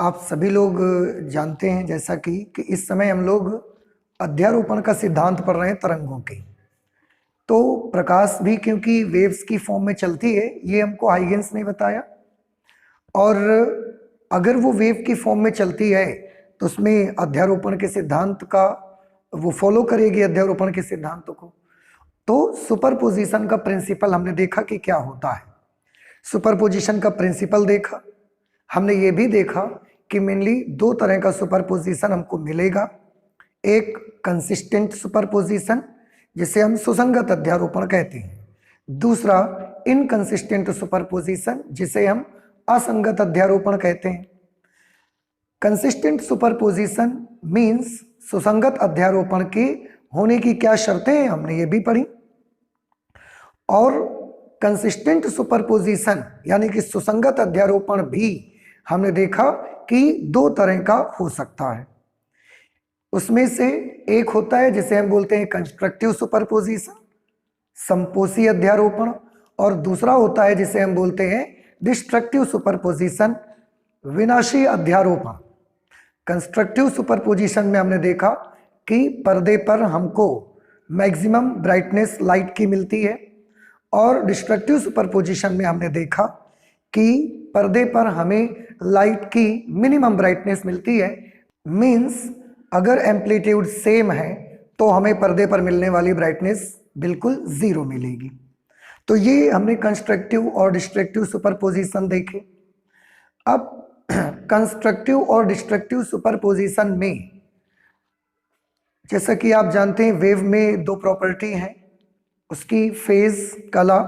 आप सभी लोग जानते हैं जैसा कि इस समय हम लोग अध्यारोपण का सिद्धांत पढ़ रहे हैं तरंगों की। तो प्रकाश भी क्योंकि वेव्स की फॉर्म में चलती है, ये हमको हाइगेंस ने बताया। और अगर वो वेव की फॉर्म में चलती है तो उसमें अध्यारोपण के सिद्धांत का वो फॉलो करेगी, अध्यारोपण के सिद्धांतों को। तो सुपरपोजिशन का प्रिंसिपल हमने देखा कि क्या होता है। सुपरपोजिशन का प्रिंसिपल देखा। हमने ये भी देखा कि मेनली दो तरह का सुपरपोजिशन हमको मिलेगा। एक कंसिस्टेंट सुपरपोजिशन जिसे हम सुसंगत अध्यारोपण कहते हैं, दूसरा इनकंसिस्टेंट सुपरपोजिशन जिसे हम असंगत अध्यारोपण कहते हैं। कंसिस्टेंट सुपरपोजिशन मींस सुसंगत अध्यारोपण के होने की क्या शर्तें हैं, हमने ये भी पढ़ी। और कंसिस्टेंट सुपरपोजिशन यानी कि सुसंगत अध्यारोपण भी हमने देखा कि दो तरह का हो सकता है। उसमें से एक होता है जिसे हम बोलते हैं कंस्ट्रक्टिव सुपरपोजिशन, संपोषी अध्यारोपण, और दूसरा होता है जिसे हम बोलते हैं डिस्ट्रक्टिव सुपरपोजिशन, विनाशी अध्यारोपण। कंस्ट्रक्टिव सुपरपोजिशन में हमने देखा कि पर्दे पर हमको मैक्सिमम ब्राइटनेस लाइट की मिलती है, और डिस्ट्रक्टिव सुपरपोजिशन में हमने देखा कि पर्दे पर हमें लाइट की मिनिमम ब्राइटनेस मिलती है। मींस अगर एम्पलीट्यूड सेम है तो हमें पर्दे पर मिलने वाली ब्राइटनेस बिल्कुल जीरो मिलेगी। तो ये हमने कंस्ट्रक्टिव और डिस्ट्रक्टिव सुपरपोजिशन देखे। अब कंस्ट्रक्टिव और डिस्ट्रक्टिव सुपरपोजिशन में जैसा कि आप जानते हैं वेव में दो प्रॉपर्टी हैं, उसकी फेज कला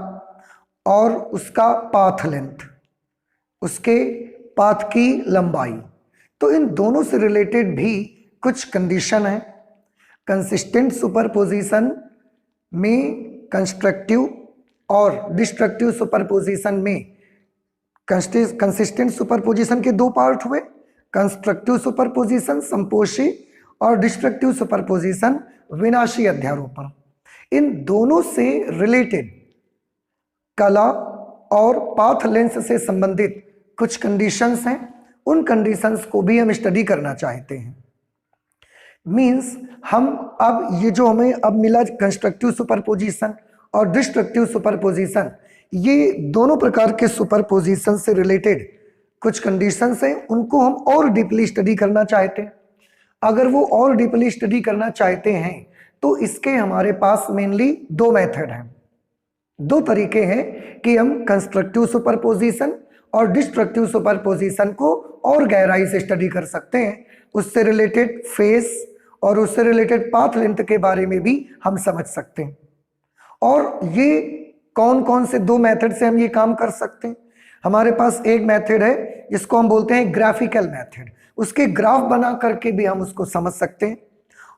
और उसका पाथ लेंथ, उसके पाथ की लंबाई। तो इन दोनों से रिलेटेड भी कुछ कंडीशन है। कंसिस्टेंट सुपरपोजिशन में कंस्ट्रक्टिव और डिस्ट्रक्टिव सुपरपोजिशन में कंसिस्टेंट सुपरपोजिशन के दो पार्ट हुए, कंस्ट्रक्टिव सुपरपोजिशन संपोषी और डिस्ट्रक्टिव सुपरपोजिशन विनाशी अध्यारोपण। इन दोनों से रिलेटेड कला और पाथ लेंथ से संबंधित कुछ कंडीशंस हैं, उन कंडीशंस को भी हम स्टडी करना चाहते हैं। मींस हम अब ये जो हमें अब मिला कंस्ट्रक्टिव सुपरपोजिशन और डिस्ट्रक्टिव सुपरपोजिशन, ये दोनों प्रकार के सुपरपोजिशन से रिलेटेड कुछ कंडीशंस हैं, उनको हम और डीपली स्टडी करना चाहते हैं। अगर वो और डीपली स्टडी करना चाहते हैं तो इसके हमारे पास मेनली दो मेथड हैं, दो तरीके हैं कि हम कंस्ट्रक्टिव सुपरपोजिशन और डिस्ट्रक्टिव सुपरपोजिशन को और गहराई से स्टडी कर सकते हैं। उससे रिलेटेड फेस और उससे रिलेटेड पाथ लेंथ के बारे में भी हम समझ सकते हैं। और ये कौन कौन से दो मेथड से हम ये काम कर सकते हैं? हमारे पास एक मेथड है जिसको हम बोलते हैं ग्राफिकल मेथड, उसके ग्राफ बना करके भी हम उसको समझ सकते हैं।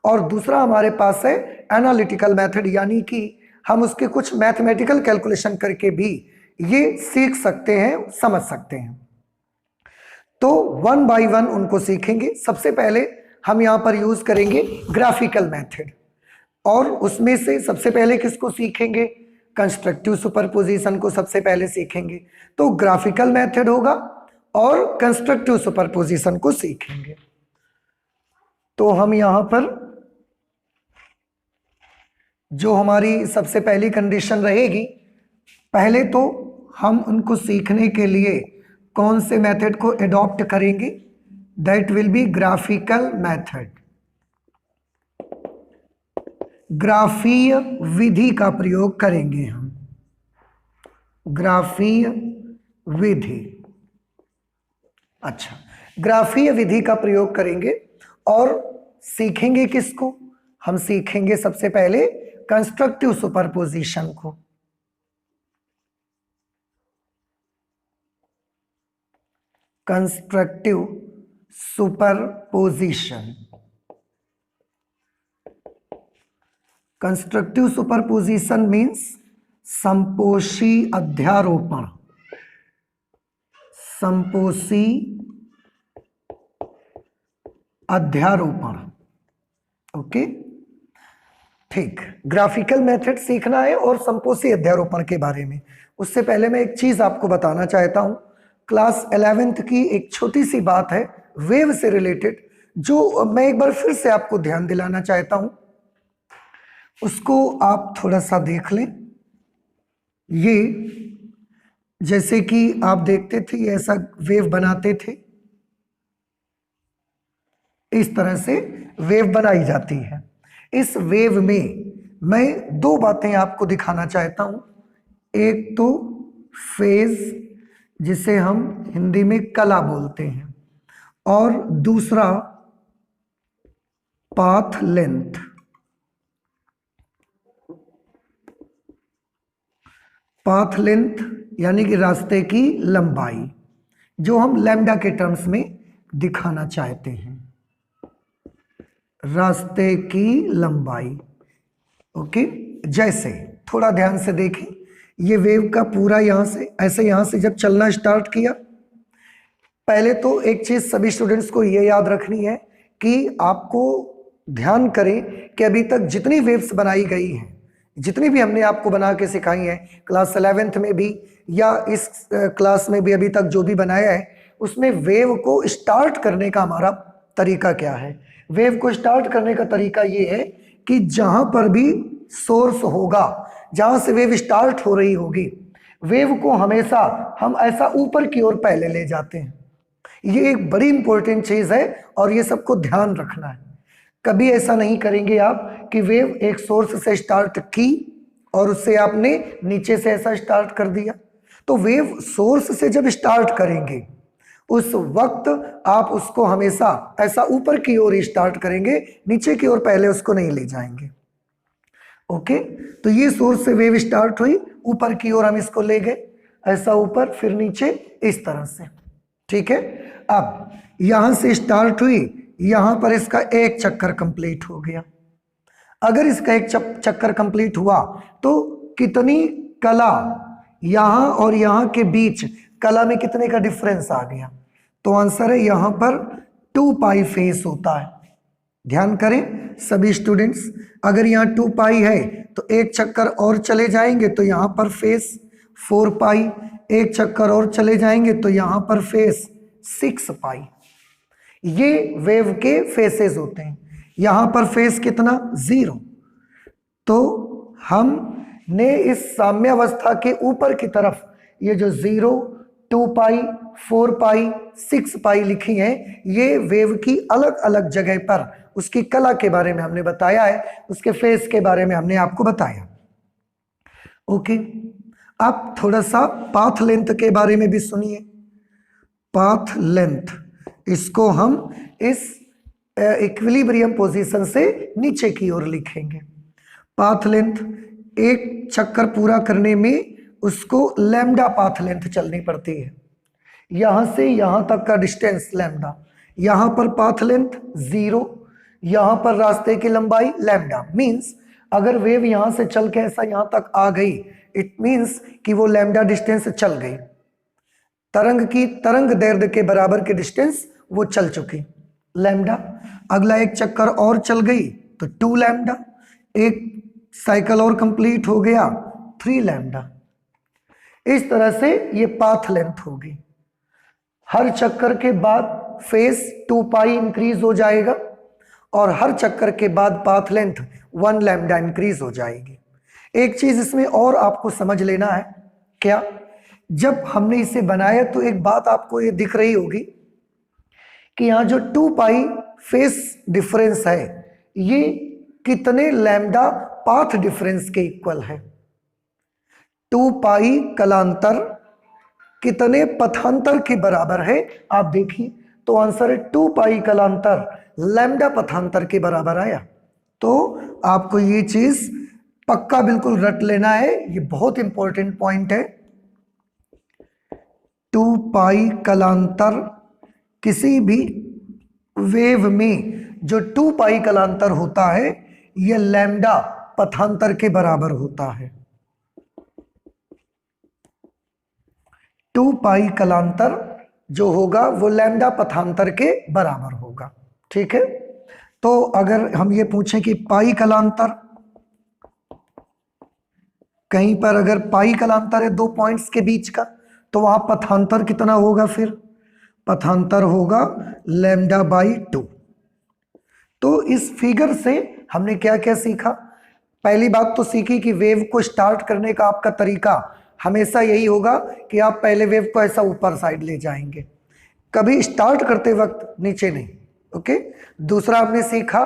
और दूसरा हमारे पास है एनालिटिकल मेथड, यानी कि हम उसके कुछ मैथमेटिकल कैलकुलेशन करके भी ये सीख सकते हैं, समझ सकते हैं। तो वन बाय वन उनको सीखेंगे। सबसे पहले हम यहां पर यूज करेंगे ग्राफिकल मेथड, और उसमें से सबसे पहले किसको सीखेंगे? कंस्ट्रक्टिव सुपरपोजिशन को सबसे पहले सीखेंगे। तो ग्राफिकल मेथड होगा और कंस्ट्रक्टिव सुपरपोजिशन को सीखेंगे। तो हम यहां पर जो हमारी सबसे पहली कंडीशन रहेगी, पहले तो हम उनको सीखने के लिए कौन से मेथड को एडॉप्ट करेंगे? That will be graphical method. ग्राफीय विधि का प्रयोग करेंगे हम, ग्राफीय विधि। अच्छा, ग्राफीय विधि का प्रयोग करेंगे और सीखेंगे किसको? हम सीखेंगे सबसे पहले कंस्ट्रक्टिव सुपरपोजिशन को। Constructive superposition, constructive superposition means संपोषी अध्यारोपण, संपोषी अध्यारोपण। ओके, ठीक। ग्राफिकल मेथड सीखना है और संपोषी अध्यारोपण के बारे में। उससे पहले मैं एक चीज आपको बताना चाहता हूं। क्लास 11th की एक छोटी सी बात है, वेव से रिलेटेड जो मैं एक बार फिर से आपको ध्यान दिलाना चाहता हूं, उसको आप थोड़ा सा देख लें। ये जैसे कि आप देखते थे ये ऐसा वेव बनाते थे, इस तरह से वेव बनाई जाती है। इस वेव में मैं दो बातें आपको दिखाना चाहता हूं। एक तो फेज, जिसे हम हिंदी में कला बोलते हैं, और दूसरा पाथ लेंथ। पाथ लेंथ यानी कि रास्ते की लंबाई, जो हम लैम्डा के टर्म्स में दिखाना चाहते हैं, रास्ते की लंबाई। ओके, जैसे थोड़ा ध्यान से देखें, ये वेव का पूरा यहां से ऐसे यहां से जब चलना स्टार्ट किया, पहले तो एक चीज सभी स्टूडेंट्स को ये याद रखनी है कि आपको ध्यान करें कि अभी तक जितनी वेव्स बनाई गई हैं, जितनी भी हमने आपको बना के सिखाई हैं क्लास 11th में भी या इस क्लास में भी अभी तक जो भी बनाया है, उसमें वेव को स्टार्ट करने का हमारा तरीका क्या है। वेव को स्टार्ट करने का तरीका ये है कि जहां पर भी सोर्स होगा, जहां से वेव स्टार्ट हो रही होगी, वेव को हमेशा हम ऐसा ऊपर की ओर पहले ले जाते हैं। ये एक बड़ी इंपॉर्टेंट चीज है और ये सबको ध्यान रखना है। कभी ऐसा नहीं करेंगे आप कि वेव एक सोर्स से स्टार्ट की और उससे आपने नीचे से ऐसा स्टार्ट कर दिया। तो वेव सोर्स से जब स्टार्ट करेंगे उस वक्त आप उसको हमेशा ऐसा ऊपर की ओर ही स्टार्ट करेंगे, नीचे की ओर पहले उसको नहीं ले जाएंगे। ओके, तो ये सोर्स से वेव स्टार्ट हुई, ऊपर की ओर हम इसको ले गए, ऐसा ऊपर फिर नीचे, इस तरह से। ठीक है, अब यहां से स्टार्ट हुई, यहां पर इसका एक चक्कर कंप्लीट हो गया। अगर इसका एक चक्कर कंप्लीट हुआ तो कितनी कला यहां और यहां के बीच, कला में कितने का डिफरेंस आ गया? तो आंसर है यहां पर 2 पाई फेस होता है। ध्यान करें सभी स्टूडेंट्स, अगर यहाँ 2 पाई है तो एक चक्कर और चले जाएंगे तो यहां पर फेस 4 पाई, एक चक्कर और चले जाएंगे तो यहां पर फेस 6 पाई। ये वेव के फेसेस होते हैं। यहां पर फेस कितना? 0। तो हमने इस साम्यावस्था के ऊपर की तरफ ये जो 0, 2 पाई, 4 पाई, 6 पाई लिखी हैं, ये वेव की अलग अलग जगह पर उसकी कला के बारे में हमने बताया है, उसके फेस के बारे में हमने आपको बताया। ओके, अब थोड़ा सा पाथ लेंथ के बारे में भी सुनिए। पाथ लेंथ, इसको हम इस इक्विलिब्रियम पोजीशन से नीचे की ओर लिखेंगे। पाथ लेंथ, एक चक्कर पूरा करने में उसको लैम्डा पाथ लेंथ चलनी पड़ती है। यहां से यहां तक का डिस्टेंस लैम्डा, यहां पर पाथ लेंथ 0, यहां पर रास्ते की लंबाई लैम्डा। मींस अगर वेव यहां से चल के ऐसा यहां तक आ गई, इट मींस कि वो लैम्डा डिस्टेंस चल गई। तरंग दैर्ध्य के बराबर के डिस्टेंस वो चल चुकी, लैम्डा। अगला एक चक्कर और चल गई तो 2 लैम्डा, एक साइकिल और कंप्लीट हो गया 3 लैम्डा। इस तरह से ये पाथ लेंथ होगी। हर चक्कर के बाद फेस 2 पाई इंक्रीज हो जाएगा और हर चक्कर के बाद पाथ लेंथ 1 लैम्डा इंक्रीज हो जाएगी। एक चीज इसमें और आपको समझ लेना है, क्या? जब हमने इसे बनाया तो एक बात आपको ये दिख रही होगी कि यहां जो 2 पाई फेस डिफरेंस है, ये कितने लैम्डा पाथ डिफरेंस के इक्वल है? 2 पाई कलांतर कितने पथांतर के बराबर है? आप देखिए, तो आंसर है 2 पाई कलांतर लैम्डा पथांतर के बराबर आया। तो आपको ये चीज पक्का बिल्कुल रट लेना है, ये बहुत इंपॉर्टेंट पॉइंट है। 2 पाई कलांतर, किसी भी वेव में जो 2 पाई कलांतर होता है, यह लैम्डा पथांतर के बराबर होता है। 2 पाई कलांतर जो होगा वो लैम्डा पथांतर के बराबर होगा। ठीक है, तो अगर हम ये पूछें कि पाई कलांतर, कहीं पर अगर पाई कलांतर है 2 पॉइंट्स के बीच का, तो वहां पथांतर कितना होगा? फिर पथांतर होगा λ/2। तो इस फिगर से हमने क्या क्या सीखा? पहली बात तो सीखी कि वेव को स्टार्ट करने का आपका तरीका हमेशा यही होगा कि आप पहले वेव को ऐसा ऊपर साइड ले जाएंगे, कभी स्टार्ट करते वक्त नीचे नहीं। ओके। दूसरा हमने सीखा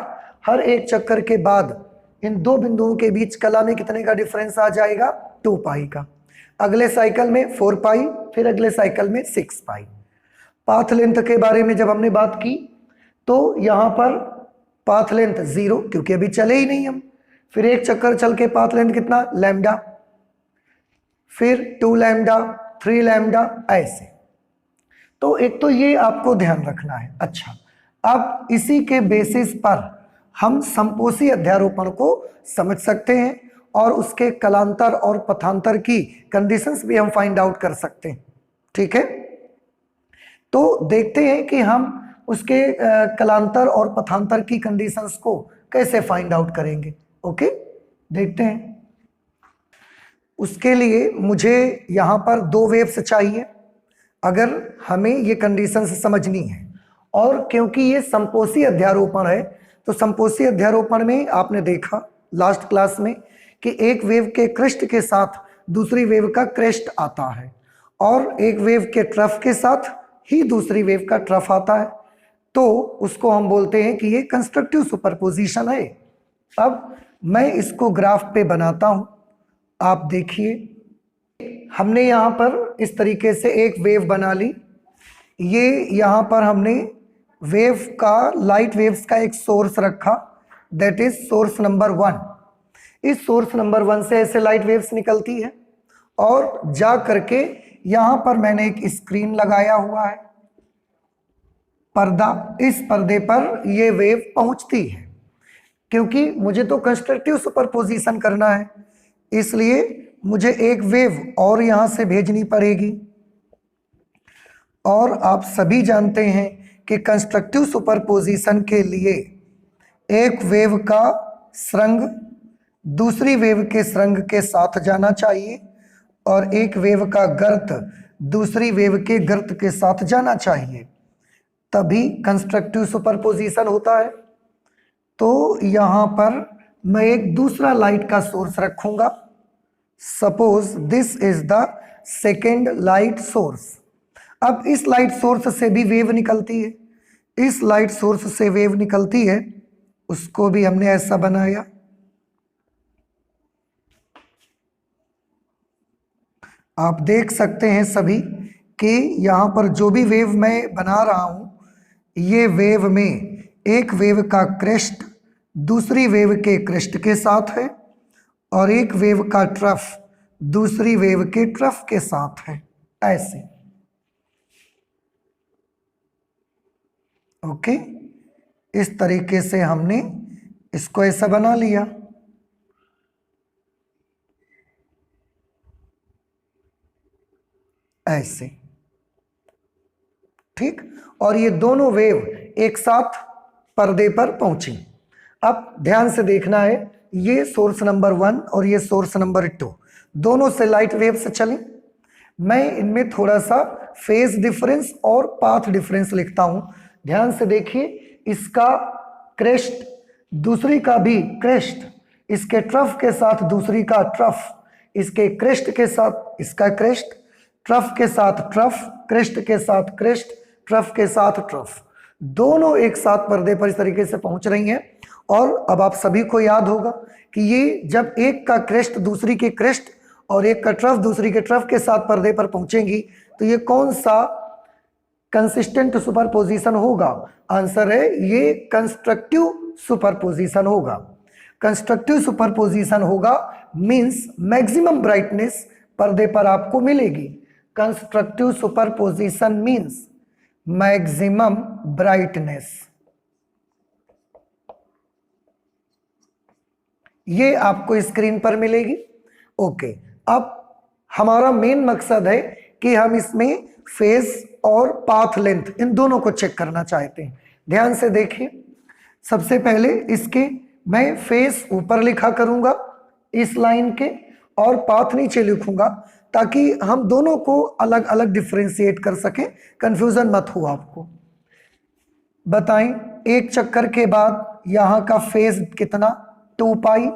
हर एक चक्कर के बाद इन दो बिंदुओं के बीच कला में कितने का डिफरेंस आ जाएगा? 2 पाई का। अगले साइकिल में 4 पाई, फिर अगले साइकिल में 6 पाई। पाथ लेंथ के बारे में जब हमने बात की तो यहां पर पाथ लेंथ 0, क्योंकि अभी चले ही नहीं हम। फिर एक चक्कर चल के पाथ लेंथ कितना? लैम्डा, फिर 2 लैम्डा, 3 लैम्डा, ऐसे। तो एक तो ये आपको ध्यान रखना है। अच्छा, अब इसी के बेसिस पर हम संपोषी अध्यारोपण को समझ सकते हैं और उसके कलांतर और पथांतर की कंडीशंस भी हम फाइंड आउट कर सकते हैं। ठीक है, तो देखते हैं कि हम उसके कलांतर और पथांतर की कंडीशंस को कैसे फाइंड आउट करेंगे। ओके, देखते हैं। उसके लिए मुझे यहाँ पर 2 वेव्स चाहिए अगर हमें ये कंडीशंस समझनी है। और क्योंकि ये संपोषी अध्यारोपण है तो संपोषी अध्यारोपण में आपने देखा लास्ट क्लास में कि एक वेव के क्रेस्ट के साथ दूसरी वेव का क्रेस्ट आता है और एक वेव के ट्रफ के साथ ही दूसरी वेव का ट्रफ आता है, तो उसको हम बोलते हैं कि ये कंस्ट्रक्टिव सुपरपोजिशन है। अब मैं इसको ग्राफ पे बनाता हूं, आप देखिए। हमने यहाँ पर इस तरीके से एक वेव बना ली। ये यहाँ पर हमने वेव का, लाइट वेव्स का एक सोर्स रखा, दैट इज सोर्स नंबर 1। इस सोर्स नंबर 1 से ऐसे लाइट वेव्स निकलती है और जा करके यहाँ पर मैंने एक स्क्रीन लगाया हुआ है, पर्दा। इस पर्दे पर ये वेव पहुंचती है। क्योंकि मुझे तो कंस्ट्रक्टिव सुपरपोजिशन करना है, इसलिए मुझे एक वेव और यहां से भेजनी पड़ेगी। और आप सभी जानते हैं कि कंस्ट्रक्टिव सुपरपोजिशन के लिए एक वेव का श्रृंग दूसरी वेव के श्रृंग के साथ जाना चाहिए और एक वेव का गर्त दूसरी वेव के गर्त के साथ जाना चाहिए, तभी कंस्ट्रक्टिव सुपरपोजिशन होता है। तो यहाँ पर मैं एक दूसरा लाइट का सोर्स रखूंगा। Suppose this is the second light source. अब इस लाइट सोर्स से भी वेव निकलती है, इस लाइट सोर्स से वेव निकलती है, उसको भी हमने ऐसा बनाया। आप देख सकते हैं सभी कि यहाँ पर जो भी वेव मैं बना रहा हूँ, ये वेव में एक वेव का क्रेस्ट दूसरी वेव के क्रेस्ट के साथ है और एक वेव का ट्रफ दूसरी वेव के ट्रफ के साथ है, ऐसे। ओके, इस तरीके से हमने इसको ऐसा बना लिया। ऐसे, ठीक। और ये दोनों वेव एक साथ पर्दे पर पहुंची। अब ध्यान से देखना है, ये सोर्स नंबर 1 और ये सोर्स नंबर 2 दोनों से लाइट वेव्स चली। मैं इनमें थोड़ा सा फेज डिफरेंस और पाथ डिफरेंस लिखता हूं। ध्यान से देखिए, इसका क्रेस्ट दूसरी का भी क्रेस्ट, इसके ट्रफ के साथ दूसरी का ट्रफ, इसके क्रेस्ट के साथ इसका क्रेस्ट, ट्रफ के साथ ट्रफ, क्रेस्ट के साथ क्रेस्ट, ट्रफ के साथ ट्रफ, दोनों एक साथ पर्दे पर इस तरीके से पहुंच रही हैं। और अब आप सभी को याद होगा कि ये जब एक का क्रेस्ट दूसरी के क्रेस्ट और एक का ट्रफ दूसरी के ट्रफ के साथ पर्दे पर पहुंचेंगी तो ये कौन सा कंसिस्टेंट सुपरपोजिशन होगा? आंसर है ये कंस्ट्रक्टिव सुपरपोजिशन होगा। कंस्ट्रक्टिव सुपरपोजिशन होगा मींस मैक्सिमम ब्राइटनेस पर्दे पर आपको मिलेगी। Constructive superposition means maximum brightness, ये आपको स्क्रीन पर मिलेगी। ओके, अब हमारा मेन मकसद है कि हम इसमें फेज और पाथ लेंथ इन दोनों को चेक करना चाहते हैं। ध्यान से देखिए, सबसे पहले इसके मैं फेज ऊपर लिखा करूंगा इस लाइन के और पाथ नीचे लिखूंगा, ताकि हम दोनों को अलग अलग डिफ्रेंशिएट कर सकें, कंफ्यूजन मत हो आपको। बताएं, एक चक्कर के बाद यहां का फेज कितना, 2 पाई,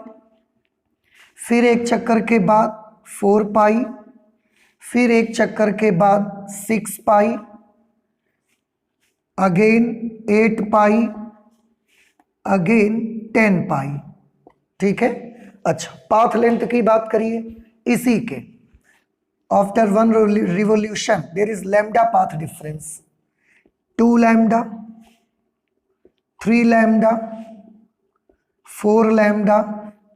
फिर एक चक्कर के बाद 4 पाई, फिर एक चक्कर के बाद 6 पाई, अगेन 8 पाई, अगेन 10 पाई। ठीक है। अच्छा, पाथ लेंथ की बात करिए इसी के। After one revolution there is lambda path difference, 2 lambda, 3 lambda, 4 lambda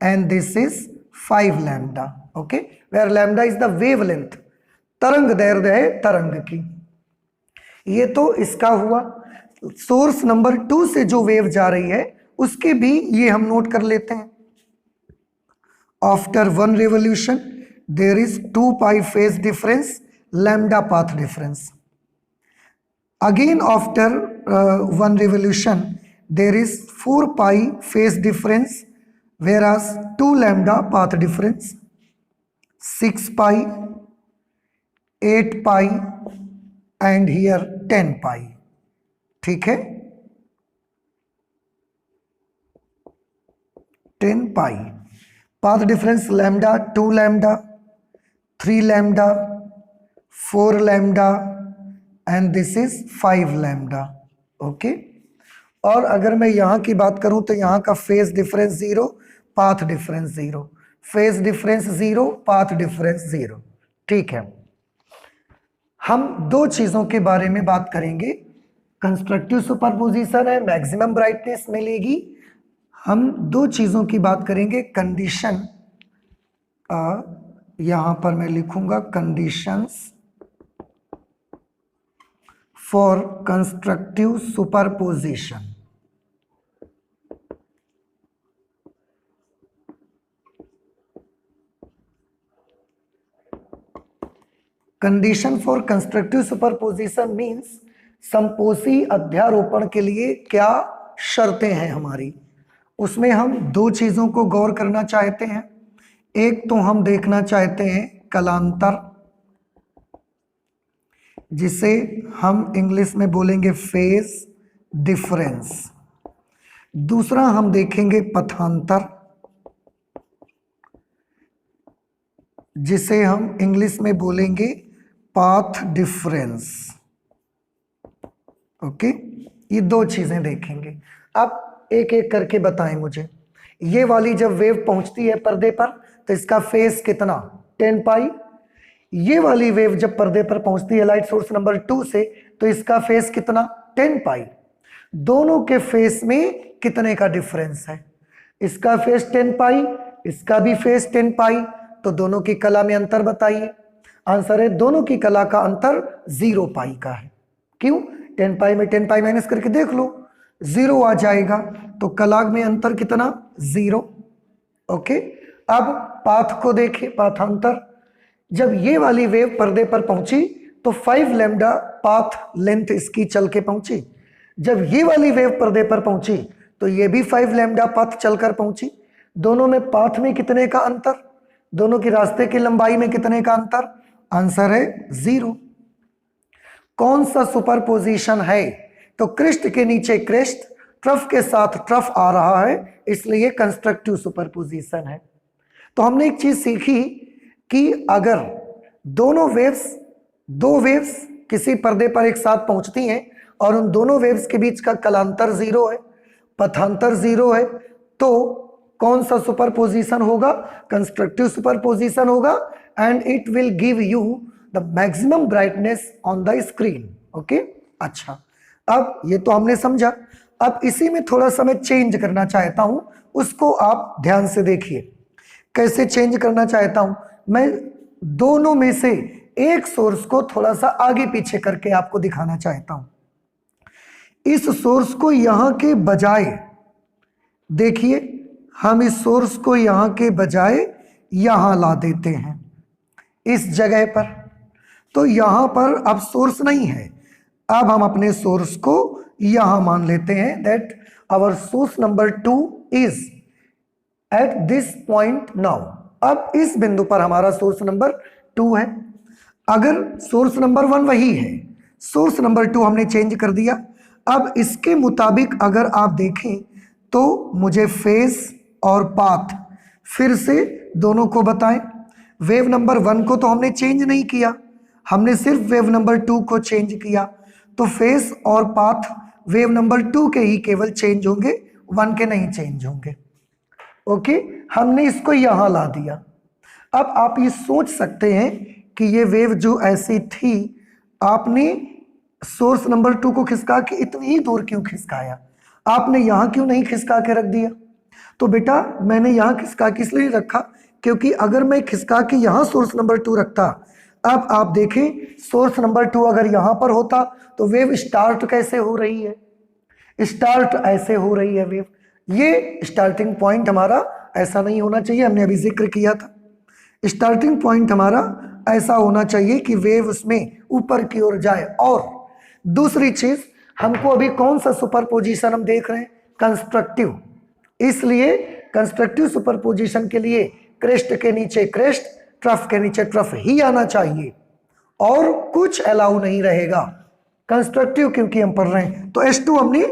and this is 5 lambda. Okay, where lambda is the wavelength, तरंग दैर्ध्य है तरंग की। ये तो इसका हुआ। सोर्स नंबर 2 से जो वेव जा रही है उसके भी ये हम नोट कर लेते हैं। After one revolution there is 2 pi phase difference, lambda path difference. Again after one revolution there is 4 pi phase difference, whereas 2 lambda path difference, 6 pi, 8 pi and here 10 pi। ठीक है, 10 pi path difference lambda, 2 lambda, 3 lambda, 4 lambda and this is 5 lambda। Okay, और अगर मैं यहां की बात करूं तो यहां का phase difference 0, path difference 0, phase difference 0, path difference 0। ठीक है, हम दो चीजों के बारे में बात करेंगे। कंस्ट्रक्टिव सुपरपोजिशन है, मैक्सिमम ब्राइटनेस मिलेगी। हम दो चीजों की बात करेंगे। कंडीशन, यहां पर मैं लिखूंगा conditions for constructive superposition. Condition for constructive superposition means संपोषी अध्यारोपण के लिए क्या शर्तें हैं हमारी। उसमें हम दो चीजों को गौर करना चाहते हैं। एक तो हम देखना चाहते हैं कलांतर, जिसे हम इंग्लिश में बोलेंगे फेज डिफरेंस। दूसरा हम देखेंगे पथांतर, जिसे हम इंग्लिश में बोलेंगे पाथ डिफरेंस। ओके, ये दो चीजें देखेंगे। अब एक एक करके बताएं मुझे। ये वाली जब वेव पहुंचती है पर्दे पर तो इसका फेज कितना, 10 पाई। ये वाली वेव जब पर्दे पर पहुंचती है लाइट सोर्स नंबर 2 से तो इसका फेज कितना, 10 पाई। दोनों के फेज में कितने का डिफरेंस है, इसका फेज 10 पाई, इसका भी फेज 10 पाई। तो दोनों की कला में अंतर बताइए। आंसर है दोनों की कला का अंतर 0 पाई का है। क्यों, 10 पाई में 10 पाई माइनस करके देख लो, 0 आ जाएगा। तो कला में अंतर कितना, 0। ओके, अब पाथ को देखिए, पाथांतर। जब ये वाली वेव पर्दे पर पहुंची तो 5 लैम्डा पाथ लेंथ इसकी चल के पहुंची। जब ये वाली वेव पर्दे पर पहुंची तो ये भी 5 लैम्डा पाथ चलकर पहुंची। दोनों में पाथ में कितने का अंतर, दोनों की रास्ते की लंबाई में कितने का अंतर, आंसर है 0। कौन सा सुपरपोजिशन है, तो क्रिस्ट के नीचे क्रिस्ट, ट्रफ के साथ ट्रफ आ रहा है, इसलिए कंस्ट्रक्टिव सुपरपोजिशन है। तो हमने एक चीज सीखी कि अगर दो वेव्स किसी पर्दे पर एक साथ पहुंचती हैं और उन दोनों वेव्स के बीच का कलांतर 0 है, पथांतर 0 है, तो कौन सा सुपरपोजिशन होगा, कंस्ट्रक्टिव सुपरपोजिशन होगा। And it will give you the maximum brightness on the screen. Okay, अच्छा, अब ये तो हमने समझा। अब इसी में थोड़ा सा मैं चेंज करना चाहता हूं, उसको आप ध्यान से देखिए। कैसे चेंज करना चाहता हूं, मैं दोनों में से एक सोर्स को थोड़ा सा आगे पीछे करके आपको दिखाना चाहता हूं। इस सोर्स को यहां के बजाय देखिए, हम इस सोर्स को यहां के बजाय यहां ला देते हैं इस जगह पर। तो यहां पर अब सोर्स नहीं है, अब हम अपने सोर्स को यहां मान लेते हैं that our source number 2 is at this point now. अब इस बिंदु पर हमारा सोर्स नंबर 2 है। अगर सोर्स नंबर 1 वही है, सोर्स नंबर 2 हमने चेंज कर दिया। अब इसके मुताबिक अगर आप देखें तो मुझे फेज और पाथ फिर से दोनों को बताएं। वेव नंबर 1 को तो हमने चेंज नहीं किया, हमने सिर्फ वेव नंबर 2 को चेंज किया, तो फेज और पाथ वेव नंबर 2 के ही केवल चेंज होंगे, 1 के नहीं चेंज होंगे। ओके, हमने इसको यहां ला दिया। अब आप ये सोच सकते हैं कि ये वेव जो ऐसी थी, आपने सोर्स नंबर 2 को खिसका के इतनी ही दूर क्यों खिसकाया, आपने यहां क्यों नहीं खिसका के रख दिया? तो बेटा मैंने यहां खिसका के इसलिए रखा क्योंकि अगर मैं खिसका के यहां सोर्स नंबर 2 रखता, अब आप देखें सोर्स नंबर 2 अगर यहां पर होता तो वेव स्टार्ट कैसे हो रही है, स्टार्ट ऐसे हो रही है वेव। ये स्टार्टिंग पॉइंट हमारा ऐसा नहीं होना चाहिए, हमने अभी जिक्र किया था। स्टार्टिंग पॉइंट हमारा ऐसा होना चाहिए कि वेव उसमें ऊपर की ओर जाए। और दूसरी चीज, हमको अभी कौन सा सुपरपोजिशन हम देख रहे हैं? कंस्ट्रक्टिव। इसलिए कंस्ट्रक्टिव सुपरपोजिशन के लिए क्रेस्ट के नीचे क्रेस्ट, ट्रफ के नीचे ट्रफ ही आना चाहिए और कुछ अलाउ नहीं रहेगा। कंस्ट्रक्टिव क्योंकि हम पढ़ रहे हैं, तो S2 हमने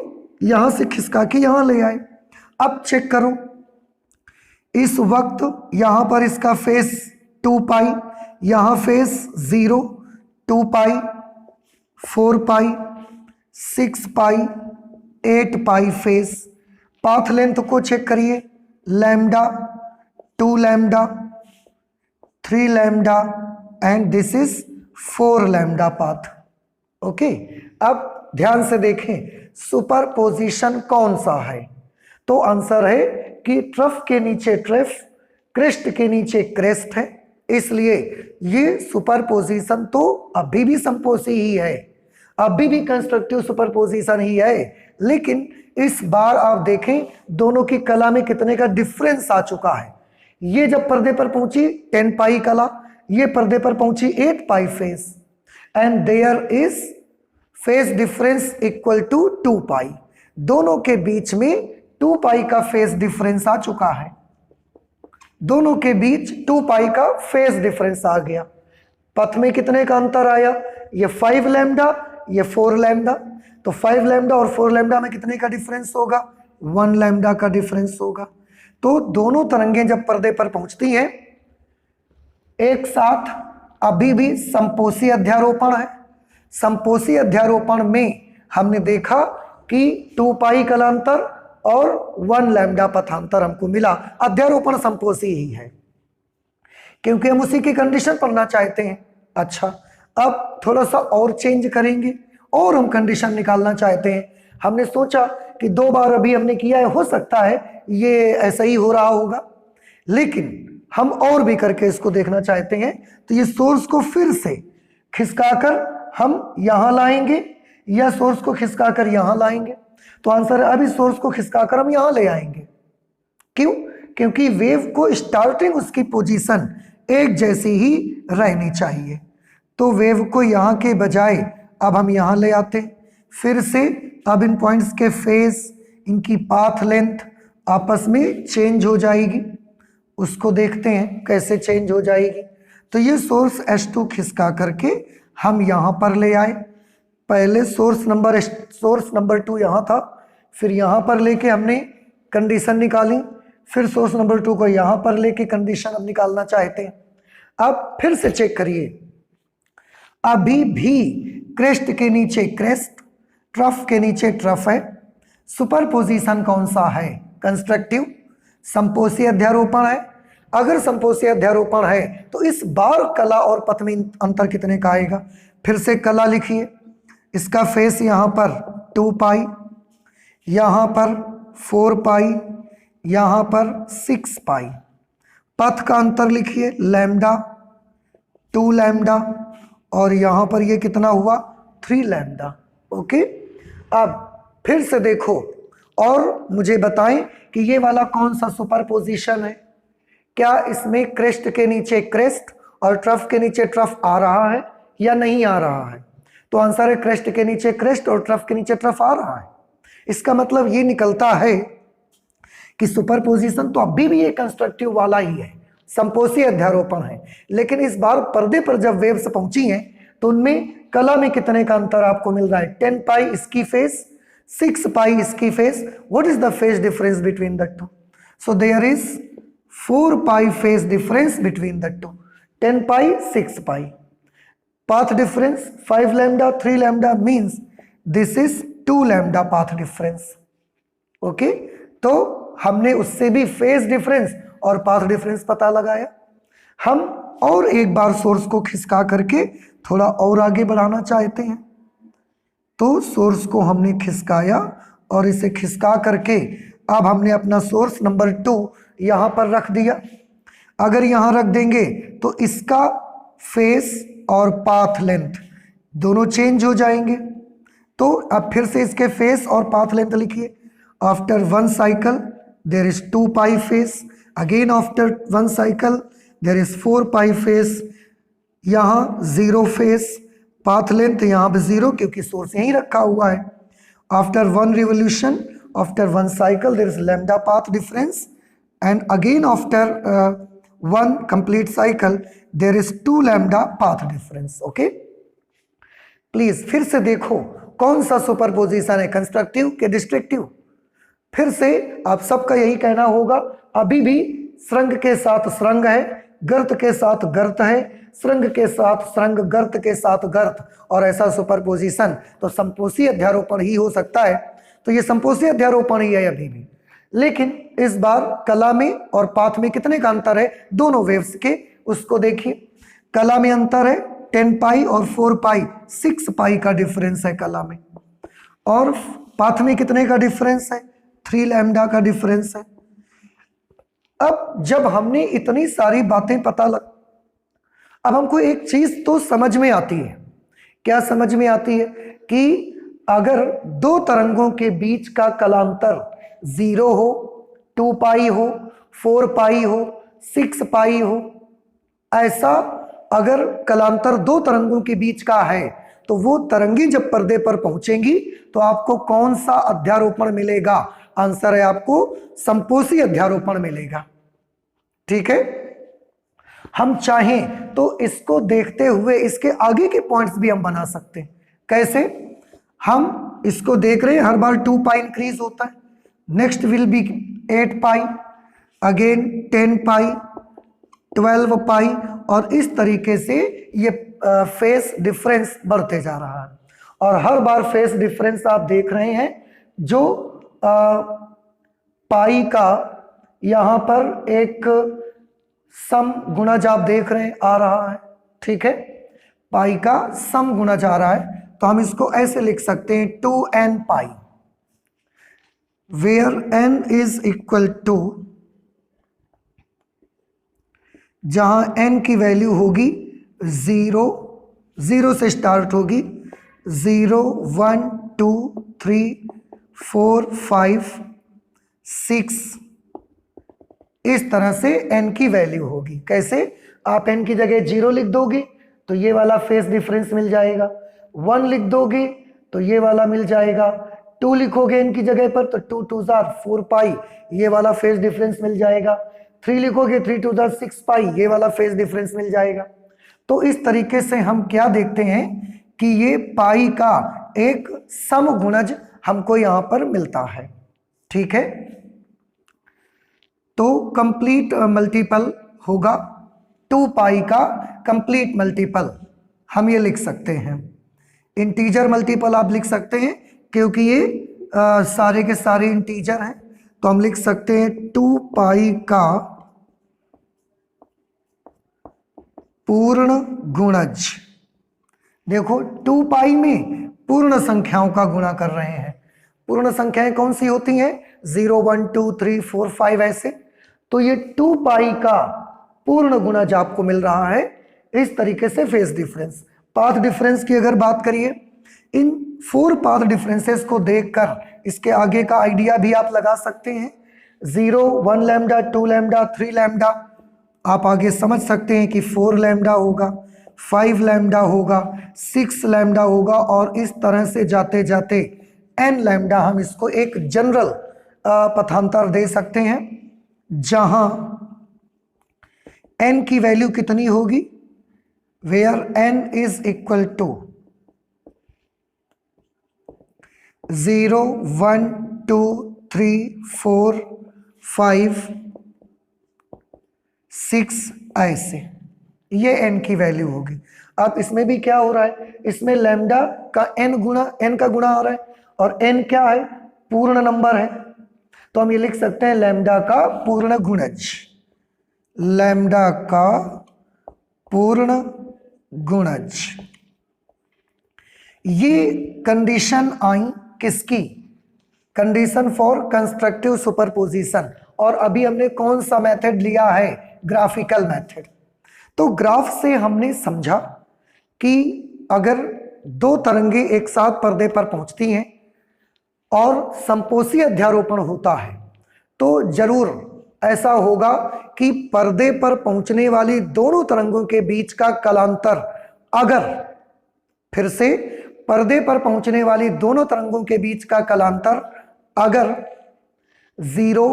यहां से खिसका के यहां ले आए। अब चेक करो, इस वक्त यहां पर इसका फेस 2 पाई, यहां फेस 0, 2 पाई, 4 पाई, 6 पाई, 8 पाई फेस। पाथ लेंथ को चेक करिए, lambda, 2 lambda, 3 lambda and this is 4 lambda path. Okay, अब ध्यान से देखें सुपरपोजिशन कौन सा है, तो आंसर है कि ट्रफ के नीचे ट्रफ, क्रेस्ट के नीचे क्रेस्ट है, इसलिए ये सुपरपोजिशन तो अभी भी संपोसी ही है, अभी भी कंस्ट्रक्टिव सुपरपोजिशन ही है। लेकिन इस बार आप देखें दोनों की कला में कितने का डिफरेंस आ चुका है। ये जब पर्दे पर पहुंची 10 पाई कला, ये पर्दे पर पहुंची 8 pi phase, and there is phase difference equal to 2 pi. दोनों के बीच में 2 पाई का फेस डिफरेंस आ चुका है, दोनों के बीच 2 पाई का फेस डिफरेंस आ गया। पथ में कितने का अंतर आया? ये 5 लैम्डा, ये 4 लैम्डा, तो 5 लैम्डा और 4 लैम्डा में कितने का डिफरेंस होगा? 1 लैम्डा का डिफरेंस होगा। तो दोनों तरंगें जब पर्दे पर पहुंचती हैं एक साथ, अभी भी संपोषी अध्यारोपण है। संपोषी अध्यारोपण में हमने देखा कि 2 पाई कलांतर और 1 लैम्डा पथांतर हमको मिला। अध्यारोपण संपोषी ही है क्योंकि हम उसी की कंडीशन पढ़ना चाहते हैं। अच्छा, अब थोड़ा सा और चेंज करेंगे और हम कंडीशन निकालना चाहते हैं। हमने सोचा कि 2 बार अभी हमने किया है, हो सकता है ये ऐसा ही हो रहा होगा, लेकिन हम और भी करके इसको देखना चाहते हैं। तो ये सोर्स को फिर से खिसकाकर हम यहां लाएंगे या सोर्स को खिसकाकर यहां लाएंगे? तो आंसर है अभी सोर्स को खिसकाकर हम यहां ले आएंगे। क्यों? क्योंकि वेव को स्टार्टिंग उसकी पोजीशन एक जैसी ही रहनी चाहिए। तो वेव को यहां के बजाय अब हम यहां ले आते, फिर से अब इन पॉइंट्स के फेस, इनकी पाथ लेंथ आपस में चेंज हो जाएगी। उसको देखते हैं कैसे चेंज हो जाएगी। तो ये सोर्स S2 खिसका करके हम यहां पर ले आए। पहले सोर्स नंबर 2 यहां था, फिर यहां पर लेके हमने कंडीशन निकाली, फिर सोर्स नंबर 2 को यहां पर लेके कंडीशन अब निकालना चाहते हैं। अब फिर से चेक करिए, अभी भी क्रेस्ट के नीचे क्रेस्ट, ट्रफ के नीचे ट्रफ है। सुपरपोजिशन कौन सा है? कंस्ट्रक्टिव। संपोषी अध्यारोपण है। अगर संपोषी अध्यारोपण है तो इस बार कला और पथ में अंतर कितने का आएगा? फिर से कला लिखिए, इसका फेस यहां पर 2 पाई, यहां पर 4 पाई, यहां पर 6 पाई। पथ का अंतर लिखिए, लैम्डा, 2 लैम्डा, और यहां पर ये कितना हुआ? 3 लैम्डा। ओके, अब फिर से देखो और मुझे बताएं कि ये वाला कौन सा सुपरपोजिशन है? क्या इसमें क्रेस्ट के नीचे क्रेस्ट और ट्रफ के नीचे ट्रफ आ रहा है या नहीं आ रहा है? तो आंसर है क्रेस्ट के नीचे क्रेस्ट और ट्रफ के नीचे ट्रफ आ रहा है। इसका मतलब ये निकलता है कि सुपरपोजिशन तो अभी भी ये कंस्ट्रक्टिव वाला ही है, संपोषी अध्यारोपण है। लेकिन इस बार पर्दे पर जब वेव्स पहुंची हैं तो उनमें कला में कितने का अंतर आपको मिल रहा है? 10 पाई इसकी फेस, 6 पाई इसकी phase. What is the phase difference between the two? So there is 4 pi phase difference between the two. 10 pi 6 pi. Path difference 5 lambda 3 lambda means this is 2 lambda path difference. Okay, तो हमने उससे भी phase difference और path difference पता लगाया। हम और एक बार सोर्स को खिसका करके थोड़ा और आगे बढ़ाना चाहते हैं, तो सोर्स को हमने खिसकाया और इसे खिसका करके अब हमने अपना सोर्स नंबर 2 यहां पर रख दिया। अगर यहां रख देंगे तो इसका फेस और पाथ लेंथ दोनों चेंज हो जाएंगे। तो अब फिर से इसके फेस और पाथ लेंथ लिखिए। After 1 cycle there is 2 pi phase, again after 1 cycle there is 4 pi phase, यहां 0 फेस, पाथ लेंथ यहां पे 0 क्योंकि सोर्स यहीं रखा हुआ है। After 1 revolution, after 1 cycle there is lambda path difference, and again after 1 complete cycle there is 2 lambda path difference. Okay, please फिर से देखो कौन सा सुपरपोजिशन है, कंस्ट्रक्टिव के डिस्ट्रक्टिव? फिर से आप सबका यही कहना होगा, अभी भी श्रृंग के साथ श्रृंग है, गर्त के साथ गर्त है, श्रृंग के साथ श्रृंग, गर्त के साथ गर्त, और ऐसा सुपरपोजिशन तो संपोषी अध्यारोपण ही हो सकता है। तो ये संपोषी अध्यारोपण ही है अभी भी। लेकिन इस बार कला में और पाथ में कितने का अंतर है दोनों वेव्स के, उसको देखिए। कला में अंतर है 10 पाई और 4 पाई, 6 पाई का डिफरेंस है कला में, और पाथ में कितने का डिफरेंस है? 3 लैम्डा का डिफरेंस है। अब जब हमने इतनी सारी बातें अब हमको एक चीज तो समझ में आती है। क्या समझ में आती है? कि अगर दो तरंगों के बीच का कलांतर 0 हो, 2 पाई हो, 4 पाई हो, 6 पाई हो, ऐसा अगर कलांतर दो तरंगों के बीच का है तो वो तरंगी जब पर्दे पर पहुंचेंगी तो आपको कौन सा अध्यारोपण मिलेगा? आंसर है आपको संपोषी अध्यारोपण मिलेगा। ठीक है, हम चाहें तो इसको देखते हुए इसके आगे के पॉइंट्स भी हम बना सकते हैं। कैसे? हम इसको देख रहे हैं, हर बार 2 पाई इंक्रीज होता है, next will be 8 pi, again 10 पाई, 12 पाई, और इस तरीके से ये फेस डिफरेंस बढ़ते जा रहा है। और हर बार फेस डिफरेंस आप देख रहे हैं जो पाई का यहां पर एक सम गुणज आप देख रहे हैं आ रहा है। ठीक है, पाई का सम गुणज आ रहा है, तो हम इसको ऐसे लिख सकते हैं 2n pi, where n is equal to, जहां n की वैल्यू होगी 0 से स्टार्ट होगी, 0 1 2 3 4 5 6, इस तरह से n की वैल्यू होगी। कैसे? आप n की जगह 0 लिख दोगे तो ये वाला फेस डिफरेंस मिल जाएगा, 1 लिख दोगे तो ये वाला मिल जाएगा, 2 लिखोगे n की जगह पर तो 2 2 4 पाई, ये वाला फेस डिफरेंस मिल जाएगा, 3 लिखोगे 3 2 6 पाई, ये वाला फेस डिफरेंस मिल जाएगा। तो इस तरीके से हम क्या देखते हैं कि ये पाई का एक सम गुणज हमको यहां पर मिलता है। ठीक है, तो कंप्लीट मल्टीपल होगा 2 पाई का कंप्लीट मल्टीपल हम ये लिख सकते हैं। इंटीजर मल्टीपल आप लिख सकते हैं क्योंकि ये सारे के सारे इंटीजर हैं, तो हम लिख सकते हैं 2 पाई का पूर्ण गुणज। देखो 2 पाई में पूर्ण संख्याओं का गुणा कर रहे हैं। पूर्ण संख्याएं कौन सी होती हैं? 0 1 2 3 4 5 ऐसे। तो ये 2 पाई का पूर्ण गुणज आपको मिल रहा है इस तरीके से। फेस डिफरेंस, पाथ डिफरेंस की अगर बात करिए, इन 4 पाथ डिफरेंसेस को देखकर इसके आगे का आइडिया भी आप लगा सकते हैं। 0 1 लैम्डा, 2 लैम्डा, 3 लैम्डा, आप आगे समझ सकते हैं कि 4 लैम्डा होगा, 5 लैम्डा होगा, 6 लैम्डा होगा, और इस तरह से जाते जाते n लैम्डा हम इसको एक जनरल पथांतर दे सकते हैं, जहां n की वैल्यू कितनी होगी, where n is equal to 0 1 2 3 4 5 6 ऐसे, ये n की वैल्यू होगी। अब इसमें भी क्या हो रहा है, इसमें लैम्डा का n का गुणा हो रहा है, और n क्या है, पूर्ण नंबर है, तो हम ये लिख सकते हैं लैम्डा का पूर्ण गुणज, लैम्डा का पूर्ण गुणज। ये कंडीशन आई किसकी, कंडीशन फॉर कंस्ट्रक्टिव सुपरपोजिशन। और अभी हमने कौन सा मेथड लिया है, ग्राफिकल मेथड। तो ग्राफ से हमने समझा कि अगर दो तरंगे एक साथ पर्दे पर पहुंचती हैं और संपोषी अध्यारोपण होता है, तो जरूर ऐसा होगा कि पर्दे पर पहुंचने वाली दोनों तरंगों के बीच का कलांतर, अगर फिर से पर्दे पर पहुंचने वाली दोनों तरंगों के बीच का कलांतर अगर 0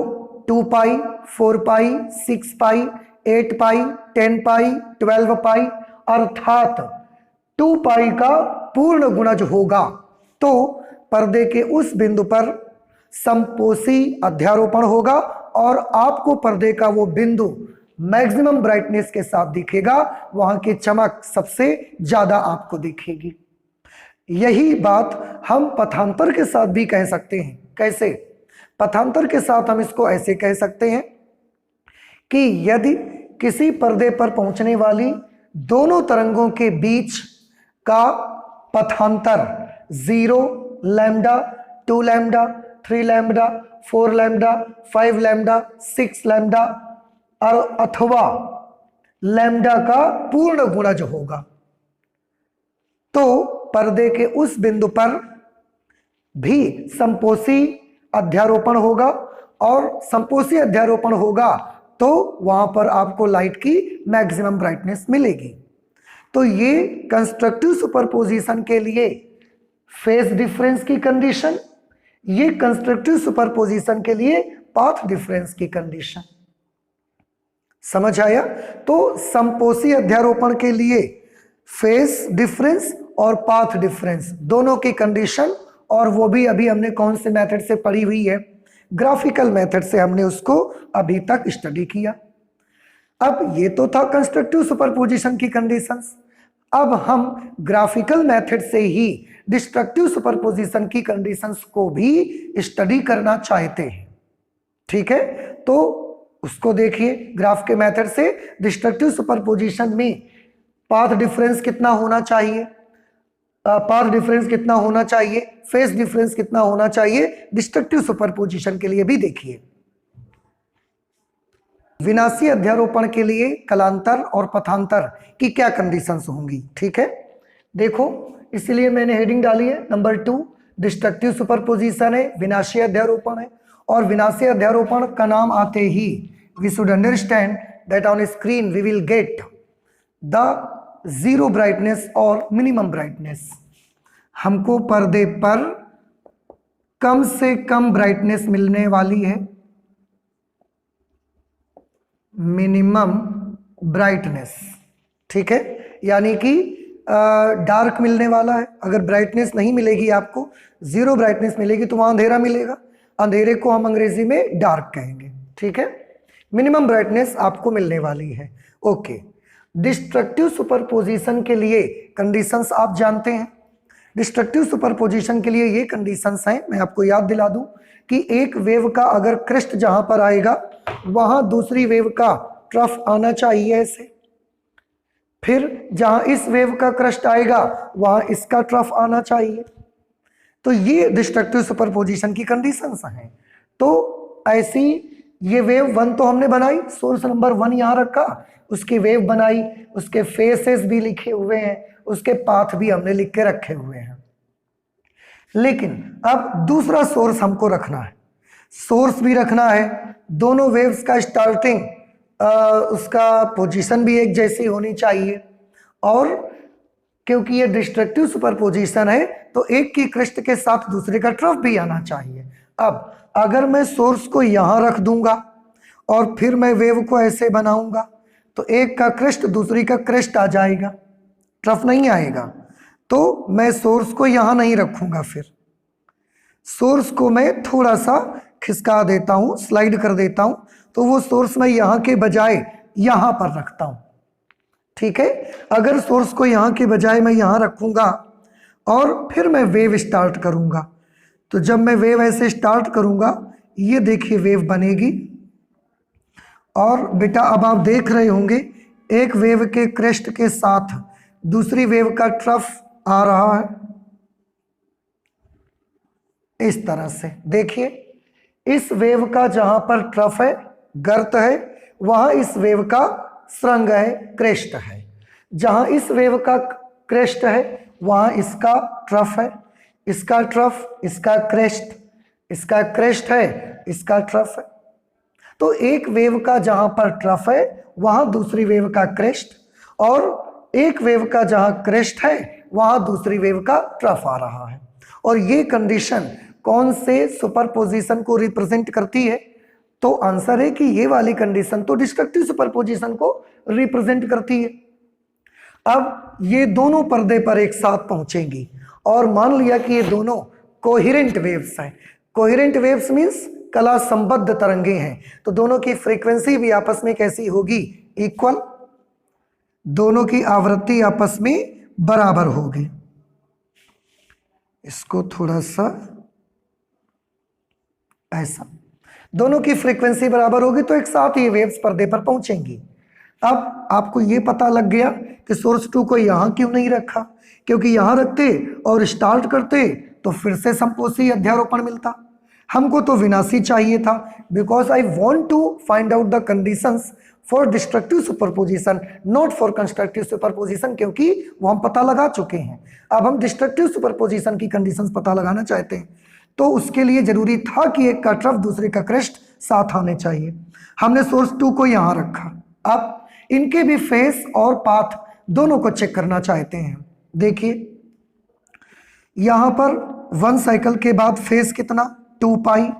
2 पाई 4 पाई 6 पाई 8 पाई 10 पाई 12 पाई अर्थात 2 पाई का पूर्ण गुणज होगा, तो पर्दे के उस बिंदु पर संपोषी अध्यारोपण होगा और आपको पर्दे का वो बिंदु मैक्सिमम ब्राइटनेस के साथ दिखेगा, वहां की चमक सबसे ज्यादा आपको दिखेगी। यही बात हम पथांतर के साथ भी कह सकते हैं। कैसे, पथांतर के साथ हम इसको ऐसे कह सकते हैं कि यदि किसी पर्दे पर पहुंचने वाली दोनों तरंगों के बीच का पथांतर 0 lambda 2 lambda 3 lambda 4 lambda 5 lambda 6 lambda और अथवा लैम्डा का पूर्ण गुणज होगा, तो पर्दे के उस बिंदु पर भी संपोषी अध्यारोपण होगा, और संपोषी अध्यारोपण होगा तो वहां पर आपको लाइट की मैक्सिमम ब्राइटनेस मिलेगी। तो ये कंस्ट्रक्टिव सुपरपोजिशन के लिए फेज डिफरेंस की कंडीशन, ये कंस्ट्रक्टिव सुपरपोजिशन के लिए पाथ डिफरेंस की कंडीशन। समझ आया? तो संपोषी अध्यारोपण के लिए फेज डिफरेंस और पाथ डिफरेंस दोनों की कंडीशन, और वो भी अभी हमने कौन से मेथड से पढ़ी हुई है, ग्राफिकल मेथड से हमने उसको अभी तक स्टडी किया। अब ये तो था कंस्ट्रक्टिव सुपरपोजिशन की कंडीशंस। अब हम ग्राफिकल मेथड से ही डिस्ट्रक्टिव सुपरपोजिशन की कंडीशंस को भी स्टडी करना चाहते हैं। ठीक है, तो उसको देखिए। ग्राफ के मेथड से डिस्ट्रक्टिव सुपरपोजिशन में पाथ डिफरेंस कितना होना चाहिए, पाथ डिफरेंस कितना होना चाहिए, फेज डिफरेंस कितना होना चाहिए, डिस्ट्रक्टिव सुपरपोजिशन के लिए भी देखिए। विनाशी अध्यारोपण के लिए कलांतर और पथांतर की क्या कंडीशंस होंगी। ठीक है, देखो, इसलिए मैंने हेडिंग डाली है नंबर 2, डिस्ट्रक्टिव सुपरपोजिशन है, विनाशी अध्यारोपण है। और विनाशी अध्यारोपण का नाम आते ही we should understand that on screen we will get the 0 brightness और मिनिमम ब्राइटनेस। हमको पर्दे पर कम से कम ब्राइटनेस मिलने वाली है, मिनिमम ब्राइटनेस। ठीक है, यानी कि डार्क मिलने वाला है। अगर ब्राइटनेस नहीं मिलेगी, आपको 0 ब्राइटनेस मिलेगी, तो वहां अंधेरा मिलेगा। अंधेरे को हम अंग्रेजी में डार्क कहेंगे। ठीक है, मिनिमम ब्राइटनेस आपको मिलने वाली है। ओके, डिस्ट्रक्टिव सुपरपोजिशन के लिए कंडीशंस आप जानते हैं। डिस्ट्रक्टिव सुपरपोजिशन के लिए ये कंडीशंस हैं, मैं आपको याद दिला दूं कि एक वेव का अगर क्रेस्ट जहां पर आएगा वहां दूसरी वेव का ट्रफ आना चाहिए ऐसे, फिर जहां इस वेव का क्रेस्ट आएगा वहां इसका ट्रफ आना चाहिए। तो ये डिस्ट्रक्टिव सुपरपोजिशन की कंडीशंस हैं। तो ऐसी ये वेव 1 तो हमने बनाई, सोर्स नंबर 1 यहां रखा, उसकी वेव बनाई, उसके फेसेस भी लिखे हुए हैं, उसके पाथ भी हमने लिख के रखे हुए हैं। लेकिन अब दूसरा सोर्स हमको रखना है, सोर्स भी रखना है, दोनों वेव्स का स्टार्टिंग उसका पोजीशन भी एक जैसी होनी चाहिए, और क्योंकि ये डिस्ट्रक्टिव सुपरपोजिशन है तो एक की क्रेस्ट के साथ दूसरे का ट्रफ भी आना चाहिए। अब अगर मैं सोर्स को यहां रख दूंगा और फिर मैं वेव को ऐसे बनाऊंगा, तो एक का क्रेस्ट दूसरी का क्रेस्ट आ जाएगा, ट्रफ नहीं आएगा। तो मैं सोर्स को यहां नहीं रखूंगा, फिर सोर्स को मैं थोड़ा सा खिसका देता हूं, स्लाइड कर देता हूं, तो वो सोर्स मैं यहां के बजाय यहां पर रखता हूं। ठीक है, अगर सोर्स को यहां के बजाय मैं यहां रखूंगा और फिर मैं वेव स्टार्ट करूंगा, तो जब मैं वेव ऐसे स्टार्ट करूंगा, ये देखिए वेव बनेगी। और बेटा अब आप देख रहे होंगे एक वेव के क्रेस्ट के साथ दूसरी वेव का ट्रफ आ रहा है, इस तरह से। देखिए इस वेव का जहां पर ट्रफ है, गर्त है, वहां इस वेव का श्रृंग है, क्रेस्ट है। जहां इस वेव का क्रेस्ट है वहां इसका ट्रफ है, इसका ट्रफ, इसका क्रेस्ट, इसका क्रेस्ट है, इसका ट्रफ है। तो एक वेव का जहां पर ट्रफ है वहां दूसरी वेव का क्रेस्ट, और एक वेव का जहां क्रेस्ट है वहां दूसरी वेव का ट्रफ आ रहा है। और ये कंडीशन कौन से सुपरपोजिशन को रिप्रेजेंट करती है? तो आंसर है कि ये वाली कंडीशन तो डिस्ट्रक्टिव सुपरपोजिशन को रिप्रेजेंट करती है। अब ये दोनों पर्दे पर एक साथ पहुंचेंगी और मान लिया कि ये दोनों कोहेरेंट वेव्स हैं। कोहेरेंट वेव्स मींस कला संबद्ध तरंगे हैं, तो दोनों की फ्रीक्वेंसी भी आपस में कैसी होगी? इक्वल। दोनों की आवृत्ति आपस में बराबर होगी। इसको थोड़ा सा ऐसा, दोनों की फ्रीक्वेंसी बराबर होगी तो एक साथ ये वेव्स पर्दे पर पहुंचेंगी। अब आपको ये पता लग गया कि सोर्स 2 को यहां क्यों नहीं रखा, क्योंकि यहां रखते और स्टार्ट करते तो फिर से संपोषी अध्यारोपण मिलता। हमको तो विनाशी चाहिए था, because I want to find out the conditions for destructive superposition, not for constructive superposition, क्योंकि वो हम पता लगा चुके हैं। अब हम डिस्ट्रक्टिव सुपरपोजिशन की कंडीशंस पता लगाना चाहते हैं, तो उसके लिए जरूरी था कि एक का ट्रफ दूसरे का क्रेस्ट साथ आने चाहिए। हमने सोर्स 2 को यहां रखा। अब इनके भी फेस और पाथ दोनों को चेक करना चाहते हैं। देखिए यहां पर 1 साइकिल के बाद फेस कितना? 2 पाई।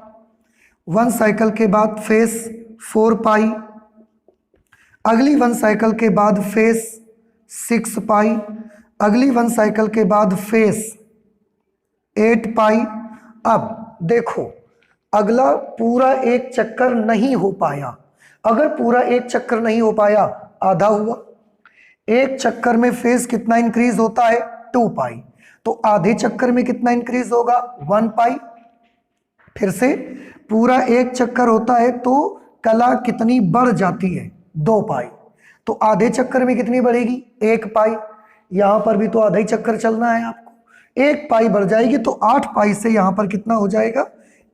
1 साइकिल के बाद फेस 4 पाई। अगली 1 साइकिल के बाद फेस 6 पाई। अगली 1 साइकिल के बाद फेस 8 पाई। अब देखो अगला पूरा एक चक्कर नहीं हो पाया। अगर पूरा एक चक्कर नहीं हो पाया, आधा हुआ। एक चक्कर में फेस कितना इंक्रीज होता है? 2 पाई। तो आधे चक्कर में कितना इंक्रीज होगा? 1 पाई। फिर से पूरा एक चक्कर होता है तो कला कितनी बढ़ जाती है? 2 पाई। तो आधे चक्कर में कितनी बढ़ेगी? 1 पाई। यहां पर भी तो आधा ही चक्कर चलना है आपको, 1 पाई बढ़ जाएगी, तो 8 पाई से यहां पर कितना हो जाएगा?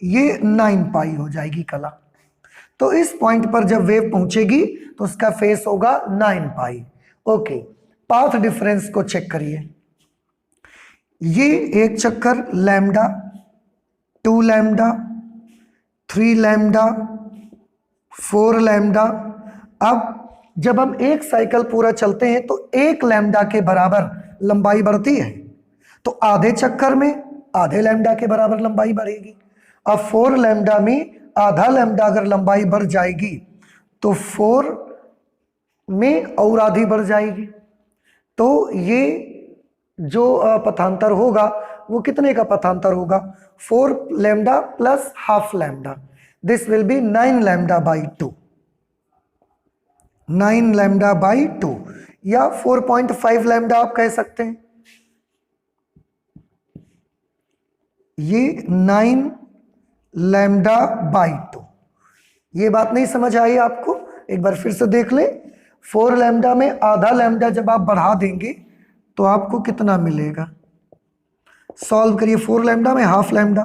ये 9 पाई हो जाएगी कला। तो इस पॉइंट पर जब वेव पहुंचेगी तो उसका फेस होगा 9 पाई। ओके, पाथ डिफरेंस को चेक करिए। ये एक चक्कर लैम्डा, 2 लैम्डा, 3 लैम्डा, 4 लैम्डा। अब जब हम एक साइकिल पूरा चलते हैं तो 1 लैम्डा के बराबर लंबाई बढ़ती है, तो आधे चक्कर में आधे लैम्डा के बराबर लंबाई बढ़ेगी। अब 4 लैम्डा में आधा लैम्डा अगर लंबाई बढ़ जाएगी तो 4 में और आधी बढ़ जाएगी। तो ये जो पथांतर होगा वो कितने का पथांतर होगा? 4 lambda plus half lambda. This will be 9 lambda by 2। 9 lambda by 2 या 4.5 लैम्डा आप कह सकते हैं। ये 9 लैम्डा बाई 2। ये बात नहीं समझ आई आपको? एक बार फिर से देख ले। 4 लैम्डा में आधा लैम्डा जब आप बढ़ा देंगे तो आपको कितना मिलेगा? सॉल्व करिए। 4 लैम्डा में half lambda,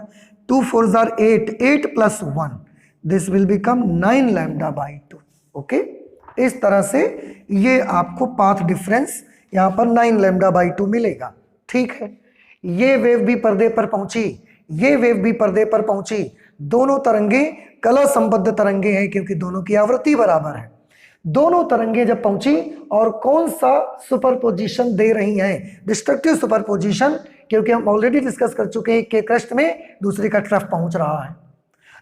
2 4 jar 8, 8 plus 1, this will become 9 lambda by 2। Okay, इस तरह से ये आपको पाथ डिफरेंस यहाँ पर 9 लैम्डा बाई 2 मिलेगा। ठीक है, ये वेव भी पर्दे पर पहुंची, ये वेव भी पर्दे पर पहुंची। दोनों तरंगे कला संबद्ध तरंगे हैं क्योंकि दोनों की आवृत्ति बराबर है। दोनों तरंगे जब पहुंची और कौन सा सुपरपोजिशन दे रही हैं? डिस्ट्रक्टिव सुपरपोजिशन, क्योंकि हम ऑलरेडी डिस्कस कर चुके हैं कि क्रेस्ट में दूसरे का ट्रफ पहुंच रहा है।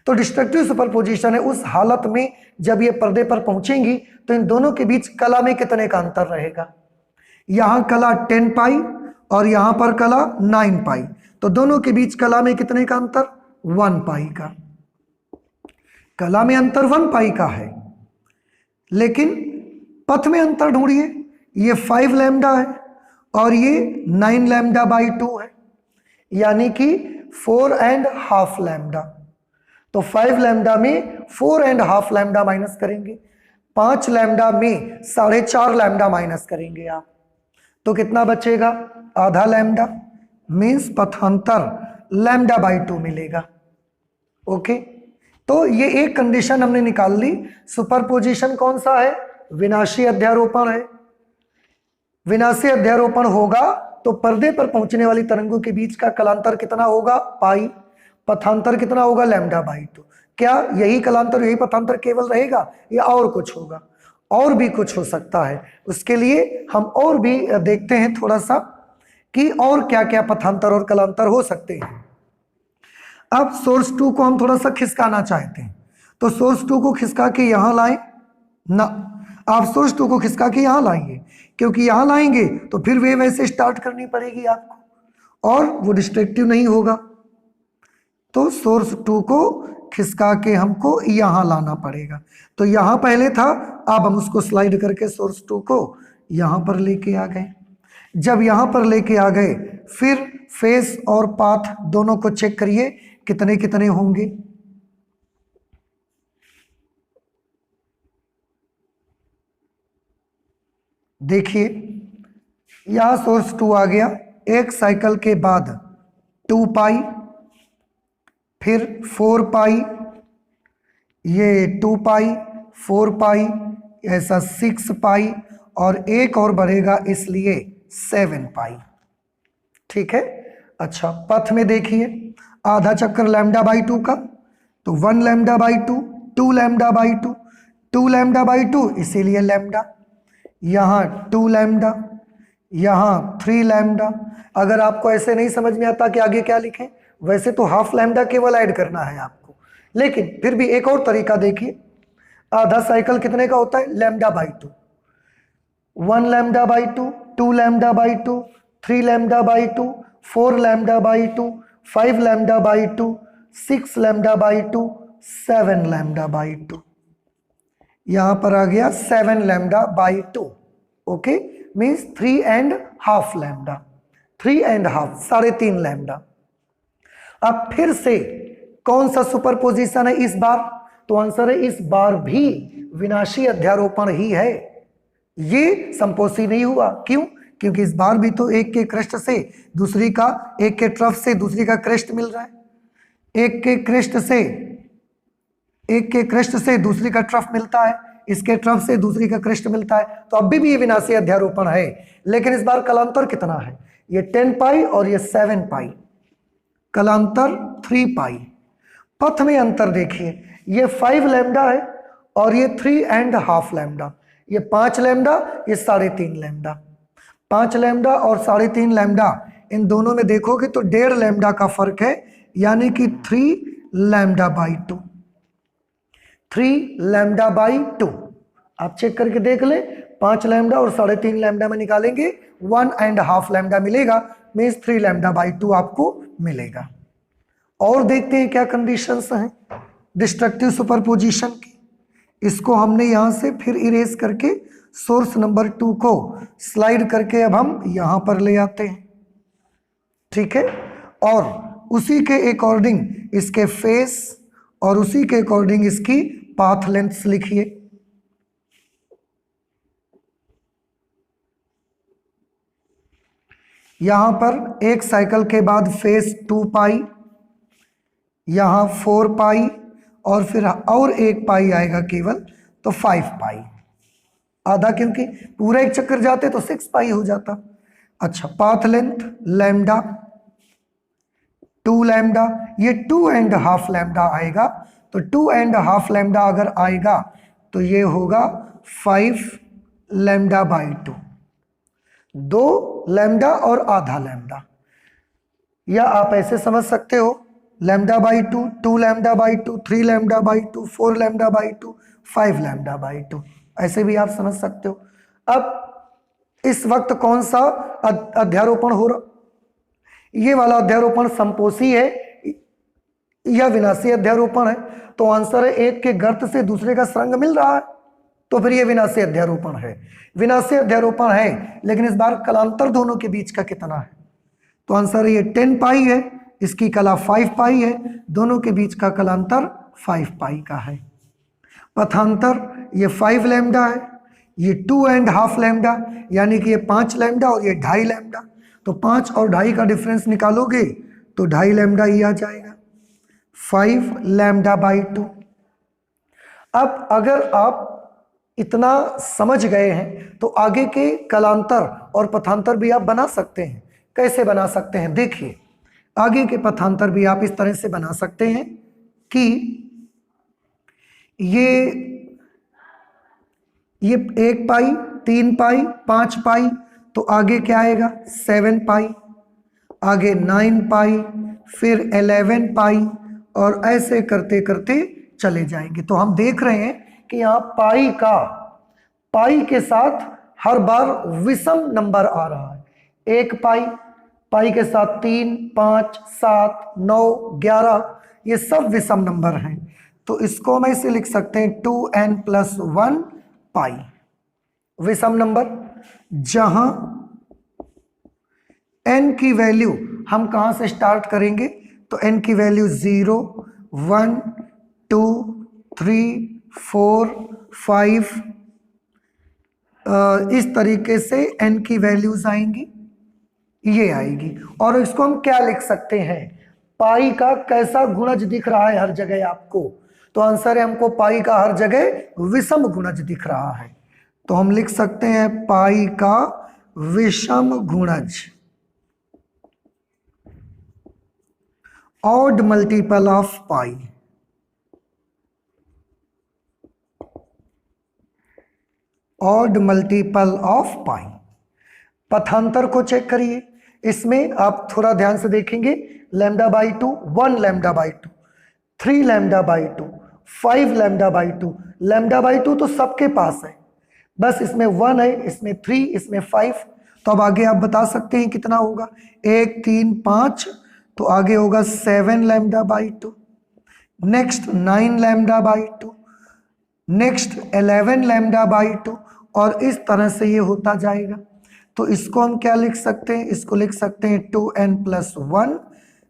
तो डिस्ट्रक्टिव सुपरपोजिशन है उस हालत में जब ये पर्दे पर पहुंचेंगी तो इन दोनों के बीच कला में कितने का अंतर रहेगा। यहां कला 10 पाई और यहां पर कला 9 पाई, तो दोनों के बीच कला में कितने का अंतर, 1 पाई का। कला में अंतर 1 पाई का है, लेकिन पथ में अंतर ढूंढिए। ये 5 लैम्डा है और ये 9 लैम्डा बाई 2 है, यानी कि 4.5 लैम्डा। तो 5 लैम्डा में 4.5 लैम्डा माइनस करेंगे, 5 लैम्डा में 4.5 लैम्डा माइनस करेंगे आप, तो कितना बचेगा, आधा लैम्डा, मीन्स पथांतर लैम्डा बाई 2 मिलेगा। ओके, तो ये एक कंडीशन हमने निकाल ली। सुपरपोजिशन कौन सा है, विनाशी अध्यारोपण है। विनाशी अध्यारोपण होगा तो पर्दे पर पहुंचने वाली तरंगों के बीच का कलांतर कितना होगा, पाई, पथांतर कितना होगा, लैम्डा बाई 2। क्या यही कलांतर यही पथांतर केवल रहेगा या और कुछ होगा, और भी कुछ हो सकता है। उसके लिए हम और भी देखते हैं थोड़ा सा कि और क्या क्या पथांतर और कलांतर हो सकते हैं। अब सोर्स 2 को हम थोड़ा सा खिसकाना चाहते हैं, तो सोर्स 2 को खिसका के यहां लाएं ना, आप सोर्स 2 को खिसका के यहां लाएंगे, क्योंकि यहां लाएंगे तो फिर वेव ऐसे स्टार्ट करनी पड़ेगी आपको और वो डिस्ट्रक्टिव नहीं होगा। तो सोर्स 2 को खिसका के हमको यहां लाना पड़ेगा। तो यहां पहले था, अब हम उसको स्लाइड करके सोर्स 2 को यहां पर लेके आ गए। जब यहां पर लेके आ गए फिर फेस और पाथ दोनों को चेक करिए कितने कितने होंगे। देखिए यहां सोर्स 2 आ गया, एक साइकिल के बाद 2 पाई, फिर 4 पाई, ये 2 पाई, 4 पाई, ऐसा 6 पाई और एक और बढ़ेगा इसलिए 7 पाई। ठीक है। अच्छा, पथ में देखिए आधा चक्कर लैम्डा बाई 2 का, तो 1 lambda by 2, 2 lambda by 2, 2 lambda by 2 इसीलिए लैम्डा, यहाँ 2 लैम्डा, यहाँ 3 लैम्डा। अगर आपको ऐसे नहीं समझ में आता कि आगे क्या लिखें, वैसे तो हाफ लैम्डा केवल ऐड करना है आपको, लेकिन फिर भी एक और तरीका देखिए। आधा साइकिल कितने का होता है, lambda by 2, 1 lambda by 2, 2 lambda by 2, 3 lambda by 2, 4 lambda by 2, 5 lambda by 2, 6 lambda by 2, 7 lambda by 2। यहां पर आ गया 7 lambda by 2। Okay, means 3.5 lambda, 3.5, 3.5 lambda. अब फिर से कौन सा सुपरपोजिशन है इस बार, तो आंसर है इस बार भी विनाशी अध्यारोपण ही है, ये संपोषी नहीं हुआ। क्यों, क्योंकि इस बार भी तो एक के क्रेस्ट से दूसरी का, एक के ट्रफ से दूसरी का क्रेस्ट मिल रहा है, एक के क्रेस्ट से दूसरी का ट्रफ मिलता है, इसके ट्रफ से दूसरी का क्रेस्ट मिलता है, तो अभी भी ये विनाशी अध्यारोपण है। लेकिन इस बार कलांतर कितना है, ये 10 पाई और ये 7 पाई, कलांतर 3 पाई। पथ में अंतर देखिए, ये 5 लैम्डा है और ये 3.5 लैम्डा, ये 5 लैम्डा, ये 3.5 लैम्डा। 5 लैम्डा और 3.5 लैम्डा, इन दोनों में देखोगे तो 1.5 लैम्डा का फर्क है, यानी कि 3 लैम्डा बाई 2, 3 लैम्डा बाई 2। आप चेक करके देख ले, 5 लैम्डा और 3.5 लैम्डा में निकालेंगे 1.5 लैम्डा मिलेगा, मीन्स 3 लैम्डा बाई 2 आपको मिलेगा। और देखते हैं क्या कंडीशंस हैं डिस्ट्रक्टिव सुपरपोजिशन की। इसको हमने यहां से फिर इरेज करके सोर्स नंबर 2 को स्लाइड करके अब हम यहां पर ले आते हैं। ठीक है, और उसी के अकॉर्डिंग इसके फेस और उसी के अकॉर्डिंग इसकी पाथ लेंथ्स लिखिए। यहां पर एक साइकिल के बाद फेस 2 पाई, यहां 4 पाई और फिर और एक पाई आएगा केवल, तो 5 पाई आधा, क्योंकि पूरा एक चक्कर जाते तो 6 पाई हो जाता। अच्छा, पाथ लेंथ लैम्डा 2 लैम्डा, ये 2.5 लैम्डा आएगा, तो 2.5 लैम्डा अगर आएगा तो ये होगा 5 लैम्डा बाई 2, 2 लैम्डा और आधा लैम्डा। या आप ऐसे समझ सकते हो lambda by to, 2 lambda by two, 3 lambda by to, 4 lambda by two, 5 lambda by to, ऐसे भी आप समझ सकते हो। अब इस वक्त कौन सा अध्यारोपण हो रहा, ये वाला अध्यारोपण संपोषी है या विनाशी अध्यारोपण है? तो आंसर है एक के गर्त से दूसरे का सुरंग मिल रहा है, तो फिर ये विनाशी अध्यारोपण है। विनाशी अध्यारोपण है, लेकिन इस बार कलांतर दोनों के बीच का कितना है? तो आंसर है ये 10 पाई है, इसकी कला 5 पाई है, दोनों के बीच का कलांतर 5 पाई का है। पथांतर ये 5 लैम्डा है, ये 2.5 लैम्डा, यानी कि ये 5 लैम्डा और ये 2.5 लैम्डा, तो 5 और 2.5 का डिफरेंस निकालोगे तो 2.5 लैम्डा ही आ जाएगा, 5 लैम्डा बाई टू। अब अगर आप इतना समझ गए हैं तो आगे के कलांतर और पथांतर भी आप बना सकते हैं। कैसे बना सकते हैं? देखिए, आगे के पथांतर भी आप इस तरह से बना सकते हैं कि ये 1 पाई, 3 पाई, 5 पाई, तो आगे क्या आएगा? 7 पाई, आगे 9 पाई, फिर 11 पाई, और ऐसे करते करते चले जाएंगे। तो हम देख रहे हैं कि यहाँ पाई के साथ हर बार विषम नंबर आ रहा है। 1 पाई के साथ 3, 5, 7, 9, 11, ये सब विषम नंबर हैं। तो इसको हम ऐसे लिख सकते हैं 2n+1 पाई, विषम नंबर, जहां n की वैल्यू हम कहां से स्टार्ट करेंगे? तो n की वैल्यू 0, 1, 2, 3, 4, 5, इस तरीके से n की वैल्यूज आएंगी, ये आएगी। और इसको हम क्या लिख सकते हैं? पाई का कैसा गुणज दिख रहा है हर जगह आपको? तो आंसर है हमको पाई का हर जगह विषम गुणज दिख रहा है, तो हम लिख सकते हैं पाई का विषम गुणज, odd multiple of pi. Odd multiple of pi. पथांतर को चेक करिए, इसमें आप थोड़ा ध्यान से देखेंगे, lambda by two, 1 lambda by two, 3 lambda by two, 5 lambda by two. Lambda by two तो सबके पास है, बस इसमें 1 है, इसमें 3, इसमें 5। तो अब आगे आप बता सकते हैं कितना होगा? 1, 3, 5, तो आगे होगा 7 lambda by to, next 9 lambda by to, next 11 lambda by to, और इस तरह से ये होता जाएगा। तो इसको हम क्या लिख सकते हैं? इसको लिख सकते हैं 2n+1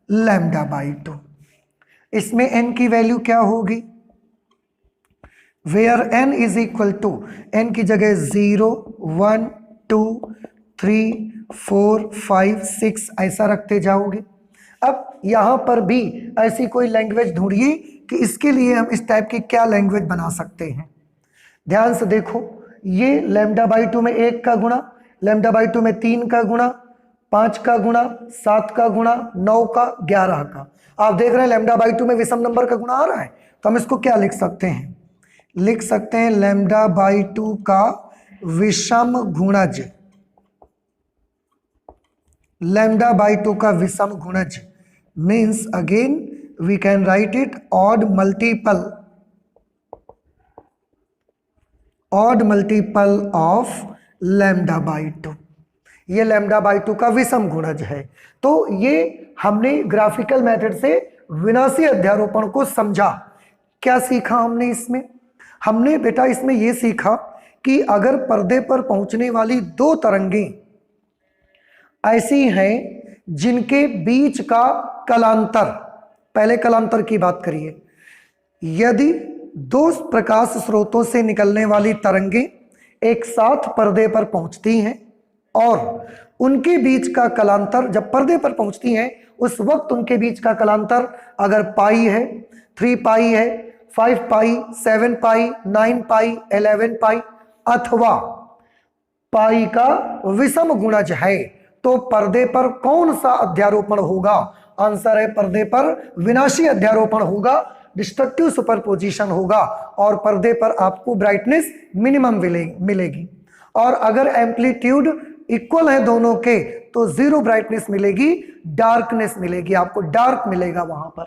लैम्डा बाई टू। इसमें n की वैल्यू क्या होगी? Where n is equal to, n की जगह 0, 1, 2, 3, 4, 5, 6 ऐसा रखते जाओगे। अब यहां पर भी ऐसी कोई लैंग्वेज ढूंढिए कि इसके लिए हम इस टाइप की क्या लैंग्वेज बना सकते हैं। ध्यान से देखो, ये लैम्डा बाई टू में 1 का गुणा, लैम्डा बाई टू में 3 का गुणा, 5 का गुणा, 7 का गुणा, 9 का, 11 का। आप देख रहे हैं लैम्डा बाई टू में विषम नंबर का गुणा आ रहा है, तो हम इसको क्या लिख सकते हैं? लिख सकते हैं लैम्डा बाई टू का विषम गुणज। लैम्डा बाई टू का विषम गुणज means again we can write it odd multiple of lambda by two. ये लैम्डा बाई टू का विषम गुणज है। तो ये हमने ग्राफिकल मेथड से विनाशी अध्यारोपण को समझा। क्या सीखा हमने इसमें? हमने बेटा इसमें यह सीखा कि अगर पर्दे पर पहुंचने वाली 2 तरंगें ऐसी हैं जिनके बीच का कलांतर, पहले कलांतर की बात करिए, यदि 2 प्रकाश स्रोतों से निकलने वाली तरंगें एक साथ पर्दे पर पहुंचती हैं और उनके बीच का कलांतर जब पर्दे पर पहुंचती हैं उस वक्त उनके बीच का कलांतर अगर पाई है, 3 पाई है, 5 पाई, 7 पाई, 9 पाई, 11 पाई अथवा पाई का विषम गुणज है, तो पर्दे पर कौन सा अध्यारोपण होगा? आंसर है पर्दे पर विनाशी अध्यारोपण होगा, डिस्ट्रक्टिव सुपरपोजिशन होगा, और पर्दे पर आपको ब्राइटनेस मिनिमम मिलेगी। और अगर एम्पलीट्यूड इक्वल है दोनों के तो जीरो ब्राइटनेस मिलेगी, डार्कनेस मिलेगी, आपको डार्क मिलेगा वहां पर।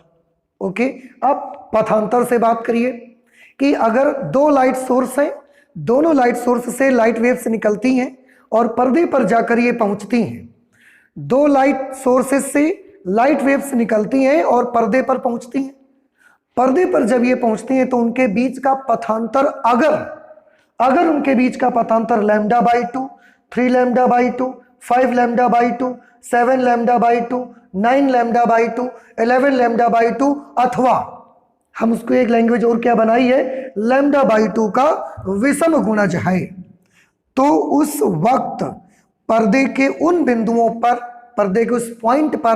ओके, अब पथांतर से बात करिए कि अगर दो लाइट सोर्स हैं, दोनों लाइट सोर्स से लाइट वेव्स निकलती हैं और पर्दे पर जाकर ये पहुंचती हैं। दो लाइट सोर्सेस से लाइट वेव्स निकलती हैं और पर्दे पर पहुंचती हैं। पर्दे पर जब ये पहुंचती हैं तो उनके बीच का पथांतर अगर उनके बीच का पथांतर λ/2, 3 λ/2, 5 λ/2, 7 λ/2, 9 λ/2, 11 λ/2 अथवा हम उसको एक लैंग्वेज और क्या बनाई है, λ/2 का विषम गुणज है, तो उस वक्त पर्दे के उन बिंदुओं पर, पर्दे के उस पॉइंट पर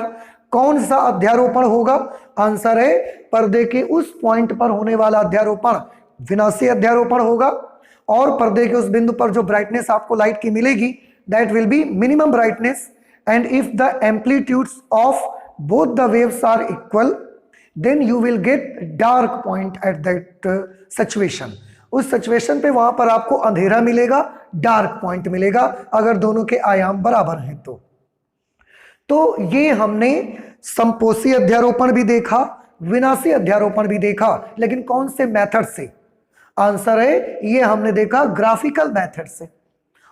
कौन सा अध्यारोपण होगा? आंसर है पर्दे के उस पॉइंट पर होने वाला अध्यारोपण विनाशी अध्यारोपण होगा। और पर्दे के उस बिंदु पर जो ब्राइटनेस आपको लाइट की मिलेगी that will be minimum brightness, and if the amplitudes of both the waves are equal then you will get dark point at that situation. उस सिचुएशन पे वहां पर आपको अंधेरा मिलेगा, डार्क पॉइंट मिलेगा, अगर दोनों के आयाम बराबर हैं तो ये हमने संपोषी अध्यारोपण भी देखा, विनाशी अध्यारोपण भी देखा, लेकिन कौन से मेथड से? आंसर है ये हमने देखा ग्राफिकल मेथड से।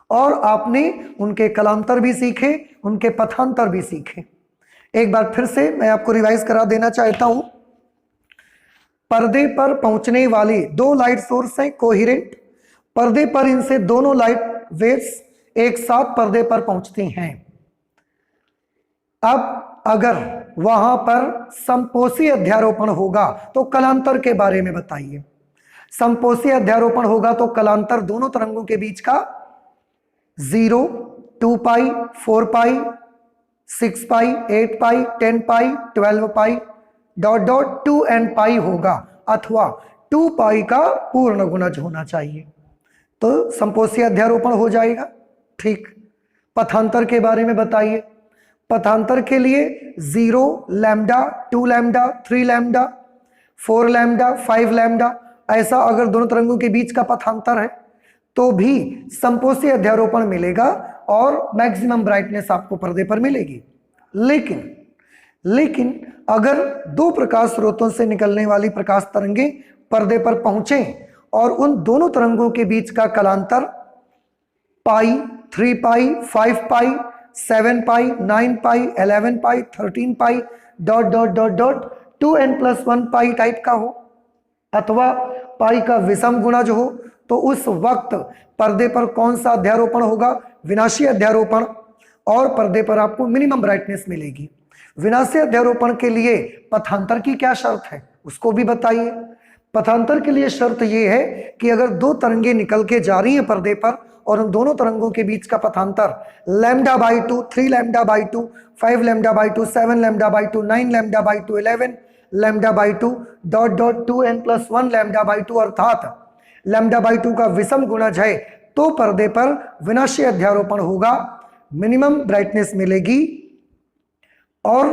और आपने उनके कलांतर भी सीखे, उनके पथांतर भी सीखे। एक बार फिर से मैं आपको रिवाइज करा देना चाहता हूं। पर्दे पर पहुंचने वाली दो लाइट सोर्स हैं कोहेरेंट, पर्दे पर इनसे दोनों लाइट वेव्स एक साथ पर्दे पर पहुंचती हैं। अब अगर वहां पर संपोषी अध्यारोपण होगा तो कलांतर के बारे में बताइए। संपोषी अध्यारोपण होगा तो कलांतर दोनों तरंगों के बीच का 0, 2 पाई, 4 पाई, 6 पाई, 8 पाई, 10 पाई, 12 पाई डॉट डॉट 2n पाई होगा, अथवा 2 पाई का पूर्ण गुणज होना चाहिए, तो संपोषी अध्यारोपण हो जाएगा। ठीक, पथांतर के बारे में बताइए। पथांतर के लिए 0 lambda, 2 lambda, 3 lambda, 4 lambda, 5 lambda, ऐसा अगर दोनों तरंगों के बीच का पथांतर है तो भी संपोषी अध्यारोपण मिलेगा और मैक्सिमम ब्राइटनेस आपको पर्दे पर मिलेगी। लेकिन अगर दो प्रकाश स्रोतों से निकलने वाली प्रकाश तरंगे पर्दे पर पहुंचे और उन दोनों तरंगों के बीच का कलांतर pi, 3 pi, 5 pi, 7 pi, 9 pi, 11 pi, 13 pi dot dot dot dot 2n+1 pi type का हो, अथवा पाई का विषम गुणज हो, तो उस वक्त पर्दे पर कौन सा अध्यारोपण होगा? विनाशी अध्यारोपण, और पर्दे पर आपको मिनिमम ब्राइटनेस मिलेगी। विनाशी अध्यारोपण के लिए पथांतर की क्या शर्त है उसको भी बताइए। पथांतर के लिए शर्त यह है कि अगर दो तरंगे निकल के जा रही हैं पर्दे पर और उन दोनों तरंगों के बीच का पथांतर λ/2, 3 λ/2, 5 λ/2, 7 λ/2, 9 λ/2, 11 λ/2 डॉट डॉट 2n+1 λ/2 अर्थात λ/2 का विषम गुणज है, तो पर्दे पर विनाशी अध्यारोपण होगा, मिनिमम ब्राइटनेस मिलेगी और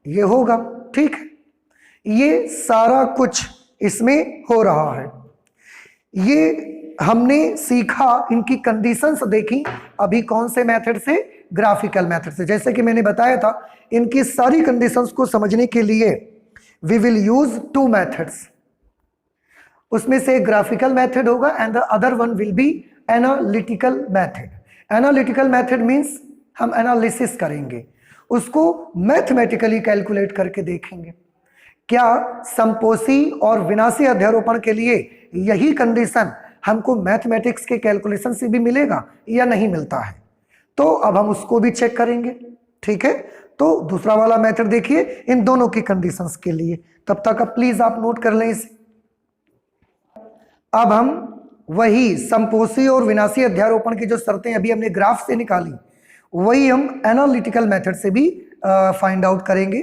ये होगा। ठीक है, ये सारा कुछ इसमें हो रहा है। ये हमने सीखा, इनकी कंडीशंस देखी अभी कौन से मेथड से? ग्राफिकल मेथड से। जैसे कि मैंने बताया था, इनकी सारी कंडीशंस को समझने के लिए वी विल यूज 2 मेथड्स। उसमें से ग्राफिकल मेथड होगा and the other one will be analytical method. Analytical method means हम एनालिसिस करेंगे, उसको मैथमेटिकली कैलकुलेट करके देखेंगे क्या संपोषी और विनाशी अध्यारोपण के लिए यही कंडीशन हमको मैथमेटिक्स के कैलकुलेशन से भी मिलेगा या नहीं मिलता है। तो अब हम उसको भी चेक करेंगे। ठीक है, तो दूसरा वाला मेथड देखिए इन दोनों की कंडीशंस के लिए। तब तक अब प्लीज आप नोट कर लें इसे। अब हम वही संपोषी और विनाशी अध्यारोपण की जो शर्तें अभी हमने ग्राफ से निकाली वही हम एनालिटिकल मेथड से भी फाइंड आउट करेंगे।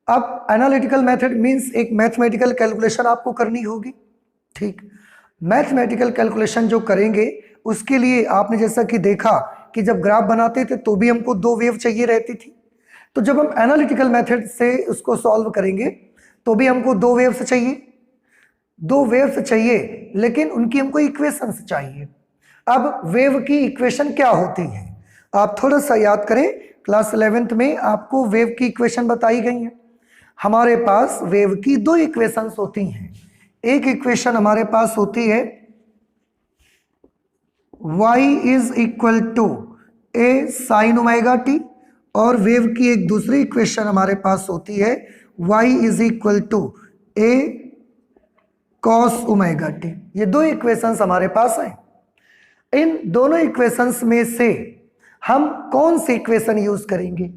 अब एनालिटिकल मेथड मींस एक मैथमेटिकल कैलकुलेशन आपको करनी होगी। ठीक, मैथमेटिकल कैलकुलेशन जो करेंगे उसके लिए आपने जैसा कि देखा कि जब ग्राफ बनाते थे तो भी हमको 2 वेव चाहिए रहती थी, तो जब हम एनालिटिकल मेथड से उसको सॉल्व करेंगे तो भी हमको 2 वेव्स चाहिए, 2 वेव्स चाहिए, लेकिन उनकी हमको इक्वेशंस चाहिए। अब वेव की इक्वेशन क्या होती है? आप थोड़ा सा याद करें, क्लास 11th में आपको वेव की इक्वेशन बताई गई है। हमारे पास वेव की दो इक्वेशंस होती हैं। एक इक्वेशन हमारे पास होती है y is equal to a sine omega t, और वेव की एक दूसरी इक्वेशन हमारे पास होती है y is equal to a cos omega t. ये दो इक्वेशंस हमारे पास हैं। इन दोनों इक्वेशंस में से हम कौन सी इक्वेशन यूज करेंगे?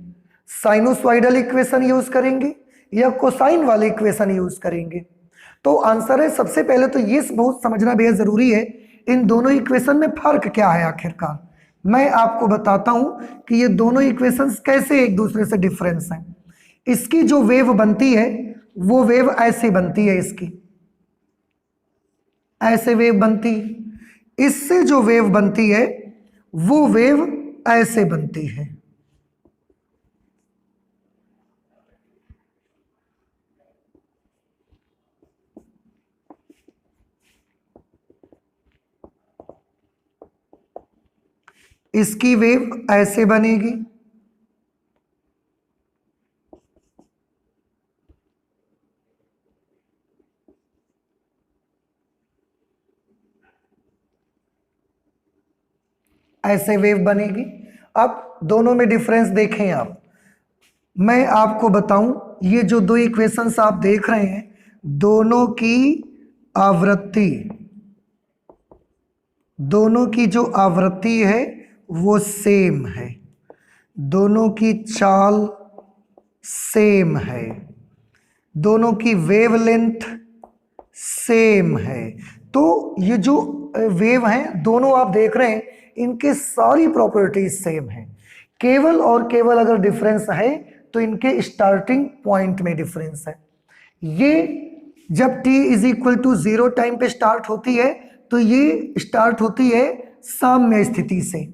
साइनोसॉइडल इक्वेशन यूज करेंगे या कोसाइन वाली इक्वेशन यूज करेंगे? तो आंसर है, सबसे पहले तो ये बहुत समझना बेहद जरूरी है, इन दोनों इक्वेशन में फर्क क्या है आखिरकार। मैं आपको बताता हूं कि ये दोनों इक्वेशंस कैसे एक दूसरे से डिफरेंस हैं। इसकी जो वेव बनती है वो वेव ऐसे बनती है, इसकी ऐसे वेव बनती है। इससे जो वेव बनती है वो वेव ऐसे बनती है। इसकी वेव ऐसे बनेगी, ऐसे वेव बनेगी। अब दोनों में डिफरेंस देखें आप, मैं आपको बताऊं, ये जो दो इक्वेशंस आप देख रहे हैं, दोनों की आवृत्ति, दोनों की जो आवृत्ति है वो सेम है, दोनों की चाल सेम है, दोनों की वेवलेंथ सेम है। तो ये जो वेव हैं दोनों आप देख रहे हैं, इनके सारी प्रॉपर्टीज सेम है। केवल और केवल अगर डिफरेंस है तो इनके स्टार्टिंग पॉइंट में डिफरेंस है। ये जब t is equal to 0 time पे स्टार्ट होती है तो ये स्टार्ट होती है साम्य स्थिति से,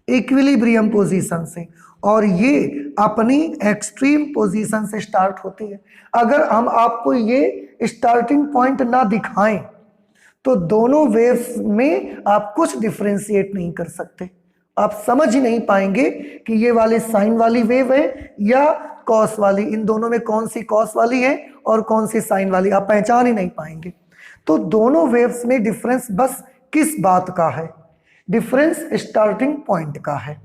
इक्विलिब्रियम पोजीशन से, और ये अपनी एक्सट्रीम पोजीशन से स्टार्ट होती है। अगर हम आपको ये स्टार्टिंग पॉइंट ना दिखाएं तो दोनों वेव्स में आप कुछ डिफरेंशिएट नहीं कर सकते। आप समझ ही नहीं पाएंगे कि ये वाली साइन वाली वेव है या कॉस वाली, इन दोनों में कौन सी कॉस वाली है और कौन सी साइन वाली, आप पहचान ही नहीं पाएंगे। तो दोनों वेव्स में डिफरेंस बस किस बात का है? डिफरेंस स्टार्टिंग पॉइंट का है।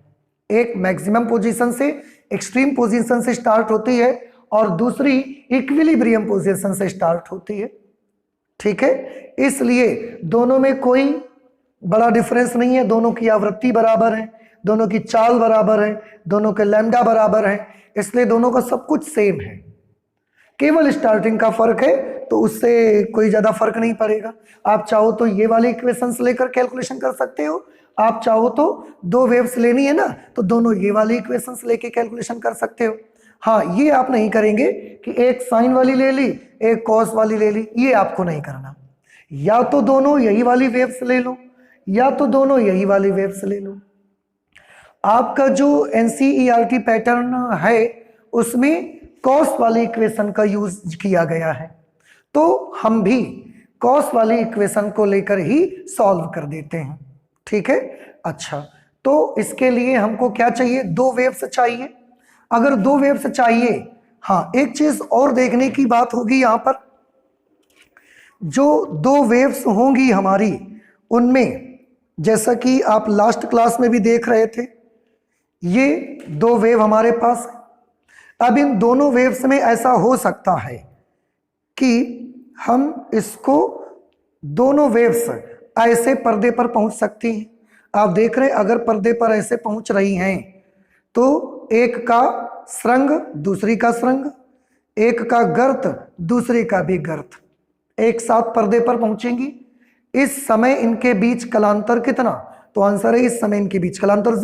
एक मैक्सिमम पोजीशन से, एक्सट्रीम पोजीशन से स्टार्ट होती है और दूसरी इक्विलिब्रियम पोजीशन से स्टार्ट होती है। ठीक है, इसलिए दोनों में कोई बड़ा डिफरेंस नहीं है, दोनों की आवृत्ति बराबर है, दोनों की चाल बराबर है, दोनों के लैम्डा बराबर है, इसलिए दोनों का सब कुछ सेम है। केवल स्टार्टिंग का फर्क है, तो उससे कोई ज्यादा फर्क नहीं पड़ेगा। आप चाहो तो ये वाले इक्वेशंस लेकर कैलकुलेशन कर सकते हो, आप चाहो तो दो वेव्स लेनी है ना तो दोनों ये वाली इक्वेशंस लेके कैलकुलेशन कर सकते हो। हाँ, ये आप नहीं करेंगे कि एक साइन वाली ले ली एक कॉस वाली ले ली, ये आपको नहीं करना। या तो दोनों यही वाली वेव्स ले लो या तो दोनों यही वाली वेव्स ले लो। आपका जो एनसीईआरटी पैटर्न है उसमें कॉस वाली इक्वेशन का यूज किया गया है, तो हम भी कॉस वाली इक्वेशन को लेकर ही सॉल्व कर देते हैं। ठीक है, अच्छा, तो इसके लिए हमको क्या चाहिए? दो वेव्स चाहिए। अगर दो वेव्स चाहिए, हाँ, एक चीज और देखने की बात होगी यहां पर, जो दो वेव्स होंगी हमारी उनमें, जैसा कि आप लास्ट क्लास में भी देख रहे थे, ये दो वेव हमारे पास है। अब इन दोनों वेव्स में ऐसा हो सकता है कि हम इसको दोनों वेव्स ऐसे पर्दे पर पहुंच सकती हैं। आप देख रहे हैं, अगर पर्दे पर ऐसे पहुंच रही हैं तो एक का श्रृंग दूसरी का श्रृंग, एक का गर्त दूसरी का भी गर्त, एक साथ पर्दे पर पहुंचेंगी। इस समय इनके बीच कलांतर कितना? तो आंसर है इस समय इनके बीच कलांतर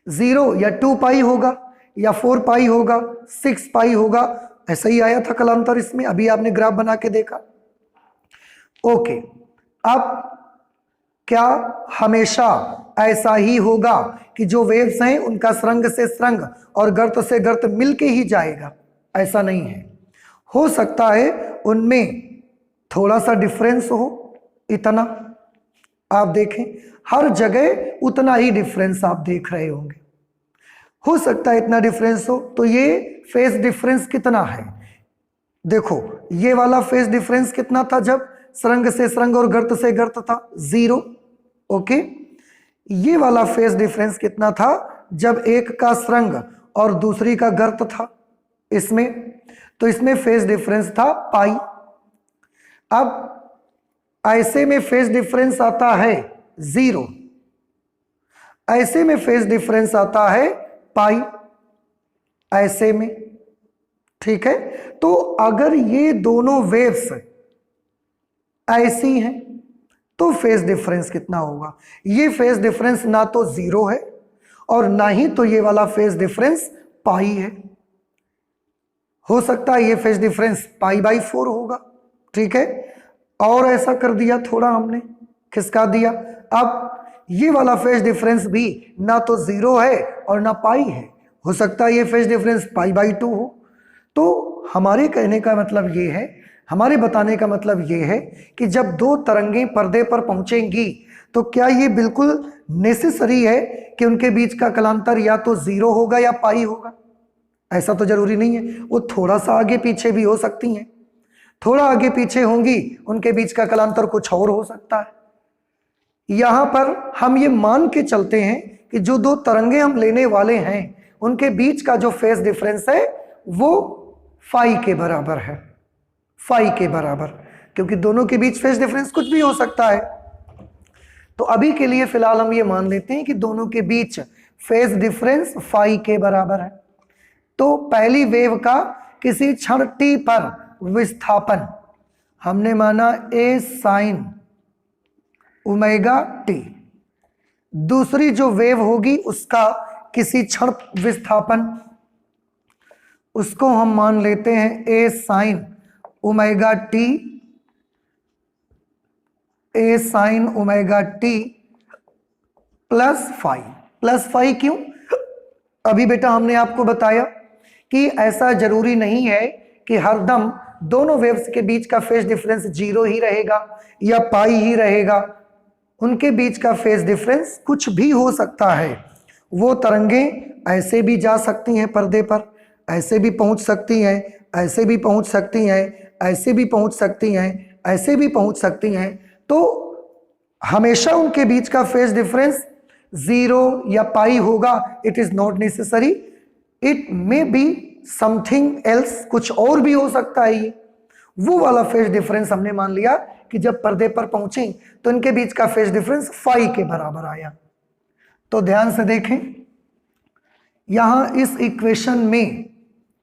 0 या 2 पाई होगा या 4 पाई होगा, 6 पाई होगा, ऐसा ही आया था कलांतर इसमें, अभी आपने ग्राफ बना के देखा। ओके, अब क्या हमेशा ऐसा ही होगा कि जो वेव्स हैं उनका श्रृंग से श्रृंग और गर्त से गर्त मिलके ही जाएगा? ऐसा नहीं है। हो सकता है उनमें थोड़ा सा डिफरेंस हो, इतना, आप देखें हर जगह उतना ही डिफरेंस आप देख रहे होंगे। हो सकता है इतना डिफरेंस हो, तो ये फेज डिफरेंस कितना है? देखो ये वाला फेज डिफरेंस कितना था जब सुरंग से सुरंग और गर्त से गर्त था, 0। ओके, ये वाला फेज डिफरेंस कितना था जब एक का सुरंग और दूसरी का गर्त था इसमें, तो इसमें फेज डिफरेंस था पाई। अब ऐसे में फेज डिफरेंस आता है 0, ऐसे में फेज डिफरेंस आता है पाई, ऐसे में। ठीक है, तो अगर ये दोनों वेव्स ऐसी हैं तो फेज डिफरेंस कितना होगा? ये फेज डिफरेंस ना तो 0 है और ना ही तो ये वाला फेज डिफरेंस पाई है। हो सकता है ये फेज डिफरेंस π/4 होगा। ठीक है, और ऐसा कर दिया, थोड़ा हमने खिसका दिया। अब ये वाला फेज डिफरेंस भी ना तो 0 है और ना पाई है, हो सकता है ये फेज डिफरेंस π/2 हो। तो हमारे कहने का मतलब ये है, हमारे बताने का मतलब ये है कि जब दो तरंगें पर्दे पर पहुंचेंगी तो क्या ये बिल्कुल नेसेसरी है कि उनके बीच का कलांतर या तो 0 होगा या पाई होगा? ऐसा तो जरूरी नहीं है, वो थोड़ा सा आगे पीछे भी हो सकती हैं। थोड़ा आगे पीछे होंगी, उनके बीच का कलांतर कुछ और हो सकता है। यहां पर हम ये मान के चलते हैं कि जो दो तरंगे हम लेने वाले हैं उनके बीच का जो फेज डिफरेंस है वो फाई के बराबर है, फाई के बराबर, क्योंकि दोनों के बीच फेज डिफरेंस कुछ भी हो सकता है। तो अभी के लिए फिलहाल हम ये मान लेते हैं कि दोनों के बीच फेज डिफरेंस फाई के बराबर है। तो पहली वेव का किसी क्षण t पर विस्थापन हमने माना a sin ओमेगा t, दूसरी जो वेव होगी उसका किसी क्षण विस्थापन, उसको हम मान लेते हैं a sin omega t, a sin omega t plus phi क्यों? अभी बेटा हमने आपको बताया कि ऐसा जरूरी नहीं है कि हरदम दोनों वेव्स के बीच का फेज डिफरेंस 0 ही रहेगा या पाई ही रहेगा। उनके बीच का फेज डिफरेंस कुछ भी हो सकता है। वो तरंगें ऐसे भी जा सकती हैं पर्दे पर, ऐसे भी पहुंच सकती हैं, ऐसे भी पहुंच सकती हैं, ऐसे भी पहुंच सकती हैं, ऐसे भी पहुंच सकती हैं। तो हमेशा उनके बीच का फेज डिफरेंस 0 या पाई होगा? It is not necessary, it may be something else, कुछ और भी हो सकता है। ये वो वाला फेज डिफरेंस हमने मान लिया कि जब पर्दे पर पहुंची तो इनके बीच का फेज डिफरेंस फाई के बराबर आया। तो ध्यान से देखें, यहां इस इक्वेशन में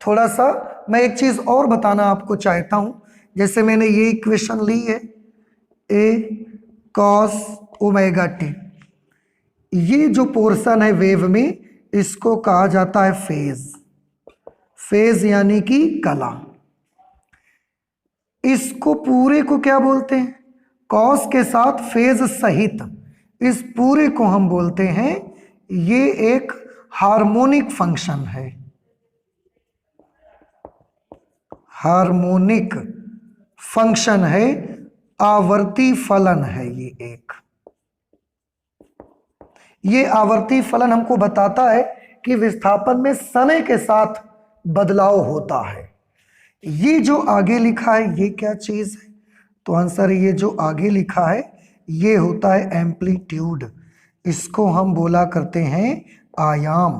थोड़ा सा मैं एक चीज और बताना आपको चाहता हूं। जैसे मैंने ये इक्वेशन ली है a cos ओमेगा t, ये जो पोर्शन है वेव में इसको कहा जाता है फेज, फेज यानी कि कला। इसको पूरे को क्या बोलते हैं? कॉस के साथ फेज सहित इस पूरे को हम बोलते हैं, ये एक हार्मोनिक फंक्शन है, हार्मोनिक फंक्शन है, आवर्ती फलन है। ये आवर्ती फलन हमको बताता है कि विस्थापन में समय के साथ बदलाव होता है। ये जो आगे लिखा है ये क्या चीज है? तो आंसर ये जो आगे लिखा है ये होता है एम्पलीट्यूड, इसको हम बोला करते हैं आयाम।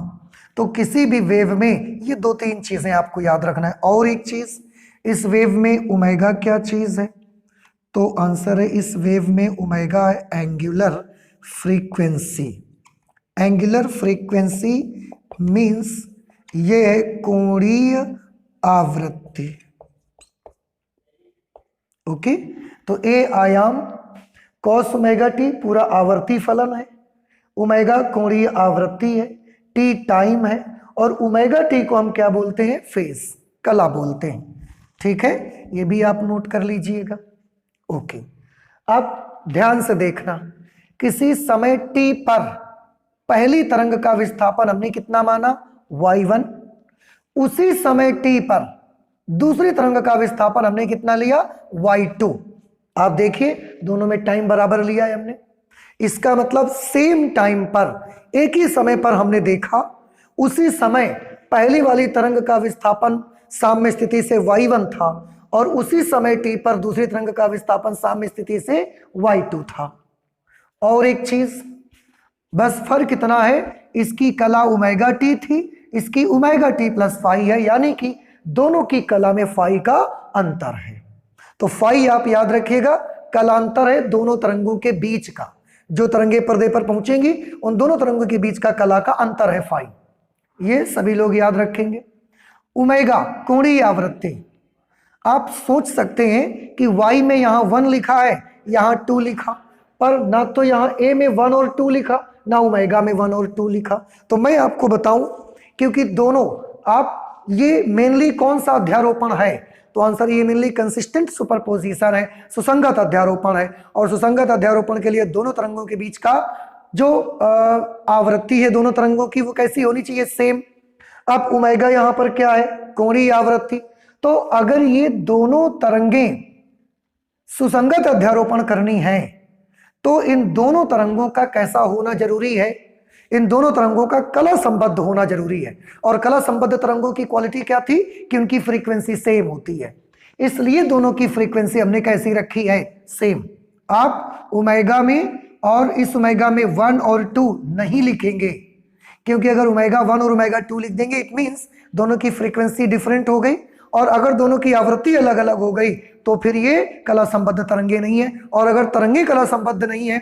तो किसी भी वेव में ये 2-3 चीजें आपको याद रखना है। और एक चीज, इस वेव में ओमेगा क्या चीज है? तो आंसर है इस वेव में ओमेगा है angular frequency. Angular frequency means ये है कोणीय आवृत्ति। ओके, तो ए आयाम, कॉस ओमेगा टी पूरा आवर्ती फलन है, ओमेगा कोणीय आवृत्ति है, टी टाइम है, और ओमेगा टी को हम क्या बोलते हैं? फेज, कला बोलते हैं। ठीक है, ये भी आप नोट कर लीजिएगा। ओके, अब ध्यान से देखना, किसी समय टी पर पहली तरंग का विस्थापन हमने कितना माना? y1। उसी समय t पर दूसरी तरंग का विस्थापन हमने कितना लिया? y2। आप देखिए दोनों में टाइम बराबर लिया है हमने। इसका मतलब सेम टाइम पर, एक ही समय पर हमने देखा, उसी समय पहली वाली तरंग का विस्थापन साम्य स्थिति से y1 था और उसी समय t पर दूसरी तरंग का विस्थापन साम्य स्थिति से y2 था। और एक चीज, बस फर्क इतना है, इसकी कला ओमेगा टी थी, इसकी ओमेगा टी प्लस फाई है, यानी कि दोनों की कला में फाई का अंतर है। तो फाई आप याद रखिएगा, कलांतर है दोनों तरंगों के बीच का, जो तरंगे पर्दे पर पहुंचेंगी उन दोनों तरंगों के बीच का कला का अंतर है फाई, ये सभी लोग याद रखेंगे। ओमेगा कोणीय आवृत्ति, आप सोच सकते हैं कि y में यहां 1 लिखा है, यहां 2 लिखा, पर ना तो यहां a में 1 और 2 लिखा, ना ओमेगा में 1 और 2 लिखा। तो मैं आपको बताऊं, क्योंकि दोनों, आप ये मेनली कौन सा अध्यारोपण है, तो आंसर ये मेनली कंसिस्टेंट सुपरपोजिशन है, सुसंगत अध्यारोपण है। और सुसंगत अध्यारोपण के लिए दोनों तरंगों के बीच का जो आवृत्ति है दोनों तरंगों की, वो कैसी होनी चाहिए, सेम। अब ओमेगा यहां पर क्या है, कोणीय आवृत्ति। तो अगर ये दोनों तरंगें सुसंगत अध्यारोपण करनी है तो इन दोनों तरंगों का कैसा होना जरूरी है, इन दोनों तरंगों का कला संबद्ध होना जरूरी है। और कला संबद्ध तरंगों की क्वालिटी क्या थी कि उनकी फ्रीक्वेंसी सेम होती है, इसलिए दोनों की फ्रीक्वेंसी हमने कैसी रखी है, सेम। आप ओमेगा में और इस ओमेगा में 1 और 2 नहीं लिखेंगे, क्योंकि अगर ओमेगा 1 और ओमेगा 2 लिख देंगे इट मींस दोनों की फ्रीक्वेंसी डिफरेंट हो गई, और अगर दोनों की आवृत्ति अलग अलग हो गई तो फिर ये कला संबद्ध तरंगे नहीं है, और अगर तरंगे कला संबद्ध नहीं है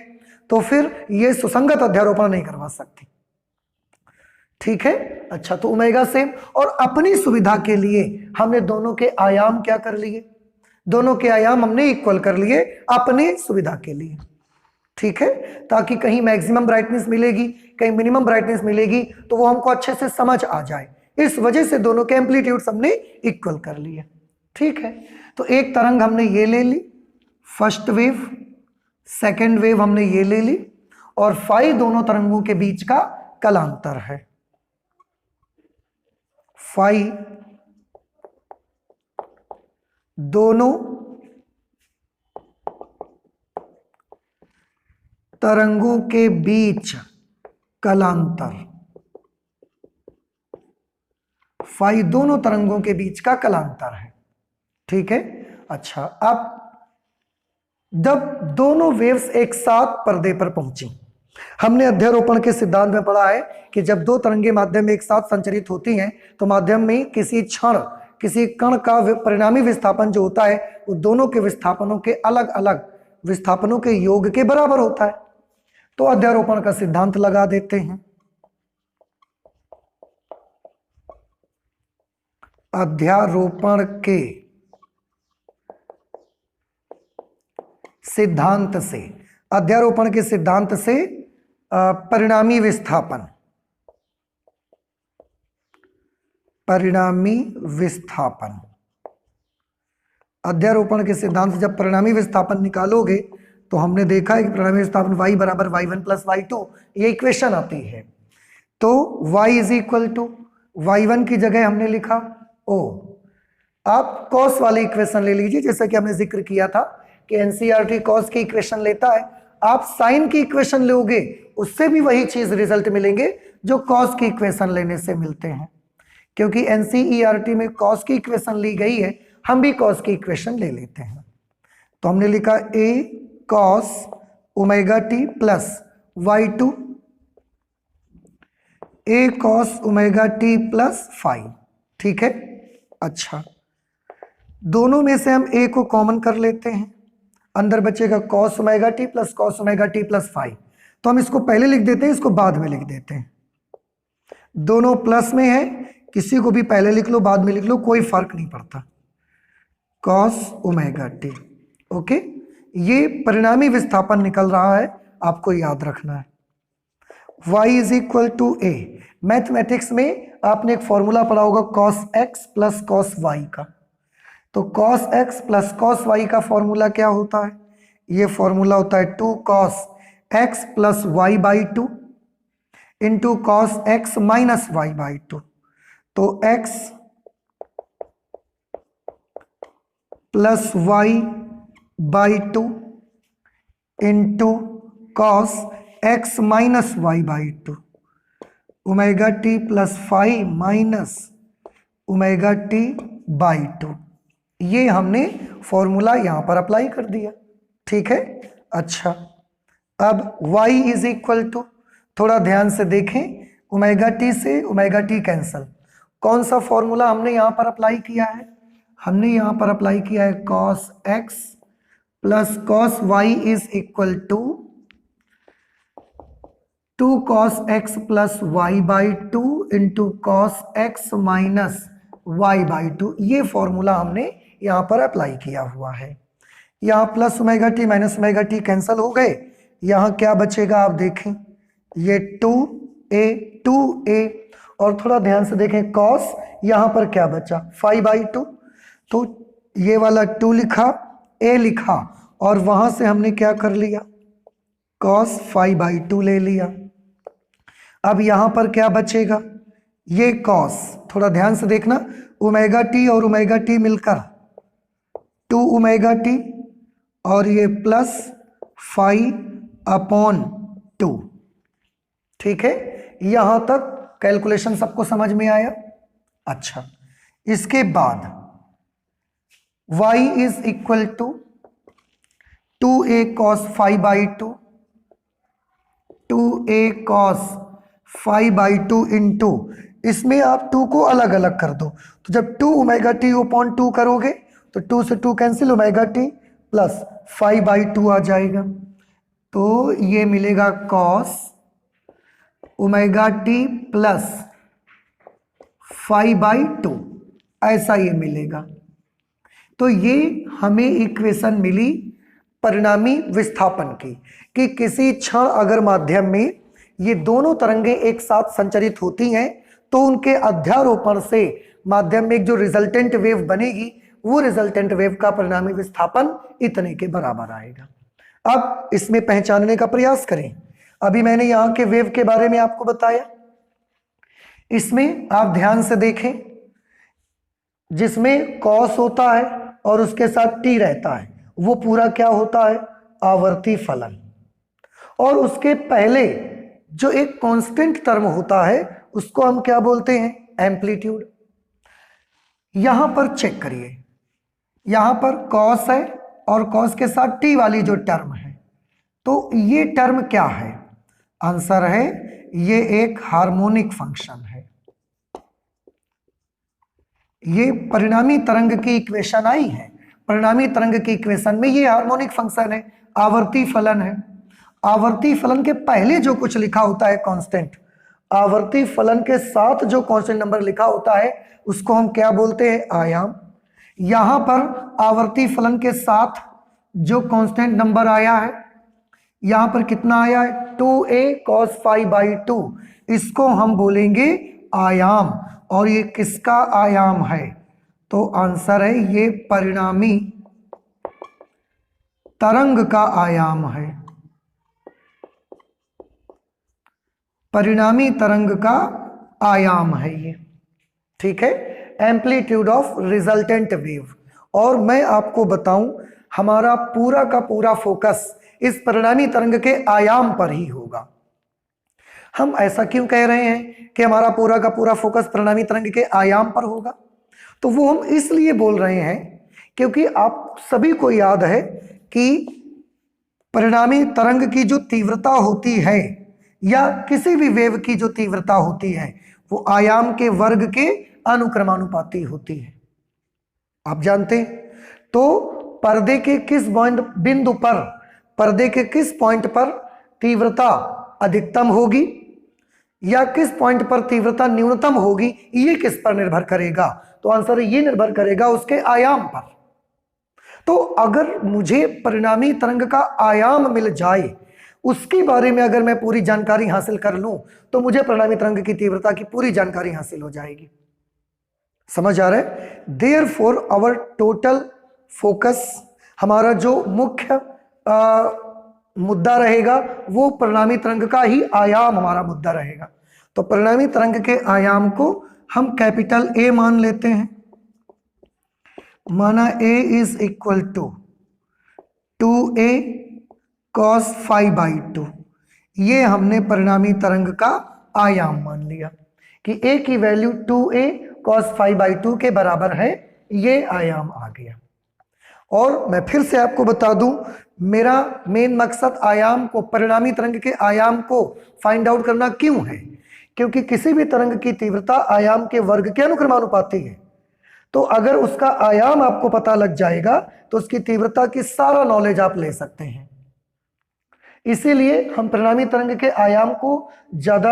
तो फिर ये सुसंगत अध्यारोपण नहीं करवा सकती। ठीक है, अच्छा, तो ओमेगा सेम। और अपनी सुविधा के लिए हमने दोनों के आयाम क्या कर लिए, दोनों के आयाम हमने इक्वल कर लिए अपनी सुविधा के लिए। ठीक है, ताकि कहीं मैक्सिमम ब्राइटनेस मिलेगी, कहीं मिनिमम ब्राइटनेस मिलेगी, तो वो हमको अच्छे से समझ आ जाए, इस वजह से दोनों के एम्पलीट्यूड हमने इक्वल कर लिए। ठीक है, तो एक तरंग हमने ये ले ली, फर्स्ट वेव, सेकंड वेव हमने ये ले ली, और फाई दोनों तरंगों के बीच का कलांतर है। फाई दोनों तरंगों के बीच कलांतर, फाई दोनों तरंगों के बीच का कलांतर है। ठीक है, अच्छा, अब जब दोनों वेव्स एक साथ पर्दे पर पहुंची, हमने अध्यारोपण के सिद्धांत में पढ़ा है कि जब दो तरंगे माध्यम में एक साथ संचरित होती हैं तो माध्यम में किसी क्षण किसी कण का परिणामी विस्थापन जो होता है वो दोनों के विस्थापनों के अलग अलग विस्थापनों के योग के बराबर होता है। तो अध्यारोपण का सिद्धांत लगा देते हैं। अध्यारोपण के सिद्धांत से, अध्यारोपण के सिद्धांत से परिणामी विस्थापन, परिणामी विस्थापन, अध्यारोपण के सिद्धांत से जब परिणामी विस्थापन निकालोगे तो हमने देखा है कि परिणामी विस्थापन y बराबर y1 प्लस y2, ये इक्वेशन आती है। तो y is equal to y1 की जगह हमने लिखा o। आप कॉस वाली इक्वेशन ले लीजिए, जैसा कि हमने जिक्र किया था कि एनसीईआरटी कॉस की इक्वेशन लेता है, आप साइन की इक्वेशन लोगे उससे भी वही चीज रिजल्ट मिलेंगे जो कॉस की इक्वेशन लेने से मिलते हैं। क्योंकि एनसीईआरटी में कॉस की इक्वेशन ली गई है, हम भी कॉस की इक्वेशन ले लेते हैं। तो हमने लिखा a cos omega t plus y2 a cos omega t plus five. ठीक है, अच्छा, दोनों में से हम a को कॉमन कर लेते हैं, अंदर बचेगा cos omega t plus cos omega t plus five. तो हम इसको पहले लिख देते हैं, इसको बाद में लिख देते हैं। दोनों प्लस में है, किसी को भी पहले लिख लो बाद में लिख लो, कोई फर्क नहीं पड़ता। cos ओमेगा टी, ओके, ये परिणामी विस्थापन निकल रहा है, आपको याद रखना है। y is equal to a। Mathematics में आपने एक फॉर्मूला पढ़ा होगा cos x plus cos y का। तो cos x plus cos y का फॉर्मूला क्या होता है, ये फॉर्मूला होता है 2 cos x plus y by 2 into cos x minus y by 2। तो x plus y by 2 into cos x minus y by two, omega t plus five minus omega t by two. ये हमने formula यहां पर apply कर दिया, ठीक है। अच्छा, अब y इज इक्वल टू, थोड़ा ध्यान से देखें, ओमेगा टी से ओमेगा टी कैंसल, कौन सा फॉर्मूला हमने यहां पर अप्लाई किया है? हमने यहां पर अप्लाई किया है cos x plus cos y is equal to 2 cos x plus y by two into cos x minus y by two. ये फॉर्मूला हमने यहां पर अप्लाई किया हुआ है। यहां plus omega t minus omega t cancel हो गए, यहां क्या बचेगा आप देखें, ये 2a और थोड़ा ध्यान से देखें कॉस, यहां पर क्या बचा 5 बाई टू, तो ये वाला 2 लिखा, a लिखा और वहां से हमने क्या कर लिया कॉस 5 बाई टू ले लिया। अब यहां पर क्या बचेगा, ये कॉस, थोड़ा ध्यान से देखना, ओमेगा टी और ओमेगा टी मिलकर 2 ओमेगा टी और ये प्लस 5 अपॉन 2, ठीक है। यहां तक कैलकुलेशन सबको समझ में आया? अच्छा, इसके बाद y is equal to 2a cos 5 by two, 2a cos 5 by two into, इसमें आप 2 को अलग अलग कर दो, तो जब 2 ओमेगा टी अपॉन 2 करोगे तो 2 से 2 cancel, omega t plus 5 by two आ जाएगा, तो ये मिलेगा cos omega t plus 5 by two, ऐसा ये मिलेगा। तो ये हमें इक्वेशन मिली परिणामी विस्थापन की, कि किसी क्षण अगर माध्यम में ये दोनों तरंगें एक साथ संचरित होती हैं तो उनके अध्यारोपण से माध्यम में एक जो रिजल्टेंट वेव बनेगी, वो रिजल्टेंट वेव का परिणामी विस्थापन इतने के बराबर आएगा। अब इसमें पहचानने का प्रयास करें। अभी मैंने यहां के वेव के बारे में आपको बताया, इसमें आप ध्यान से देखें, जिसमें कॉस होता है और उसके साथ टी रहता है, वो पूरा क्या होता है, आवर्ती फलन, और उसके पहले जो एक कांस्टेंट टर्म होता है उसको हम क्या बोलते हैं, एम्पलीट्यूड। यहां पर चेक करिए, यहां पर कॉस है और कॉस के साथ टी वाली जो टर्म है, तो ये टर्म क्या है, आंसर है ये एक हार्मोनिक फंक्शन है। ये परिणामी तरंग की इक्वेशन आई है, परिणामी तरंग की इक्वेशन में ये हार्मोनिक फंक्शन है, आवर्ती फलन है। आवर्ती फलन के पहले जो कुछ लिखा होता है कांस्टेंट, आवर्ती फलन के साथ जो कांस्टेंट नंबर लिखा होता है उसको हम क्या बोलते हैं, आयाम। यहां पर आवर्ती फलन के साथ जो कांस्टेंट नंबर आया है, यहां पर कितना आया है, 2a cos 5 बाई टू, इसको हम बोलेंगे आयाम। और ये किसका आयाम है, तो आंसर है ये परिणामी तरंग का आयाम है, परिणामी तरंग का आयाम है ये, ठीक है, एम्पलीट्यूड ऑफ रिजल्टेंट वेव। और मैं आपको बताऊं, हमारा पूरा का पूरा फोकस इस परिणामी तरंग के आयाम पर ही होगा। हम ऐसा क्यों कह रहे हैं कि हमारा पूरा का पूरा फोकस परिणामी तरंग के आयाम पर होगा, तो वो हम इसलिए बोल रहे हैं क्योंकि आप सभी को याद है कि परिणामी तरंग की जो तीव्रता होती है या किसी भी वेव की जो तीव्रता होती है वो आयाम के वर्ग के अनुक्रमानुपाती होती है, आप जानते हैं। तो पर्दे के किस बिंदु पर, पर्दे के किस पॉइंट पर तीव्रता अधिकतम होगी या किस पॉइंट पर तीव्रता न्यूनतम होगी, ये किस पर निर्भर करेगा, तो आंसर ये निर्भर करेगा उसके आयाम पर। तो अगर मुझे परिणामी तरंग का आयाम मिल जाए, उसके बारे में अगर मैं पूरी जानकारी हासिल कर लूं, तो मुझे परिणामी तरंग की तीव्रता की पूरी जानकारी हासिल हो जाएगी। समझ आ रहा है? देयरफॉर आवर टोटल फोकस, हमारा जो मुख्य मुद्दा रहेगा वो परिणामी तरंग का ही आयाम हमारा मुद्दा रहेगा। तो परिणामी तरंग के आयाम को हम कैपिटल ए मान लेते हैं, माना a is equal to 2a cos phi by 2, ये हमने परिणामी तरंग का आयाम मान लिया कि a की value 2a cos phi by 2 के बराबर है, ये आयाम आ गया। और मैं फिर से आपको बता दूं, मेरा मेन मकसद आयाम को, परिणामी तरंग के आयाम को फाइंड आउट करना क्यों है, क्योंकि किसी भी तरंग की तीव्रता आयाम के वर्ग के अनुक्रमानुपाती है। तो अगर उसका आयाम आपको पता लग जाएगा तो उसकी तीव्रता की सारा नॉलेज आप ले सकते हैं। इसीलिए हम परिणामी तरंग के आयाम को ज्यादा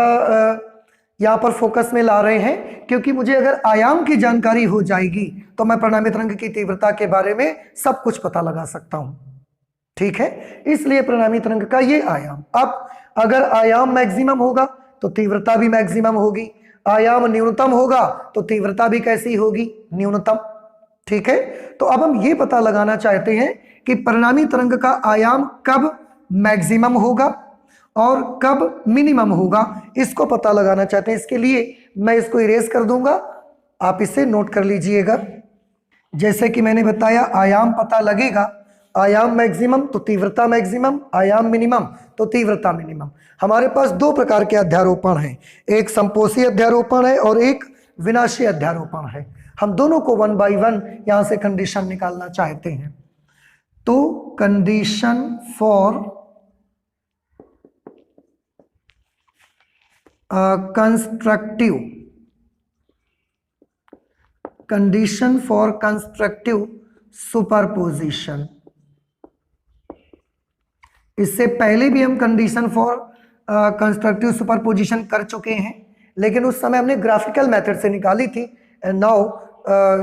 यहां पर फोकस में ला रहे हैं, क्योंकि मुझे अगर आयाम की जानकारी हो जाएगी तो मैं परिणामी तरंग की तीव्रता के बारे में सब कुछ पता लगा सकता हूं। ठीक है, इसलिए परिणामी तरंग का ये आयाम। अब अगर आयाम मैक्सिमम होगा तो तीव्रता भी मैक्सिमम होगी, आयाम न्यूनतम होगा तो तीव्रता भी कैसी होगी, न्यूनतम। ठीक है, तो अब हम ये पता लगाना चाहते हैं कि परिणामी तरंग का आयाम कब मैक्सिमम होगा और कब मिनिमम होगा, इसको पता लगाना चाहते हैं। इसके लिए मैं इसको इरेज कर दूंगा, आप इसे नोट कर लीजिएगा। जैसे कि मैंने बताया, आयाम पता लगेगा, आयाम मैक्सिमम तो तीव्रता मैक्सिमम, आयाम मिनिमम तो तीव्रता मिनिमम। हमारे पास दो प्रकार के अध्यारोपण हैं, एक संपोषी अध्यारोपण है और एक विनाशी अध्यारोपण है। हम दोनों को 1 बाई 1 यहां से कंडीशन निकालना चाहते हैं। तो condition for constructive, condition for constructive superposition. इससे पहले भी हम कंडीशन फॉर कंस्ट्रक्टिव सुपरपोजिशन कर चुके हैं, लेकिन उस समय हमने ग्राफिकल मेथड से निकाली थी। And now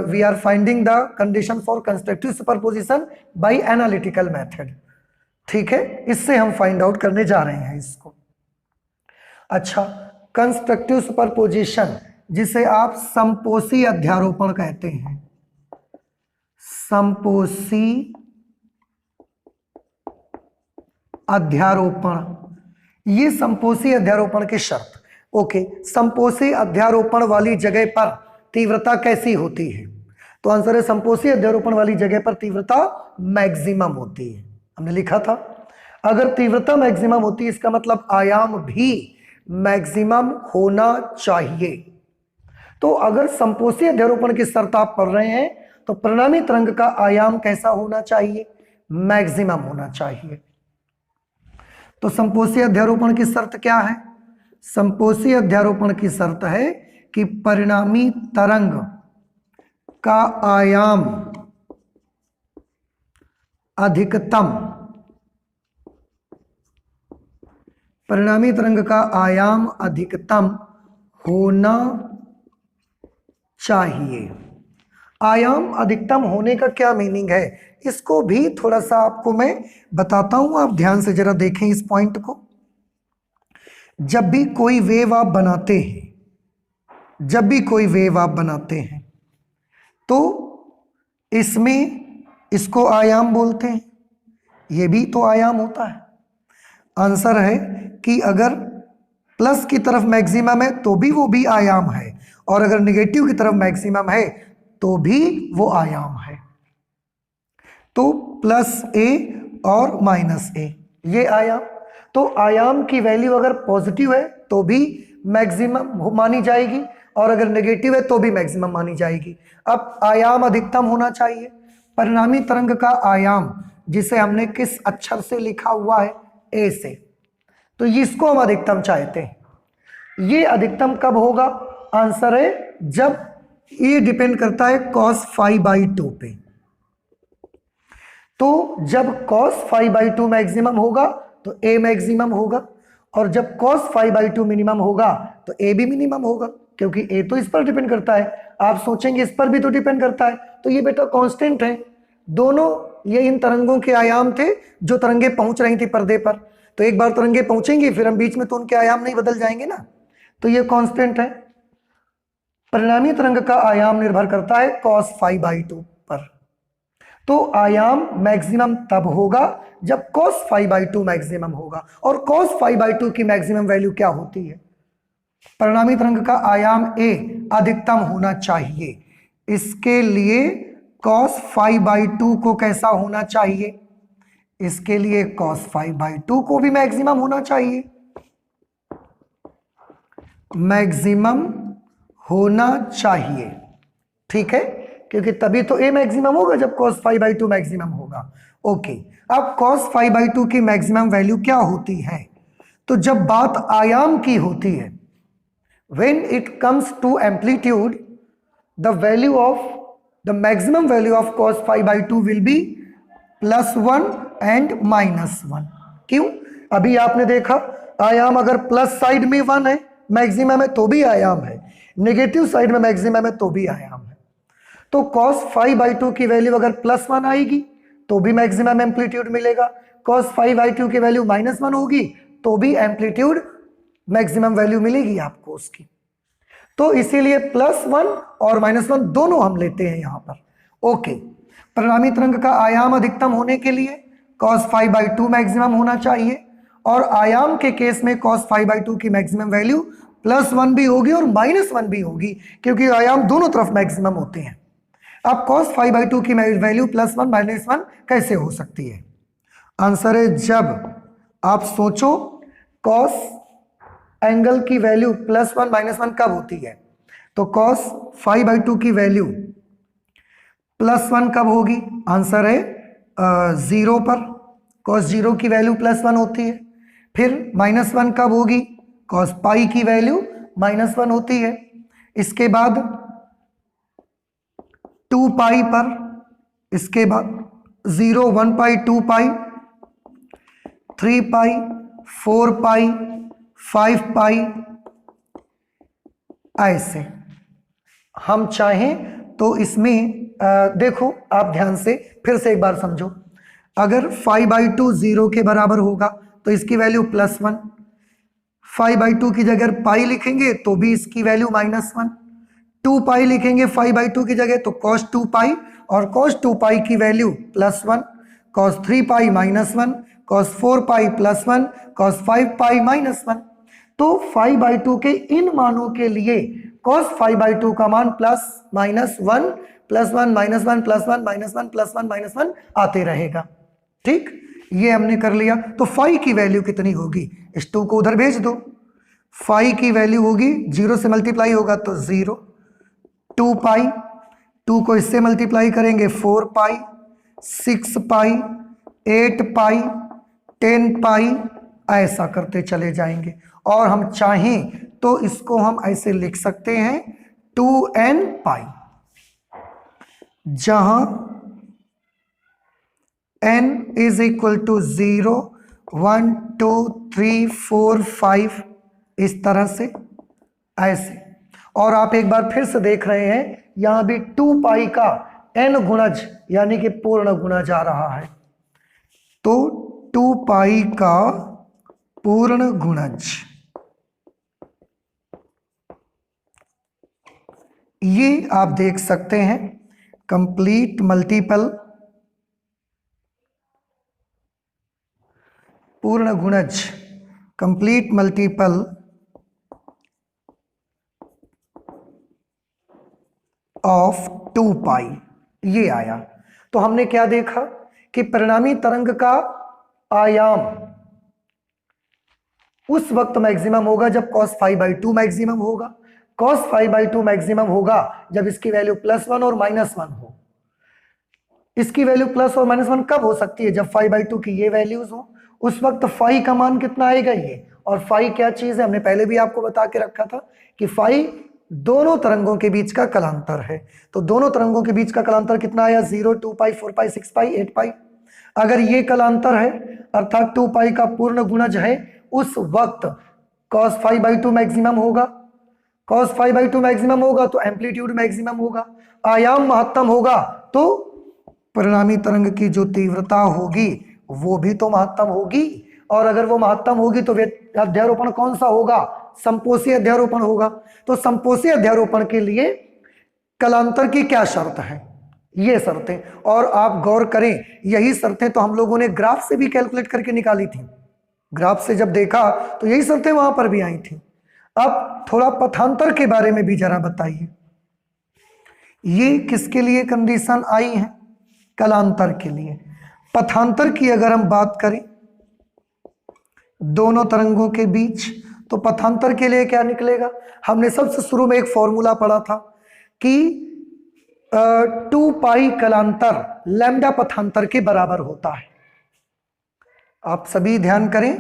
we are finding the condition for constructive superposition by analytical method. ठीक है, इससे हम फाइंड आउट करने जा रहे हैं इसको। अच्छा, कंस्ट्रक्टिव सुपरपोजिशन जिसे आप संपोषी अध्यारोपण कहते हैं, संपोषी अध्यारोपण, ये संपोषी अध्यारोपण की शर्त। ओके, संपोषी अध्यारोपण वाली जगह पर तीव्रता कैसी होती है? तो आंसर है संपोषी अध्यारोपण वाली जगह पर तीव्रता मैक्सिमम होती है। हमने लिखा था अगर तीव्रता मैक्सिमम होती है इसका मतलब आयाम भी मैक्सिमम होना चाहिए। तो अगर संपोषी अध्यारोपण की शर्त आप पढ़ रहे हैं तो परिणामी तरंग का आयाम कैसा होना चाहिए? मैक्सिमम होना चाहिए। तो संपोषी अध्यारोपण की शर्त क्या है? संपोषी अध्यारोपण की शर्त है कि परिणामी तरंग का आयाम अधिकतम, परिणामी तरंग का आयाम अधिकतम होना चाहिए। आयाम अधिकतम होने का क्या मीनिंग है, इसको भी थोड़ा सा आपको मैं बताता हूं, आप ध्यान से जरा देखें इस पॉइंट को। जब भी कोई वेव आप बनाते हैं, जब भी कोई वेव आप बनाते हैं तो इसमें इसको आयाम बोलते हैं, ये भी तो आयाम होता है। आंसर है कि अगर प्लस की तरफ मैक्सिमम है तो भी वो भी आयाम है, और अगर निगेटिव की तरफ मैक्सिमम है तो भी वो आयाम है। तो प्लस ए और माइनस ए ये आयाम। तो आयाम की वैल्यू अगर पॉजिटिव है तो भी मैक्सिमम मानी जाएगी, और अगर नेगेटिव है तो भी मैक्सिमम मानी जाएगी। अब आयाम अधिकतम होना चाहिए। परिणामी तरंग का आयाम जिसे हमने किस अक्षर से लिखा हुआ है? ए से। तो इसको हम अधिकतम चाहते हैं। ये अधिकतम कब होगा? आंसर है जब, ये डिपेंड करता है cos phi बाई 2 पे। तो जब cos phi बाई 2 मैक्सिमम होगा तो a मैक्सिमम होगा, और जब cos phi बाई 2 मिनिमम होगा तो a भी मिनिमम होगा, क्योंकि a तो इस पर डिपेंड करता है। आप सोचेंगे इस पर भी तो डिपेंड करता है, तो ये बेटा कांस्टेंट है। दोनों ये इन तरंगों के आयाम थे जो तरंगे पहुंच रही थी पर्दे पर। तो एक बार तरंगे पहुंचेंगी फिर हम बीच में तो उनके आयाम नहीं बदल जाएंगे ना, तो ये कांस्टेंट है। परिणामी तरंग का आयाम निर्भर करता है cos phi बाई 2 पर। तो आयाम मैक्सिमम तब होगा जब cos phi बाई 2 मैक्सिमम होगा। और cos phi बाई 2 की मैक्सिमम वैल्यू क्या होती है? परिणामी तरंग का आयाम a अधिकतम होना चाहिए। इसके लिए cos phi बाई 2 को कैसा होना चाहिए? इसके लिए cos फाइव बाई टू को भी मैक्सिमम होना चाहिए, मैक्सिमम होना चाहिए, ठीक है, क्योंकि तभी तो a मैक्सिमम होगा जब cos five by two maximum होगा। ओके, अब cos फाइव बाई टू की मैक्सिमम वैल्यू क्या होती है? तो जब बात आयाम की होती है, when it comes to amplitude, the value of the maximum value of cos phi by 2 will be +1 and -1। क्यों? अभी आपने देखा आयाम अगर प्लस साइड में 1 है मैक्सिमम है तो भी आयाम है, नेगेटिव साइड में मैक्सिमम है तो भी आयाम है। तो cos phi by 2 की वैल्यू अगर +1 आएगी तो भी मैक्सिमम एम्पलीट्यूड मिलेगा, cos phi by 2 की वैल्यू -1 होगी तो भी एम्पलीट्यूड मैक्सिमम वैल्यू मिलेगी आपको उसकी। तो इसीलिए +1 और -1 दोनों हम लेते हैं यहां पर। ओके, परिणामी तरंग का आयाम अधिकतम होने के लिए cos phi by 2 मैक्सिमम होना चाहिए, और आयाम के केस में cos phi by 2 की मैक्सिमम वैल्यू +1 भी होगी और -1 भी होगी, क्योंकि आयाम दोनों तरफ मैक्सिमम होते हैं। अब cos phi by 2 की वैल्यू +1 -1 कैसे हो सकती है? आंसर है, जब आप सोचो cos एंगल की वैल्यू +1 -1 कब होती है? तो cos phi by 2 की वैल्यू +1 कब होगी? आंसर है 0 पर, cos 0 की वैल्यू +1 होती है। फिर -1 कब होगी? cos पाई की वैल्यू -1 होती है। इसके बाद 2 पाई पर, इसके बाद 0 1 पाई 2 पाई 3 पाई 4 पाई 5 पाई, ऐसे हम चाहें तो इसमें देखो आप ध्यान से फिर से एक बार समझो। अगर 5/2 0 के बराबर होगा तो इसकी वैल्यू +1, 5/2 की जगह पाई लिखेंगे तो भी इसकी वैल्यू -1, 2 पाई लिखेंगे 5/2 की जगह तो cos 2 पाई, और cos 2 पाई की वैल्यू +1, cos 3 पाई -1, cos 4 पाई +1, cos 5 पाई -1। तो 5/2 के इन मानों के लिए cos 5/2 का मान +, -1, +1 -1 +1 -1 +1 -1 आते रहेगा। ठीक, ये हमने कर लिया। तो फाई की वैल्यू कितनी होगी? इस 2 को उधर भेज दो, फाई की वैल्यू होगी 0 से मल्टीप्लाई होगा तो 0, 2 पाई, 2 को इससे मल्टीप्लाई करेंगे 4 पाई, 6 पाई, 8 पाई, 10 पाई, ऐसा करते चले जाएंगे। और हम चाहें तो इसको हम ऐसे लिख सकते हैं 2n पाई, जहां n इज इक्वल टू 0 1 2 3 4 5, इस तरह से ऐसे। और आप एक बार फिर से देख रहे हैं यहां भी 2 पाई का n गुणज यानी कि पूर्ण गुणज आ रहा है, तो 2 पाई का पूर्ण गुणज, ये आप देख सकते हैं कंप्लीट मल्टीपल पूर्ण गुणज, कंप्लीट मल्टीपल ऑफ 2 पाई, ये आया। तो हमने क्या देखा कि परिणामी तरंग का आयाम उस वक्त मैक्सिमम होगा जब cos 5/2 मैक्सिमम होगा। cos 5/2 मैक्सिमम होगा जब इसकी वैल्यू +1 और -1 हो। इसकी वैल्यू प्लस और -1 कब हो सकती है? जब 5/2 की ये वैल्यूज हो। उस वक्त फाई का मान कितना आएगा ये, और फाई क्या चीज है हमने पहले भी आपको बता के रखा था कि फाई दोनों तरंगों के बीच का कलांतर है। तो दोनों तरंगों के बीच का कलांतर कितना आया? 0 2 पाई 4 पाई 6 पाई 8 पाई। अगर ये कलांतर है अर्थात 2 पाई का पूर्ण गुणज है, उस वक्त cos 5/2 मैक्सिमम होगा। cos 5/2 मैक्सिमम होगा तो एम्पलीट्यूड मैक्सिमम होगा, आयाम महत्तम होगा तो परिणामी तरंग की जो तीव्रता होगी वो भी तो महत्तम होगी। और अगर वो महत्तम होगी तो अध्यारोपण कौन सा होगा? संपोषी अध्यारोपण होगा। तो संपोषी अध्यारोपण के लिए कलांतर की क्या शर्त है? ये शर्तें, और आप गौर करें यही शर्तें तो हम लोगों ने ग्राफ से भी कैलकुलेट करके निकाली थी। ग्राफ से जब देखा तो यही शर्तें वहां पर भी आई थी। अब थोड़ा पथांतर के बारे में भी जरा बताइए, ये किसके लिए कंडीशन आई है? कलांतर के लिए। पथांतर की अगर हम बात करें दोनों तरंगों के बीच, तो पथांतर के लिए क्या निकलेगा? हमने सबसे शुरू में एक फॉर्मूला पढ़ा था कि 2 पाई कलांतर लैम्डा पथांतर के बराबर होता है। आप सभी ध्यान करें,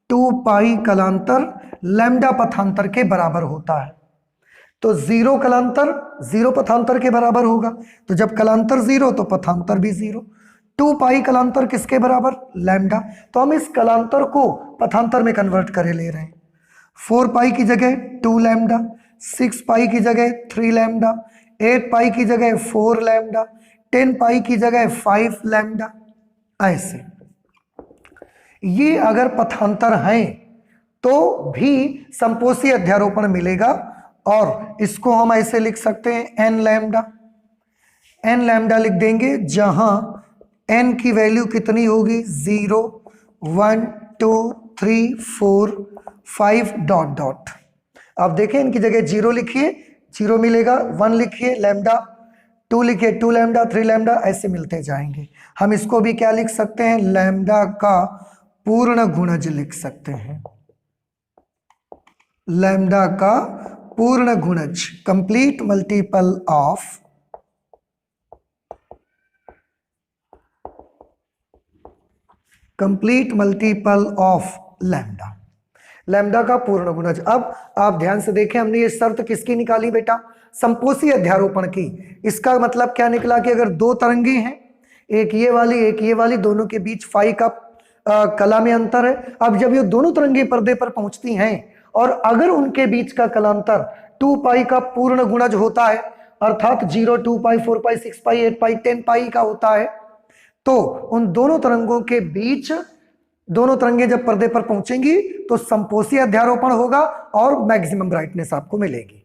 2 पाई कलांतर लैम्डा पथांतर के बराबर होता है। तो 0 कलांतर 0 पथांतर के बराबर होगा, तो जब कलांतर 0 तो पथांतर भी 0। 2 पाई कलांतर किसके बराबर? लैम्डा। तो हम इस कलांतर को पथांतर में कन्वर्ट करे ले रहे हैं। 4 पाई की जगह 2 लैम्डा, 6 पाई की जगह 3 लैम्डा, 8 पाई की जगह 4 लैम्डा, 10 पाई की जगह 5 लैम्डा। ऐसे ये अगर पथांतर हैं तो भी संपोषी अध्यारोपण मिलेगा, और इसको हम ऐसे लिख सकते हैं n लैम्डा। n लैम्डा लिख देंगे जहां n की वैल्यू कितनी होगी? 0 1 2 3 4 5 डॉट डॉट। अब देखें इनकी जगह 0 लिखिए, 0 मिलेगा, 1 लिखिए लैम्डा, 2 लिखिए 2 लैम्डा, 3 लैम्डा, ऐसे मिलते जाएंगे। हम इसको भी क्या लिख सकते हैं? लैम्डा का पूर्ण गुणज लिख सकते हैं। लैम्डा का पूर्ण गुणज, complete multiple of lambda, lambda का पूर्ण गुणज। अब आप ध्यान से देखें, हमने ये शर्त किसकी निकाली बेटा? संपोषी अध्यारोपण की। इसका मतलब क्या निकला कि अगर दो तरंगे हैं, एक ये वाली एक ये वाली, दोनों के बीच फाई का कला में अंतर है। अब जब ये दोनों तरंगे पर्दे पर पहुंचती हैं और अगर उनके बीच का कलांतर 2 पाई का पूर्ण गुणज होता है, अर्थात 0 2 पाई 4 पाई 6 पाई 8 पाई 10 पाई का होता है, तो उन दोनों तरंगों के बीच दोनों तरंगे जब पर्दे पर पहुंचेंगी तो संपोषी अध्यारोपण होगा और मैक्सिमम ब्राइटनेस आपको मिलेगी।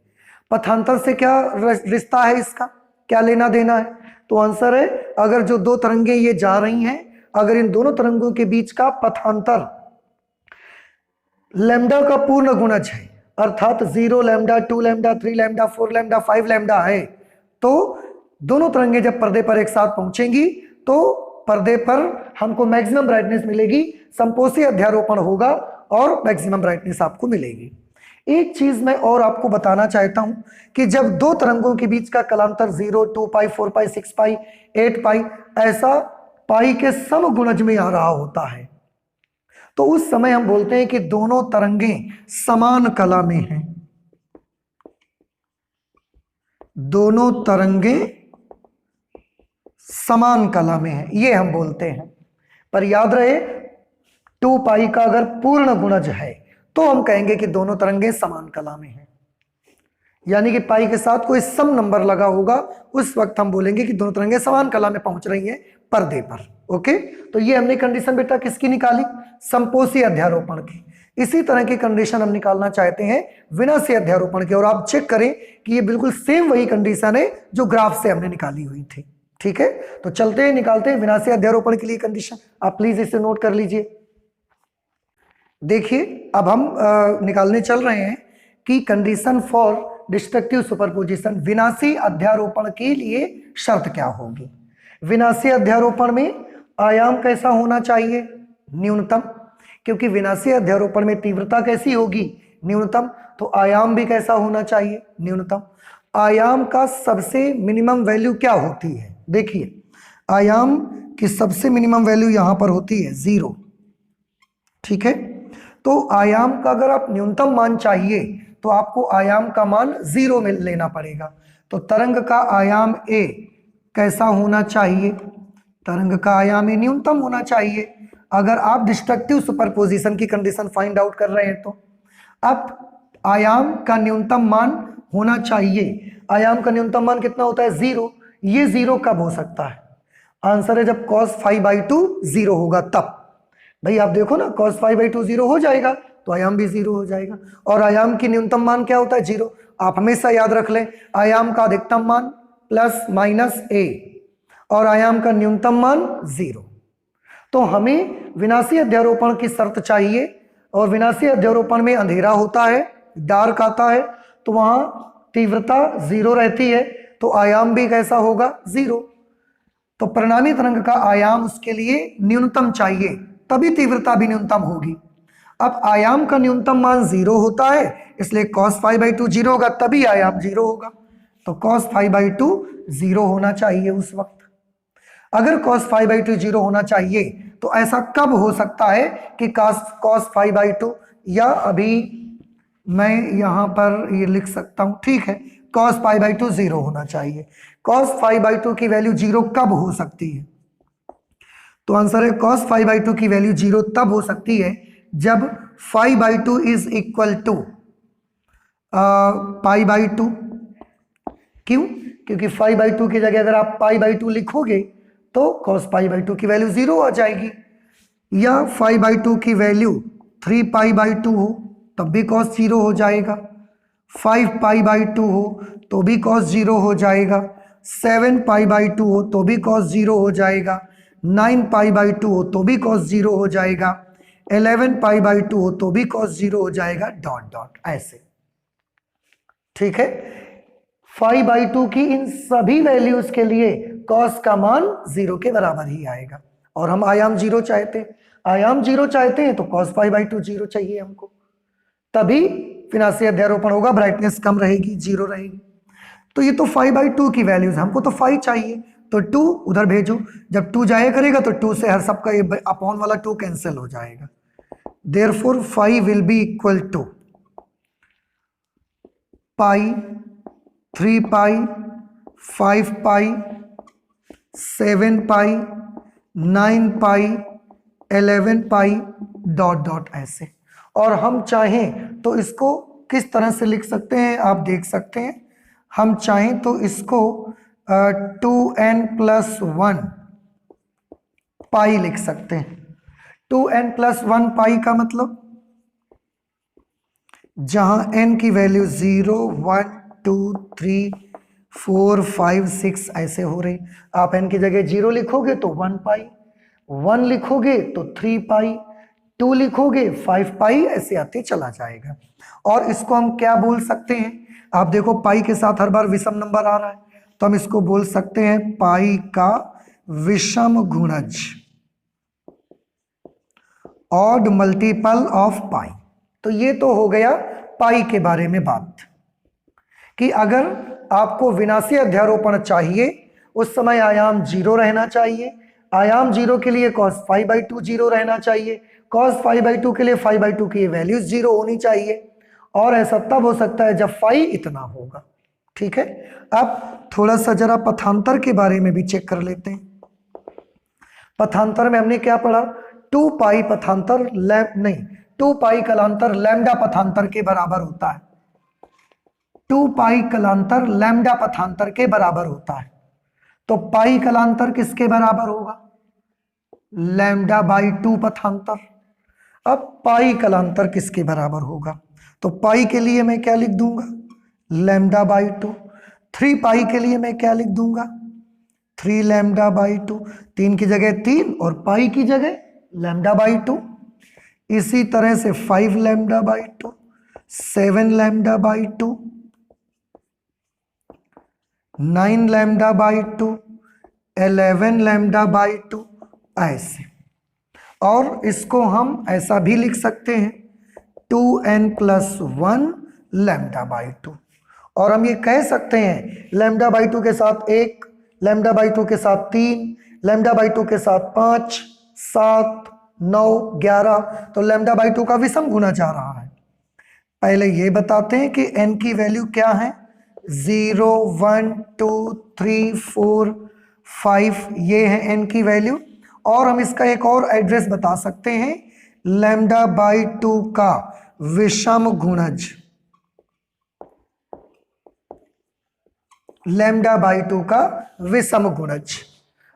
पथांतर से क्या रिश्ता है इसका, क्या लेना देना है? तो आंसर है, अगर जो दो तरंगे ये जा रही हैं, अगर इन दोनों तरंगों के बीच का पथांतर लैम्डा का पूर्ण गुणज है, अर्थात 0 lambda 2 lambda 3 lambda 4 lambda 5 lambda है, तो दोनों तरंगे जब पर्दे पर एक साथ पहुंचेंगी तो पर्दे पर हमको मैक्सिमम ब्राइटनेस मिलेगी, संपोषी अध्यारोपण होगा और मैक्सिमम ब्राइटनेस आपको मिलेगी। एक चीज मैं और आपको बताना चाहता हूं कि जब दो तरंगों के बीच का कलांतर 0 2 पाई 4 पाई 6 पाई 8 पाई ऐसा पाई के समगुणज में आ रहा होता है, तो उस समय हम बोलते हैं कि दोनों तरंगे समान कला में हैं। दोनों तरंगे समान कला में हैं, ये हम बोलते हैं। पर याद रहे, 2 पाई का अगर पूर्ण गुणज है तो हम कहेंगे कि दोनों तरंगे समान कला में हैं, यानी कि पाई के साथ कोई सम नंबर लगा होगा, उस वक्त हम बोलेंगे कि दोनों तरंगे समान कला में पहुंच रही हैं पर्दे पर। ओके, तो ये हमने कंडीशन बेटा किसकी निकाली? संपोषी अध्यारोपण की। इसी तरह की कंडीशन हम निकालना चाहते हैं विनाशी अध्यारोपण की, और आप चेक करें कि ये बिल्कुल सेम वही कंडीशन है जो ग्राफ से हमने निकाली हुई थी। ठीक है, तो चलते हैं निकालते हैं विनाशी अध्यारोपण के लिए कंडीशन। आप प्लीज इसे नोट कर लीजिए। देखिए, अब हम निकालने चल रहे हैं कि कंडीशन फॉर डिस्ट्रक्टिव सुपरपोजिशन, विनाशी अध्यारोपण के लिए शर्त क्या होगी। विनाशी अध्यारोपण में आयाम कैसा होना चाहिए? न्यूनतम, क्योंकि विनाशी अध्यारोपण में तीव्रता कैसी होगी? न्यूनतम, तो आयाम भी कैसा होना चाहिए? न्यूनतम। आयाम का सबसे मिनिमम वैल्यू क्या होती है? देखिए, आयाम की सबसे मिनिमम वैल्यू यहां पर होती है 0। ठीक है, तो आयाम का अगर आप न्यूनतम मान चाहिए तो आपको आयाम का मान 0 में लेना पड़ेगा। तो तरंग का आयाम A कैसा होना चाहिए? तरंग का आयाम A न्यूनतम होना चाहिए, अगर आप डिस्ट्रक्टिव सुपरपोजिशन की कंडीशन फाइंड आउट कर रहे हैं तो। अब आयाम का न्यूनतम मान होना चाहिए, आयाम का न्यूनतम मान कितना होता है? 0। ये 0 कब हो सकता है? आंसर है जब cos 5/2 0 होगा तब। भाई आप देखो ना, cos 5/2 0 हो जाएगा तो आयाम भी 0 हो जाएगा। और आयाम की न्यूनतम मान क्या होता है? 0। आप हमेशा याद रख लें, आयाम का अधिकतम मान प्लस माइनस a और आयाम का न्यूनतम मान 0। तो हमें विनाशी अध्यारोपण की शर्त चाहिए, और विनाशी अध्यारोपण में अंधेरा होता है, डार्क आता है, तो वहां तीव्रता 0 रहती है, तो आयाम भी कैसा होगा? 0। तो परिणामी तरंग का आयाम उसके लिए न्यूनतम चाहिए, तभी तीव्रता भी न्यूनतम होगी। अब आयाम का न्यूनतम मान 0 होता है, इसलिए cos π/2 0 होगा, तभी आयाम 0 होगा। तो cos π/2 0 होना चाहिए उस वक्त। अगर cos π/2 0 होना चाहिए तो ऐसा कब हो सकता है कि cos π/2, या अभी मैं यहां पर ये लिख सकता हूं, ठीक है, cos π/2 0 होना चाहिए। cos π/2 की वैल्यू 0 कब हो सकती है? तो आंसर है cos π/2 की वैल्यू 0 तब हो सकती है जब π/2 इज इक्वल टू π/2। क्यों? क्योंकि π/2 की जगह अगर आप π/2 लिखोगे तो cos π/2 की वैल्यू 0 आ जाएगी, या π/2 की वैल्यू 3π/2 हो तब भी cos 0 हो जाएगा, 5π/2 हो तो भी cos 0 हो जाएगा, 7π/2 हो तो भी cos 0 हो जाएगा, 9π/2 हो तो भी cos 0 हो जाएगा, 11π/2 हो तो भी cos 0 हो जाएगा, डॉट डॉट ऐसे। ठीक है, 5/2 की इन सभी वैल्यूज के लिए cos का मान 0 के बराबर ही आएगा। और हम आयाम 0 चाहते हैं, आयाम 0 चाहते हैं तो cos π/2 0 चाहिए हमको, तभी विनाशीय अध्यारोपण होगा, ब्राइटनेस कम रहेगी, 0 रहेगी। तो ये तो 5/2 की वैल्यूज, हमको तो 5 चाहिए, तो 2 उधर भेजो, जब 2 जाया करेगा तो 2 से हर सबका ये अपॉन वाला 2 कैंसिल हो जाएगा। Therefore 5 will be equal to pi, 3π, 5π, 7π, 9π, 11π, dot dot ऐसे। और हम चाहें तो इसको किस तरह से लिख सकते हैं आप देख सकते हैं, हम चाहें तो इसको 2n+1 पाई लिख सकते हैं। 2n+1 पाई का मतलब जहां n की वैल्यू 0, 1, 2, 3, 4, 5, 6 ऐसे हो रही, आप n की जगह 0 लिखोगे तो 1 पाई, 1 लिखोगे तो 3 पाई, 2 लिखोगे 5 पाई, ऐसे आते चला जाएगा। और इसको हम क्या बोल सकते हैं, आप देखो पाई के साथ हर बार विषम नंबर आ रहा है, तो हम इसको बोल सकते हैं पाई का विषम गुणज, ऑड मल्टीपल ऑफ पाई। तो ये तो हो गया पाई के बारे में बात, कि अगर आपको विनाशीय अध्यारोपण चाहिए उस समय आयाम 0 रहना चाहिए, आयाम 0 के लिए cos π/2 0 रहना चाहिए, cos π/2 के लिए 5/2 की वैल्यू 0 होनी चाहिए, और ऐसा तब हो सकता है जब फाई इतना होगा। ठीक है, अब थोड़ा सा जरा पथांतर के बारे में भी चेक कर लेते हैं। पथांतर में हमने क्या पढ़ा, 2π पथांतर 2π कलांतर लैम्डा पथांतर के बराबर होता है, 2π कलांतर लैम्डा पथांतर के बराबर होता है। तो पाई कलांतर किसके बराबर होगा, λ/2 पथांतर। अब पाई कलांतर किसके बराबर होगा, तो पाई के लिए मैं क्या लिख दूंगा, λ/2। 3π के लिए मैं क्या लिख दूंगा, 3λ/2, 3 की जगह 3 और पाई की जगह λ/2। इसी तरह से 5λ/2, 7λ/2, 9λ/2, 11λ/2 ऐसे। और इसको हम ऐसा भी लिख सकते हैं 2n+1 λ/2। और हम ये कह सकते हैं λ/2 के साथ 1, λ/2 के साथ 3, λ/2 के साथ 5, 7, 9, 11, तो λ/2 का विषम गुना जा रहा है। पहले ये बताते हैं कि n की वैल्यू क्या है, 0, 1, 2, 3, 4, 5, ये है n की वैल्यू। और हम इसका एक और एड्रेस बता सकते हैं, λ/2 का विषम गुणज, λ/2 का विषम गुणज।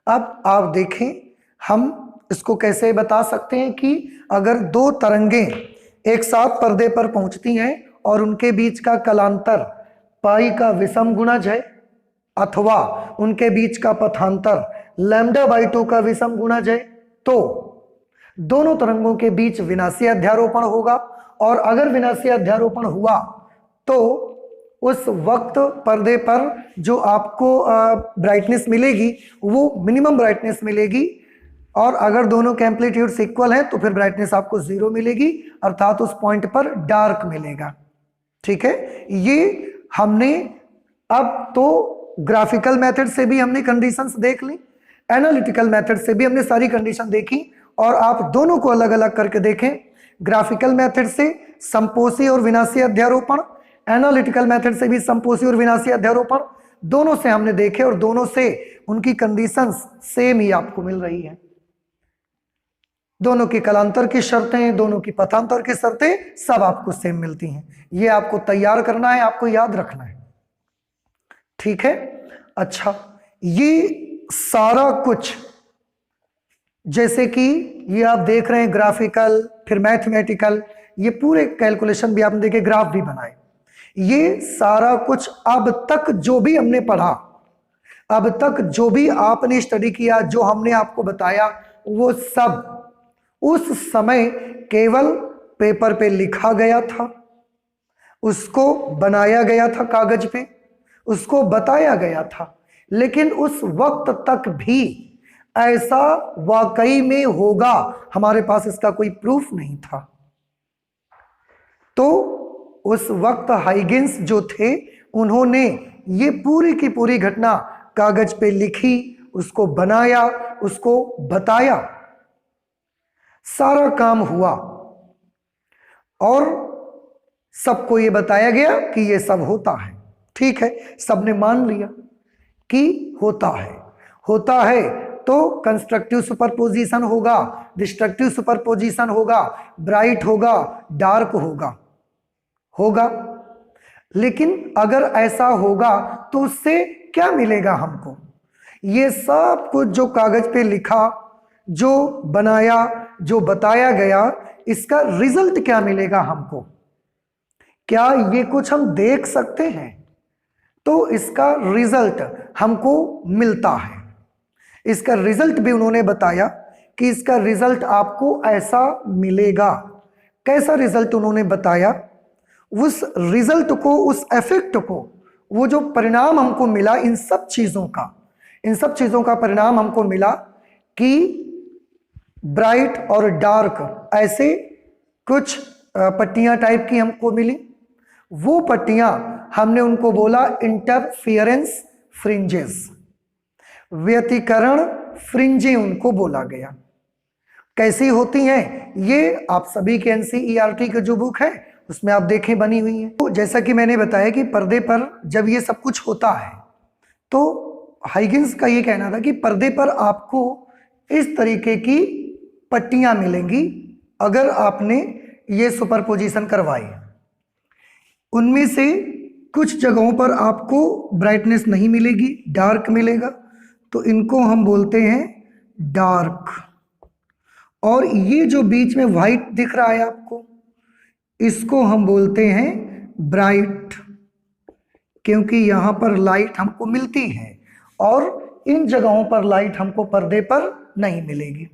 अब आप देखें हम इसको कैसे बता सकते हैं कि अगर दो तरंगें एक साथ पर्दे पर पहुंचती हैं और उनके बीच का कलांतर पाई का विषम गुणज है, अथवा उनके बीच का पथांतर λ/2 का विषम गुणज है, तो दोनों तरंगों के बीच विनाशीय अध्यारोपण होगा। और अगर विनाशीय अध्यारोपण हुआ तो उस वक्त पर्दे पर जो आपको ब्राइटनेस मिलेगी वो मिनिमम ब्राइटनेस मिलेगी, और अगर दोनों के एम्पलीट्यूड्स इक्वल हैं तो फिर ब्राइटनेस आपको 0 मिलेगी, अर्थात उस पॉइंट पर डार्क मिलेगा। ठीक है, ये हमने अब तो ग्राफिकल मेथड से भी हमने कंडीशंस देख ली, एनालिटिकल मेथड से भी हमने सारी कंडीशन देखी, और आप दोनों को अलग अलग करके देखें। ग्राफिकल मेथड से संपोषी और विनाशी अध्यारोपण, एनालिटिकल मेथड से भी संपोषी और विनाशी अध्यारोपण, दोनों से हमने देखे और दोनों से उनकी कंडीशंस सेम ही आपको मिल रही है। दोनों की कलांतर की शर्तें, दोनों की पथांतर की शर्तें सब आपको सेम मिलती हैं। ये आपको तैयार करना है, आपको याद रखना है। ठीक है, अच्छा, ये सारा कुछ जैसे कि ये आप देख रहे हैं ग्राफिकल, फिर मैथमेटिकल, ये पूरे कैलकुलेशन भी आपने देखे, ग्राफ भी बनाए, ये सारा कुछ अब तक जो भी हमने पढ़ा, अब तक जो भी आपने स्टडी किया, जो हमने आपको बताया, वो सब उस समय केवल पेपर पे लिखा गया था, उसको बनाया गया था कागज पे, उसको बताया गया था, लेकिन उस वक्त तक भी ऐसा वाकई में होगा हमारे पास इसका कोई प्रूफ नहीं था। तो उस वक्त हाइगेंस जो थे, उन्होंने ये पूरी की पूरी घटना कागज पे लिखी, उसको बनाया, उसको बताया, सारा काम हुआ और सबको ये बताया गया कि ये सब होता है। ठीक है, सबने मान लिया कि होता है। होता है तो कंस्ट्रक्टिव सुपरपोजिशन होगा, डिस्ट्रक्टिव सुपरपोजिशन होगा, ब्राइट होगा, डार्क होगा। लेकिन अगर ऐसा होगा तो उससे क्या मिलेगा हमको? ये सब कुछ जो कागज पे लिखा, जो बनाया, जो बताया गया, इसका रिजल्ट क्या मिलेगा हमको? क्या ये कुछ हम देख सकते हैं? तो इसका रिजल्ट हमको मिलता है। इसका रिजल्ट भी उन्होंने बताया कि इसका रिजल्ट आपको ऐसा मिलेगा। कैसा रिजल्ट उन्होंने बताया? उस रिजल्ट को, उस इफेक्ट को, वो जो परिणाम हमको मिला इन सब चीजों का परिणाम हमको मिला कि ब्राइट और डार्क ऐसे कुछ पट्टियां टाइप की हमको मिली। वो पट्टियां हमने उनको बोला इंटरफियरेंस फ्रिंजेस, व्यतिकरण फ्रिंजें उनको बोला गया। कैसी होती हैं ये? आप सभी के एनसीईआरटी की जो बुक है उसमें आप देखें बनी हुई है। तो जैसा कि मैंने बताया कि पर्दे पर जब ये सब कुछ होता है तो हाइगेंस का ये कहना था कि पर्दे पर आपको इस तरीके की पट्टियां मिलेंगी अगर आपने ये सुपरपोजिशन करवाई। उनमें से कुछ जगहों पर आपको ब्राइटनेस नहीं मिलेगी, डार्क मिलेगा, तो इनको हम बोलते हैं डार्क। और ये जो बीच में व्हाइट दिख रहा है आपको, इसको हम बोलते हैं ब्राइट, क्योंकि यहां पर लाइट हमको मिलती है और इन जगहों पर लाइट हमको पर्दे पर नहीं मिलेगी।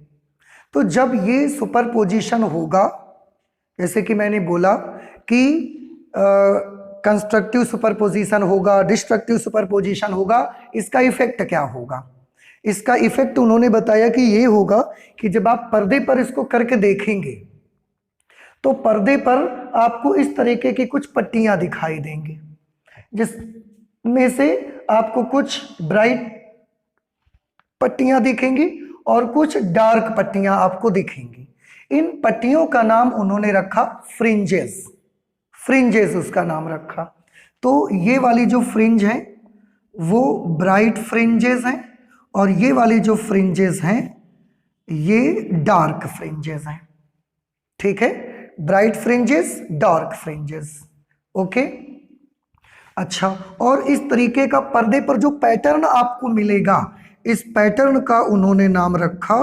तो जब ये सुपरपोजिशन होगा, जैसे कि मैंने बोला कि कंस्ट्रक्टिव सुपरपोजिशन होगा, डिस्ट्रक्टिव सुपरपोजिशन होगा, इसका इफेक्ट क्या होगा? इसका इफेक्ट उन्होंने बताया कि ये होगा कि जब आप पर्दे पर इसको करके देखेंगे तो पर्दे पर आपको इस तरीके की कुछ पट्टियां दिखाई देंगी, जिसमें से आपको कुछ ब्राइट पट्टियां दिखेंगी और कुछ डार्क पट्टियां आपको दिखेंगी। इन पट्टियों का नाम उन्होंने रखा फ्रिंजेस। फ्रिंजेस उसका नाम रखा। तो ये वाली जो फ्रिंज है वो ब्राइट फ्रिंजेस हैं और ये वाली जो फ्रिंजेस हैं ये डार्क फ्रिंजेस हैं। ठीक है, bright fringes, dark fringes. Okay, अच्छा, और इस तरीके का पर्दे पर जो पैटर्न आपको मिलेगा, इस पैटर्न का उन्होंने नाम रखा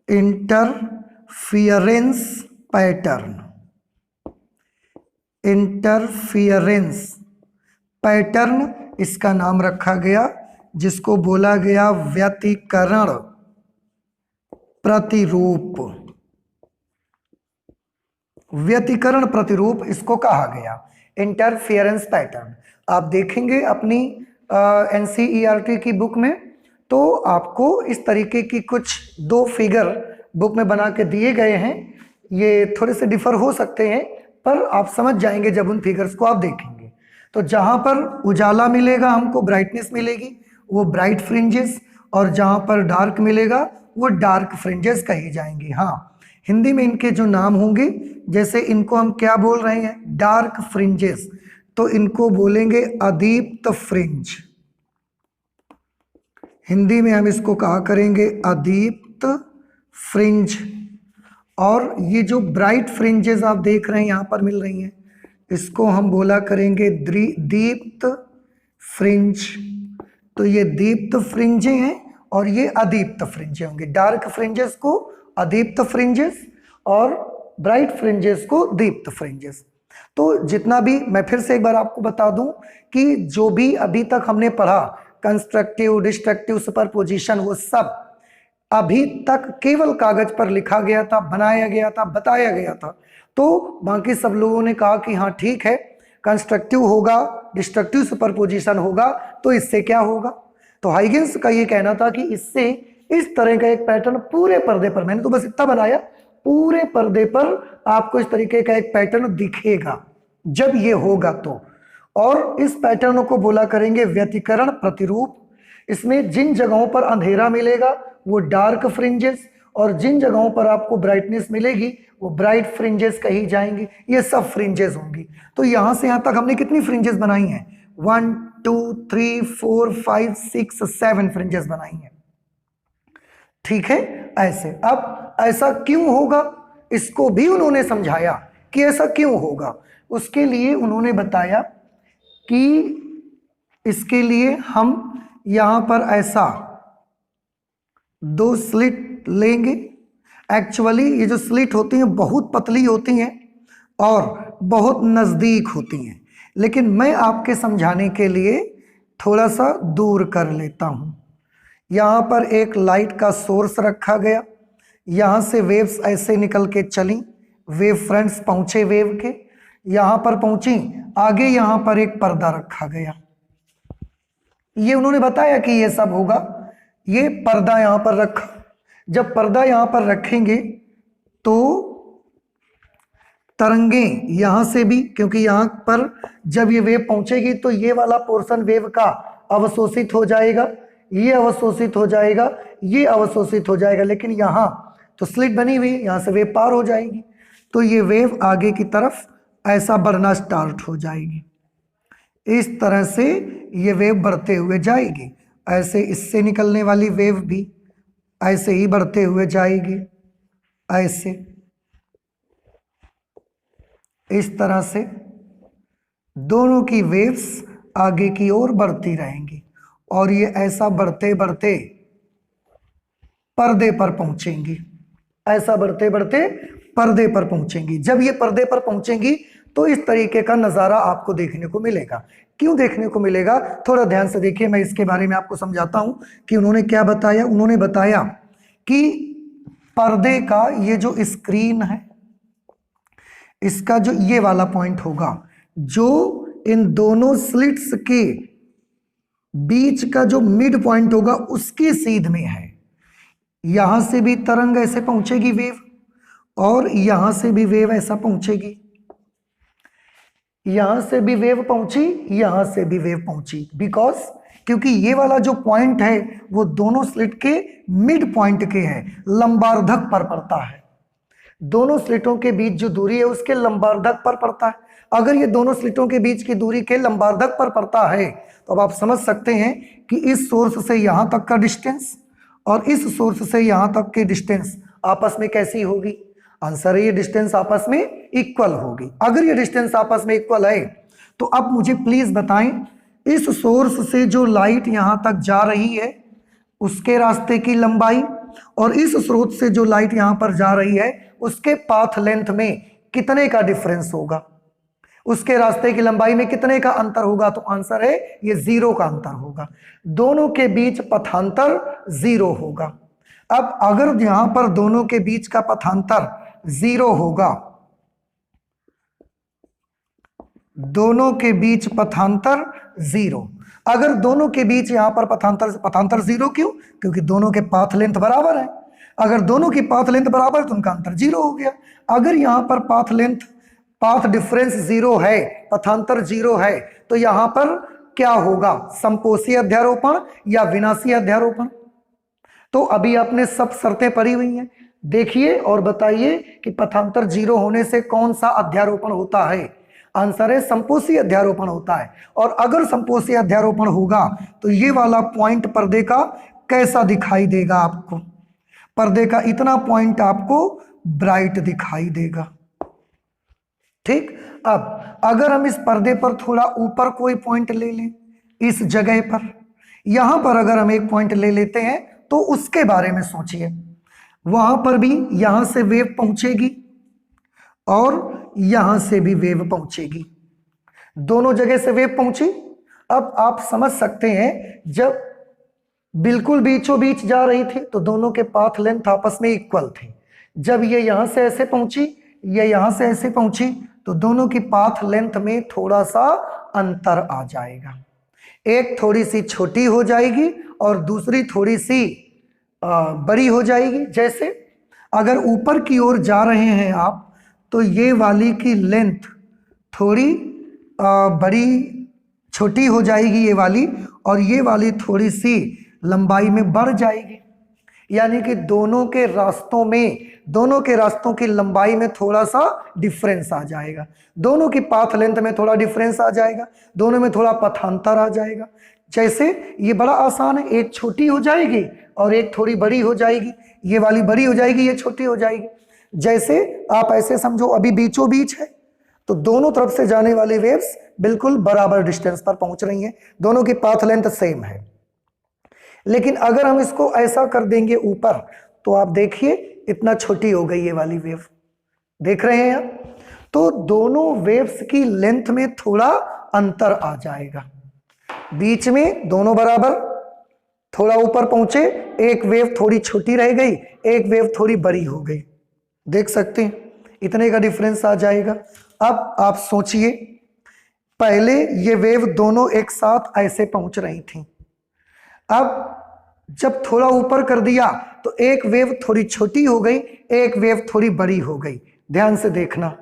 इंटरफियरेंस पैटर्न। इंटरफियरेंस पैटर्न इसका नाम रखा गया, जिसको बोला गया व्यतिकरण प्रतिरूप। व्यतिकरण प्रतिरूप इसको कहा गया। Interference pattern. आप देखेंगे अपनी एनसीईआरटी की बुक में, तो आपको इस तरीके की कुछ 2 फिगर बुक में बना के दिए गए हैं। ये थोड़े से डिफर हो सकते हैं, पर आप समझ जाएंगे जब उन फिगर्स को आप देखेंगे। तो जहां पर उजाला मिलेगा हमको, ब्राइटनेस मिलेगी, वो ब्राइट फ्रिंजेस, और जहां पर डार्क मिलेगा वो डार्क फ्रिंजेस कही जाएंगी। हाँ, हिंदी में इनके जो नाम होंगे, जैसे इनको हम क्या बोल रहे हैं, डार्क फ्रिंजेस, तो इनको बोलेंगे अदीप्त फ्रिंज। हिंदी में हम इसको कहा करेंगे अदीप्त फ्रिंज। और ये जो ब्राइट फ्रिंजेस आप देख रहे हैं यहां पर मिल रही हैं, इसको हम बोला करेंगे दीप्त फ्रिंज। तो ये दीप्त फ्रिंजें हैं और ये अदीप्त फ्रिंजें होंगे। डार्क फ्रिंजेस को अदीप्त फ्रिंजेस और ब्राइट फ्रिंजेस को दीप्त फ्रिंजेस। तो जितना भी, मैं फिर से एक बार आपको बता दूं कि जो भी अभी तक हमने पढ़ा, कंस्ट्रक्टिव, डिस्ट्रक्टिव, सुपरपोजिशन, वो सब अभी तक केवल कागज पर लिखा गया था, बनाया गया था, बताया गया था। तो बाकी सब लोगों ने कहा कि हाँ ठीक है, कंस्ट्रक्टिव होगा, डिस्ट्रक्टिव सुपरपोजिशन होगा, तो इससे क्या होगा। तो हाइगेंस का ये कहना था कि इससे इस तरह का एक पैटर्न पूरे पर्दे पर, मैंने तो बस इतना बनाया, पूरे पर्दे पर आपको इस तरीके का एक पैटर्न दिखेगा जब ये होगा तो। और इस पैटर्न को बोला करेंगे व्यतिकरण प्रतिरूप। इसमें जिन जगहों पर अंधेरा मिलेगा वो डार्क फ्रिंजेस, और जिन जगहों पर आपको ब्राइटनेस मिलेगी वो ब्राइट फ्रिंजेस कही जाएंगी। ये सब फ्रिंजेस होंगी। तो यहां से यहां तक हमने कितनी फ्रिंजेस बनाई हैं, 1 2 3 4 5 6 7 फ्रिंजेस बनाई हैं। ठीक है, ऐसे। अब ऐसा क्यों होगा, इसको भी उन्होंने समझाया कि ऐसा क्यों होगा। उसके लिए उन्होंने बताया कि इसके लिए हम यहां पर ऐसा 2 स्लिट लेंगे। एक्चुअली ये जो स्लिट होती हैं बहुत पतली होती हैं और बहुत नज़दीक होती हैं, लेकिन मैं आपके समझाने के लिए थोड़ा सा दूर कर लेता हूं। यहाँ पर एक लाइट का सोर्स रखा गया, यहाँ से वेव्स ऐसे निकल के चली, वेव फ्रंट्स पहुंचे वेव के, यहाँ पर पहुंची, आगे यहाँ पर एक पर्दा रखा गया। ये उन्होंने बताया कि ये सब होगा। ये पर्दा यहाँ पर रखा, जब पर्दा यहाँ पर रखेंगे तो तरंगें यहाँ से भी, क्योंकि यहाँ पर जब ये वेव पहुंचेगी तो ये वाला पोर्शन वेव का अवशोषित हो जाएगा, ये अवशोषित हो जाएगा, ये अवशोषित हो जाएगा, लेकिन यहाँ तो स्लिट बनी हुई, यहाँ से वेव पार हो जाएगी, तो ये वेव आगे की तरफ ऐसा बढ़ना स्टार्ट हो जाएगी। इस तरह से ये वेव बढ़ते हुए जाएगी। ऐसे इससे निकलने वाली वेव भी ऐसे ही बढ़ते हुए जाएगी, ऐसे, इस तरह से दोनों की वेव्स आगे की ओर बढ़ती रहेंगी और ये ऐसा बढ़ते बढ़ते पर्दे पर पहुंचेंगी, ऐसा बढ़ते बढ़ते पर्दे पर पहुंचेंगी। जब ये पर्दे पर पहुंचेंगी तो इस तरीके का नजारा आपको देखने को मिलेगा। क्यों देखने को मिलेगा, थोड़ा ध्यान से देखिए, मैं इसके बारे में आपको समझाता हूं कि उन्होंने क्या बताया। उन्होंने बताया कि पर्दे का ये जो स्क्रीन है, इसका जो ये वाला पॉइंट होगा, जो इन दोनों स्लिट्स के बीच का जो मिड पॉइंट होगा उसकी सीध में है। यहां से भी तरंग ऐसे पहुंचेगी वेव, और यहां से भी वेव ऐसा पहुंचेगी, यहां से भी वेव पहुंची, यहां से भी वेव पहुंची, बिकॉज क्योंकि ये वाला जो पॉइंट है वो दोनों स्लिट के मिड पॉइंट के है, लंबार्धक पर पड़ता है। दोनों स्लिटों के बीच जो दूरी है उसके लंबार्धक पर पड़ता है। अगर ये दोनों स्लिटों के बीच की दूरी के लंबार्धक पर पड़ता है तो अब आप समझ सकते हैं कि इस सोर्स से यहां तक का डिस्टेंस और इस सोर्स से यहां तक की डिस्टेंस आपस में कैसी होगी। आंसर है ये डिस्टेंस आपस में इक्वल होगी। अगर ये डिस्टेंस आपस में इक्वल है तो अब मुझे प्लीज बताएं, इस सोर्स से जो लाइट यहां तक जा रही है उसके रास्ते की लंबाई और इस स्रोत से जो लाइट यहां पर जा रही है उसके पाथ लेंथ में कितने का डिफरेंस होगा, उसके रास्ते की लंबाई में कितने का अंतर होगा। तो आंसर है ये 0 का अंतर होगा। दोनों के बीच पथांतर 0 होगा। अब अगर यहां पर दोनों के बीच का पथांतर 0 होगा दोनों के बीच पथांतर जीरो। अगर दोनों के बीच यहां पर पथांतर जीरो क्यों? क्योंकि दोनों के पाथ लेंथ बराबर है। अगर दोनों की पाथ लेंथ बराबर तो उनका अंतर जीरो हो गया। अगर यहां पर पाथ डिफरेंस जीरो है, पथांतर जीरो है, तो यहां पर क्या होगा? समपोषी अध्यारोपण या विनाशी अध्यारोपण? तो अभी आपने सब शर्तें पढ़ी हुई हैं, देखिए और बताइए कि पथांतर जीरो होने से कौन सा अध्यारोपण होता है। आंसर है संपोषी अध्यारोपण होता है। और अगर संपोषी अध्यारोपण होगा तो ये वाला पॉइंट पर्दे का कैसा दिखाई देगा आपको? पर्दे का इतना पॉइंट आपको ब्राइट दिखाई देगा। ठीक, अब अगर हम इस पर्दे पर थोड़ा ऊपर कोई पॉइंट ले लें, इस जगह पर, यहां पर अगर हम एक पॉइंट ले लेते हैं तो उसके बारे में सोचिए। वहां पर भी यहां से वेव पहुंचेगी और यहां से भी वेव पहुंचेगी, दोनों जगह से वेव पहुंची। अब आप समझ सकते हैं, जब बिल्कुल बीचों बीच जा रही थी तो दोनों के पाथ लेंथ आपस में इक्वल थे। जब ये यहां से ऐसे पहुंची, ये यहां से ऐसे पहुंची, तो दोनों की पाथ लेंथ में थोड़ा सा अंतर आ जाएगा। एक थोड़ी सी छोटी हो जाएगी और दूसरी थोड़ी सी बड़ी हो जाएगी। जैसे अगर ऊपर की ओर जा रहे हैं आप तो ये वाली की लेंथ थोड़ी बड़ी छोटी हो जाएगी ये वाली, और ये वाली थोड़ी सी लंबाई में बढ़ जाएगी। यानी कि दोनों के रास्तों की लंबाई में थोड़ा सा डिफरेंस आ जाएगा, दोनों की पाथ लेंथ में थोड़ा डिफरेंस आ जाएगा, दोनों में थोड़ा पथांतर आ जाएगा। जैसे ये बड़ा आसान है, एक छोटी हो जाएगी और एक थोड़ी बड़ी हो जाएगी, ये वाली बड़ी हो जाएगी, ये छोटी हो जाएगी। जैसे आप ऐसे समझो अभी बीचों बीच है तो दोनों तरफ से जाने वाली वेव्स बिल्कुल बराबर डिस्टेंस पर पहुंच रही हैं, दोनों की पाथ लेंथ सेम है। लेकिन अगर हम इसको ऐसा कर देंगे ऊपर, तो आप देखिए इतना छोटी हो गई ये वाली वेव, देख रहे हैं आप? तो दोनों वेव्स की लेंथ में थोड़ा अंतर आ जाएगा। बीच में दोनों बराबर, थोड़ा ऊपर पहुंचे, एक वेव थोड़ी छोटी रह गई, एक वेव थोड़ी बड़ी हो गई, देख सकते हैं इतने का डिफरेंस आ जाएगा। अब आप सोचिए, पहले ये वेव दोनों एक साथ ऐसे पहुंच रही थी, अब जब थोड़ा ऊपर कर दिया तो एक वेव थोड़ी छोटी हो गई, एक वेव थोड़ी बड़ी हो गई। ध्यान से देखना,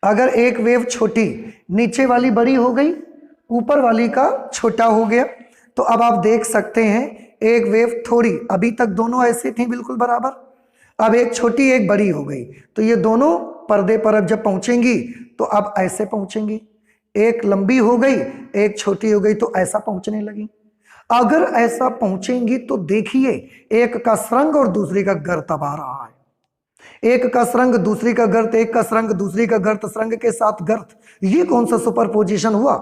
अगर एक वेव छोटी, नीचे वाली बड़ी हो गई, ऊपर वाली का छोटा हो गया, तो अब आप देख सकते हैं एक वेव थोड़ी, अभी तक दोनों ऐसे थी बिल्कुल बराबर, अब एक छोटी एक बड़ी हो गई, तो ये दोनों पर्दे पर अब जब पहुंचेंगी तो अब ऐसे पहुंचेंगी, एक लंबी हो गई एक छोटी हो गई, तो ऐसा पहुंचने लगी। अगर ऐसा पहुंचेंगी तो देखिए एक का श्रृंग और दूसरी का गर्त अब आ रहा है, एक का श्रृंग दूसरी का गर्त, एक का श्रृंग दूसरी का गर्त, श्रृंग के साथ गर्त, ये कौन सा सुपरपोजिशन हुआ?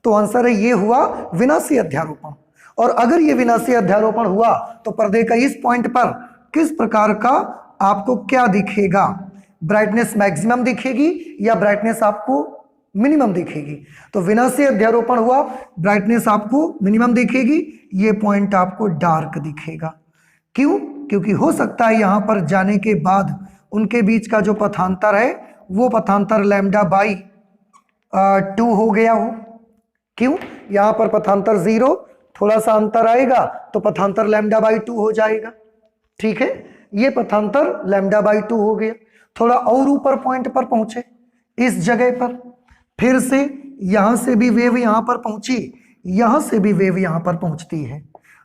तो आंसर है ये हुआ विनाशी अध्यारोपण। और अगर ये विनाशी अध्यारोपण हुआ तो पर्दे का इस पॉइंट पर किस प्रकार का आपको क्या दिखेगा? ब्राइटनेस मैक्सिमम दिखेगी या ब्राइटनेस आपको मिनिमम दिखेगी? तो विनाशी अध्यारोपण हुआ, ब्राइटनेस आपको मिनिमम दिखेगी, ये पॉइंट आपको डार्क दिखेगा। क्यों? क्योंकि हो सकता है यहां पर जाने के बाद उनके बीच का जो पथांतर है वो पथांतर लैम्डा बाई 2 हो गया हो। क्यों? यहां पर पथांतर 0, थोड़ा सा अंतर आएगा तो पथांतर लैम्डा बाई 2 हो जाएगा। ठीक है, ये पथांतर लैम्डा बाई 2 हो गया। थोड़ा और ऊपर पॉइंट पर पहुंचे, इस जगह पर फिर से यहां से भी वेव यहां पर पहुंची, यहां से भी वेव यहां पर पहुंचती है।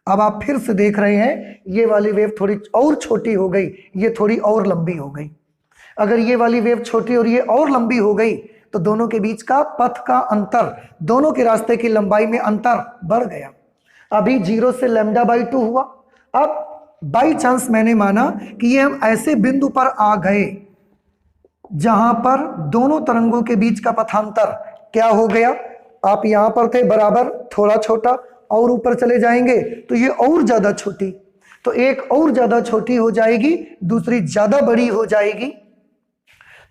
अब आप फिर से देख रहे हैं ये वाली वेव थोड़ी और छोटी हो गई, ये थोड़ी और लंबी हो गई। अगर ये वाली वेव छोटी और ये और लंबी हो गई तो दोनों के बीच का पथ का अंतर, दोनों के रास्ते की लंबाई में अंतर बढ़ गया। अभी 0 से लैम्डा बाई 2 हुआ। अब बाई चांस मैंने माना कि ये हम ऐसे बिंदु पर आ गए जहां पर दोनों तरंगों के बीच का पथांतर क्या हो गया? आप यहां पर थे बराबर, थोड़ा छोटा, और ऊपर चले जाएंगे तो ये और ज्यादा छोटी, तो एक और ज्यादा छोटी हो जाएगी, दूसरी ज्यादा बड़ी हो जाएगी,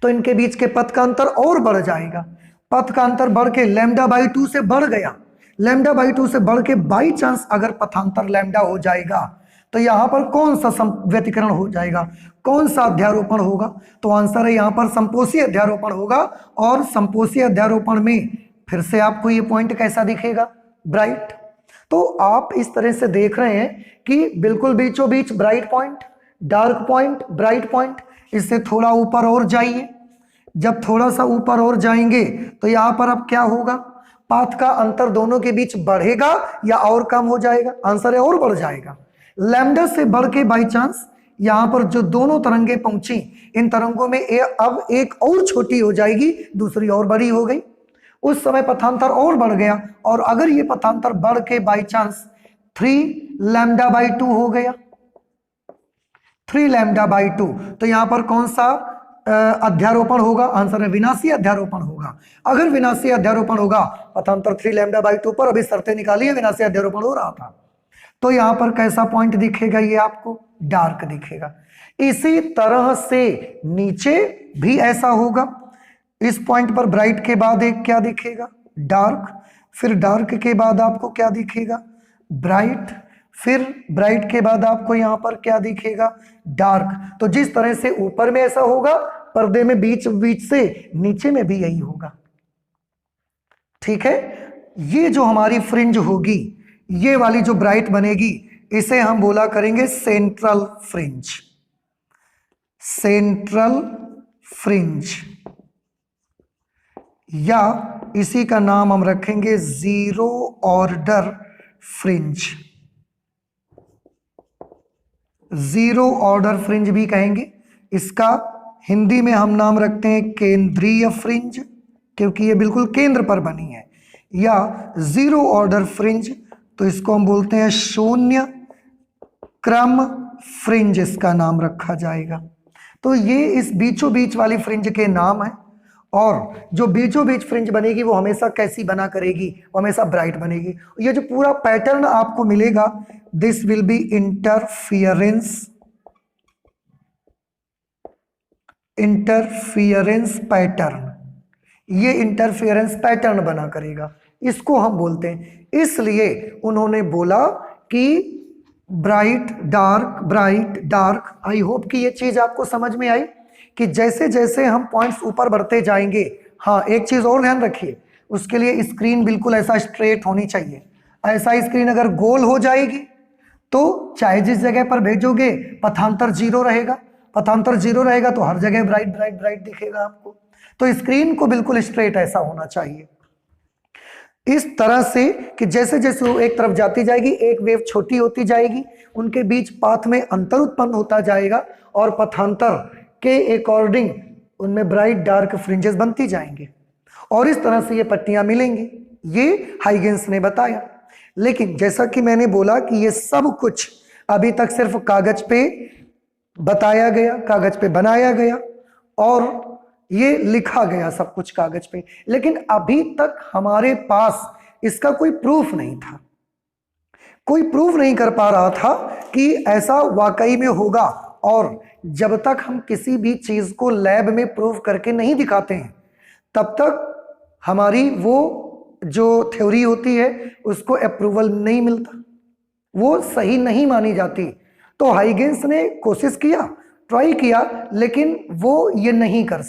तो इनके बीच के पथ का अंतर और बढ़ जाएगा। पथ का अंतर बढ़ के लैम्डा बाई 2 से बढ़ गया। लैम्डा बाई 2 से बढ़ के बाई चांस अगर पथांतर लैम्डा हो जाएगा तो यहां पर कौन सा व्यतिकरण हो जाएगा, कौन सा अध्यारोपण होगा? तो आंसर है यहां पर संपोषी अध्यारोपण होगा। और संपोषी अध्यारोपण में फिर से आपको ये पॉइंट कैसा दिखेगा? ब्राइट। तो आप इस तरह से देख रहे हैं कि बिल्कुल बीचों बीच bright point, dark point, bright point. इससे थोड़ा ऊपर और जाइए। जब थोड़ा सा ऊपर और जाएंगे तो यहां पर अब क्या होगा? पाथ का अंतर दोनों के बीच बढ़ेगा या और कम हो जाएगा? आंसर है और बढ़ जाएगा। लैम्डा से बढ़ के बाई चांस यहां पर जो दोनों तरंगे पहुंची, इन तरंगों में अब एक और छोटी हो जाएगी, दूसरी और बड़ी हो गई। उस समय पथांतर और बढ़ गया, और अगर ये पथांतर बढ़ के बाई चांस 3 लैम्डा बाई 2 हो गया, 3 लैम्डा बाई 2, तो यहां पर कौन सा अध्यारोपण होगा? आंसर है विनाशी अध्यारोपण होगा। अगर विनाशी अध्यारोपण होगा, पथांतर 3 लैम्डा बाई 2 पर अभी शर्तें निकाली है, विनाशी अध्यारोपण हो रहा था, तो यहां पर कैसा पॉइंट दिखेगा? ये आपको डार्क दिखेगा। इसी तरह से नीचे भी ऐसा होगा। इस पॉइंट पर ब्राइट के बाद एक क्या दिखेगा? डार्क। फिर डार्क के बाद आपको क्या दिखेगा? ब्राइट। फिर ब्राइट के बाद आपको यहां पर क्या दिखेगा? डार्क। तो जिस तरह से ऊपर में ऐसा होगा, पर्दे में बीच बीच से नीचे में भी यही होगा। ठीक है। ये जो हमारी फ्रिंज होगी, ये वाली जो ब्राइट बनेगी, इसे हम बोला करेंगे सेंट्रल फ्रिंज। सेंट्रल फ्रिंज, या इसी का नाम हम रखेंगे zero order fringe. Zero order fringe भी कहेंगे। इसका हिंदी में हम नाम रखते हैं केंद्रीय फ्रिंज, क्योंकि ये बिल्कुल केंद्र पर बनी है। या जीरो ऑर्डर फ्रिंज, तो इसको हम बोलते हैं शून्य क्रम फ्रिंज, इसका नाम रखा जाएगा। तो ये इस बीचों बीच वाली फ्रिंज के नाम है। और जो बीचों बीच फ्रिंज बनेगी वो हमेशा कैसी बना करेगी? वो हमेशा ब्राइट बनेगी। ये जो पूरा पैटर्न आपको मिलेगा, this will be interference, interference pattern. ये इंटरफियरेंस पैटर्न बना करेगा, इसको हम बोलते हैं। इसलिए उन्होंने बोला कि bright dark, bright dark. I hope कि ये चीज आपको समझ में आई कि जैसे जैसे हम पॉइंट्स ऊपर बढ़ते जाएंगे। हाँ, एक चीज और ध्यान रखिए, उसके लिए स्क्रीन बिल्कुल ऐसा स्ट्रेट होनी चाहिए। ऐसा स्क्रीन अगर गोल हो जाएगी तो चाहे जिस जगह पर भेजोगे पथांतर जीरो रहेगा। पथांतर जीरो रहेगा तो हर जगह ब्राइट ब्राइट ब्राइट दिखेगा आपको। तो स्क्रीन को बिल्कुल स्ट्रेट ऐसा होना चाहिए, इस तरह से कि जैसे जैसे वो एक तरफ जाती जाएगी, एक वेव छोटी होती जाएगी, उनके बीच पाथ में अंतर उत्पन्न होता जाएगा, और पथांतर के अकॉर्डिंग उनमें ब्राइट डार्क फ्रिंजेस बनती जाएंगे, और इस तरह से ये पट्टियां मिलेंगी। ये हाइगेंस ने बताया। लेकिन जैसा कि मैंने बोला कि ये सब कुछ अभी तक सिर्फ कागज पे बताया गया, कागज पे बनाया गया, और ये लिखा गया सब कुछ कागज पे, लेकिन अभी तक हमारे पास इसका कोई प्रूफ नहीं था। कोई प्रूफ नहीं कर पा रहा था कि ऐसा वाकई में होगा। और जब तक हम किसी भी चीज को लैब में प्रूफ करके नहीं दिखाते हैं, तब तक हमारी वो जो थ्योरी होती है उसको अप्रूवल नहीं मिलता, वो सही नहीं मानी जाती। तो हाइगेंस ने कोशिश किया, ट्राई किया, लेकिन वो ये नहीं कर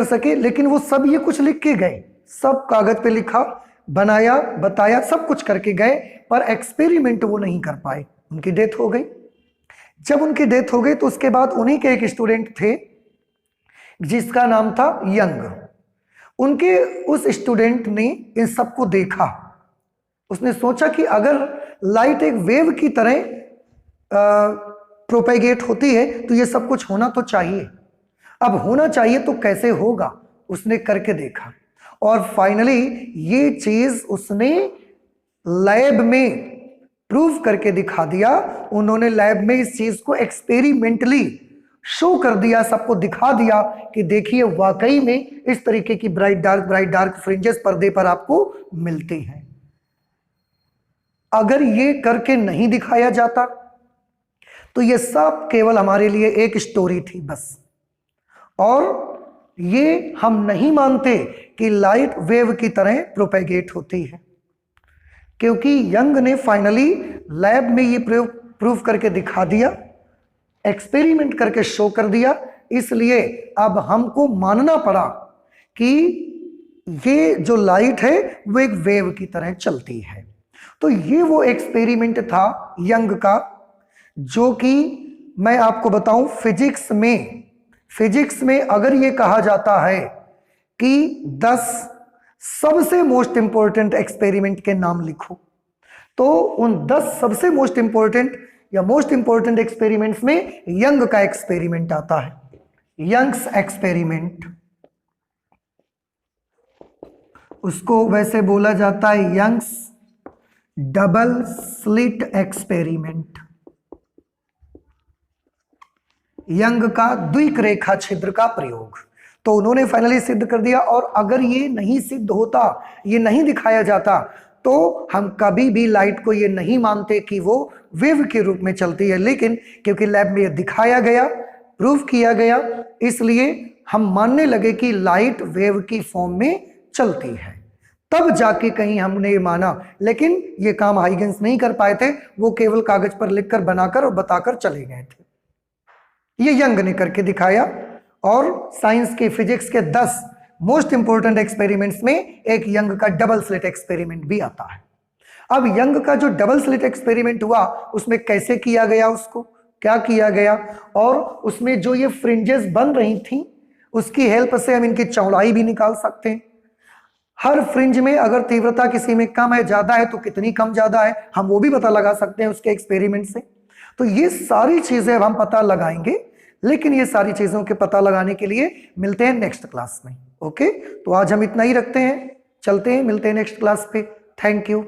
सके। लेकिन वो सब ये कुछ लिख के गए, सब कागज पे लिखा, बनाया, बताया, सब कुछ करके गए, पर एक्सपेरिमेंट वो नहीं कर पाए। उनकी डेथ हो गई। जब उनकी डेथ हो गई तो उसके बाद उन्हीं के एक स्टूडेंट थे जिसका नाम था यंग। उनके उस स्टूडेंट ने इन सबको देखा। उसने सोचा कि अगर लाइट एक वेव की तरह प्रोपेगेट होती है तो ये सब कुछ होना तो चाहिए। अब होना चाहिए तो कैसे होगा, उसने करके देखा, और फाइनली ये चीज उसने लैब में प्रूव करके दिखा दिया। उन्होंने लैब में इस चीज को एक्सपेरिमेंटली शो कर दिया, सबको दिखा दिया कि देखिए वाकई में इस तरीके की ब्राइट डार्क फ्रिंजेस पर्दे पर आपको मिलती हैं। अगर ये करके नहीं दिखाया जाता तो ये सब केवल हमारे लिए एक स्टोरी थी बस, और ये हम नहीं मानते कि लाइट वेव की तरह प्रोपेगेट होती है। क्योंकि यंग ने फाइनली लैब में ये प्रूव करके दिखा दिया, एक्सपेरिमेंट करके शो कर दिया, इसलिए अब हमको मानना पड़ा कि ये जो लाइट है वो एक वेव की तरह चलती है। तो ये वो एक्सपेरिमेंट था यंग का, जो कि मैं आपको बताऊं फिजिक्स में अगर ये कहा जाता है कि 10 सबसे मोस्ट इंपॉर्टेंट एक्सपेरिमेंट के नाम लिखो, तो उन 10 सबसे मोस्ट इंपॉर्टेंट या मोस्ट इंपॉर्टेंट एक्सपेरिमेंट्स में यंग का एक्सपेरिमेंट आता है। यंग्स एक्सपेरिमेंट, उसको वैसे बोला जाता है Young's double slit experiment, Young का द्विक रेखा छिद्र का प्रयोग। तो उन्होंने फाइनली सिद्ध कर दिया, और अगर ये नहीं सिद्ध होता, ये नहीं दिखाया जाता, तो हम कभी भी लाइट को ये नहीं मानते कि वो वेव के रूप में चलती है। लेकिन क्योंकि लैब में ये दिखाया गया, प्रूव किया गया, इसलिए हम मानने लगे कि लाइट वेव की फॉर्म में चलती है। तब जाके कहीं हमने ये माना, लेकिन ये काम हाइगेंस नहीं कर पाए थे, वो केवल कागज पर लिखकर बनाकर और बताकर चले गए थे। ये यंग ने करके दिखाया, और साइंस के फिजिक्स के 10 मोस्ट इंपॉर्टेंट एक्सपेरिमेंट्स में एक यंग का डबल स्लिट एक्सपेरिमेंट भी आता है। अब यंग का जो डबल स्लिट एक्सपेरिमेंट हुआ, उसमें कैसे किया गया, उसको क्या किया गया, और उसमें जो ये फ्रिंजेस बन रही थी, उसकी हेल्प से हम इनकी चौड़ाई भी निकाल सकते हैं। हर फ्रिंज में अगर तीव्रता किसी में कम है, ज्यादा है, तो कितनी कम ज्यादा है, हम वो भी पता लगा सकते हैं उसके एक्सपेरिमेंट से। तो ये सारी चीजें अब हम पता लगाएंगे, लेकिन ये सारी चीजों के पता लगाने के लिए मिलते हैं नेक्स्ट क्लास में। ओके, तो आज हम इतना ही रखते हैं, चलते हैं, मिलते हैं नेक्स्ट क्लास पे। Thank you.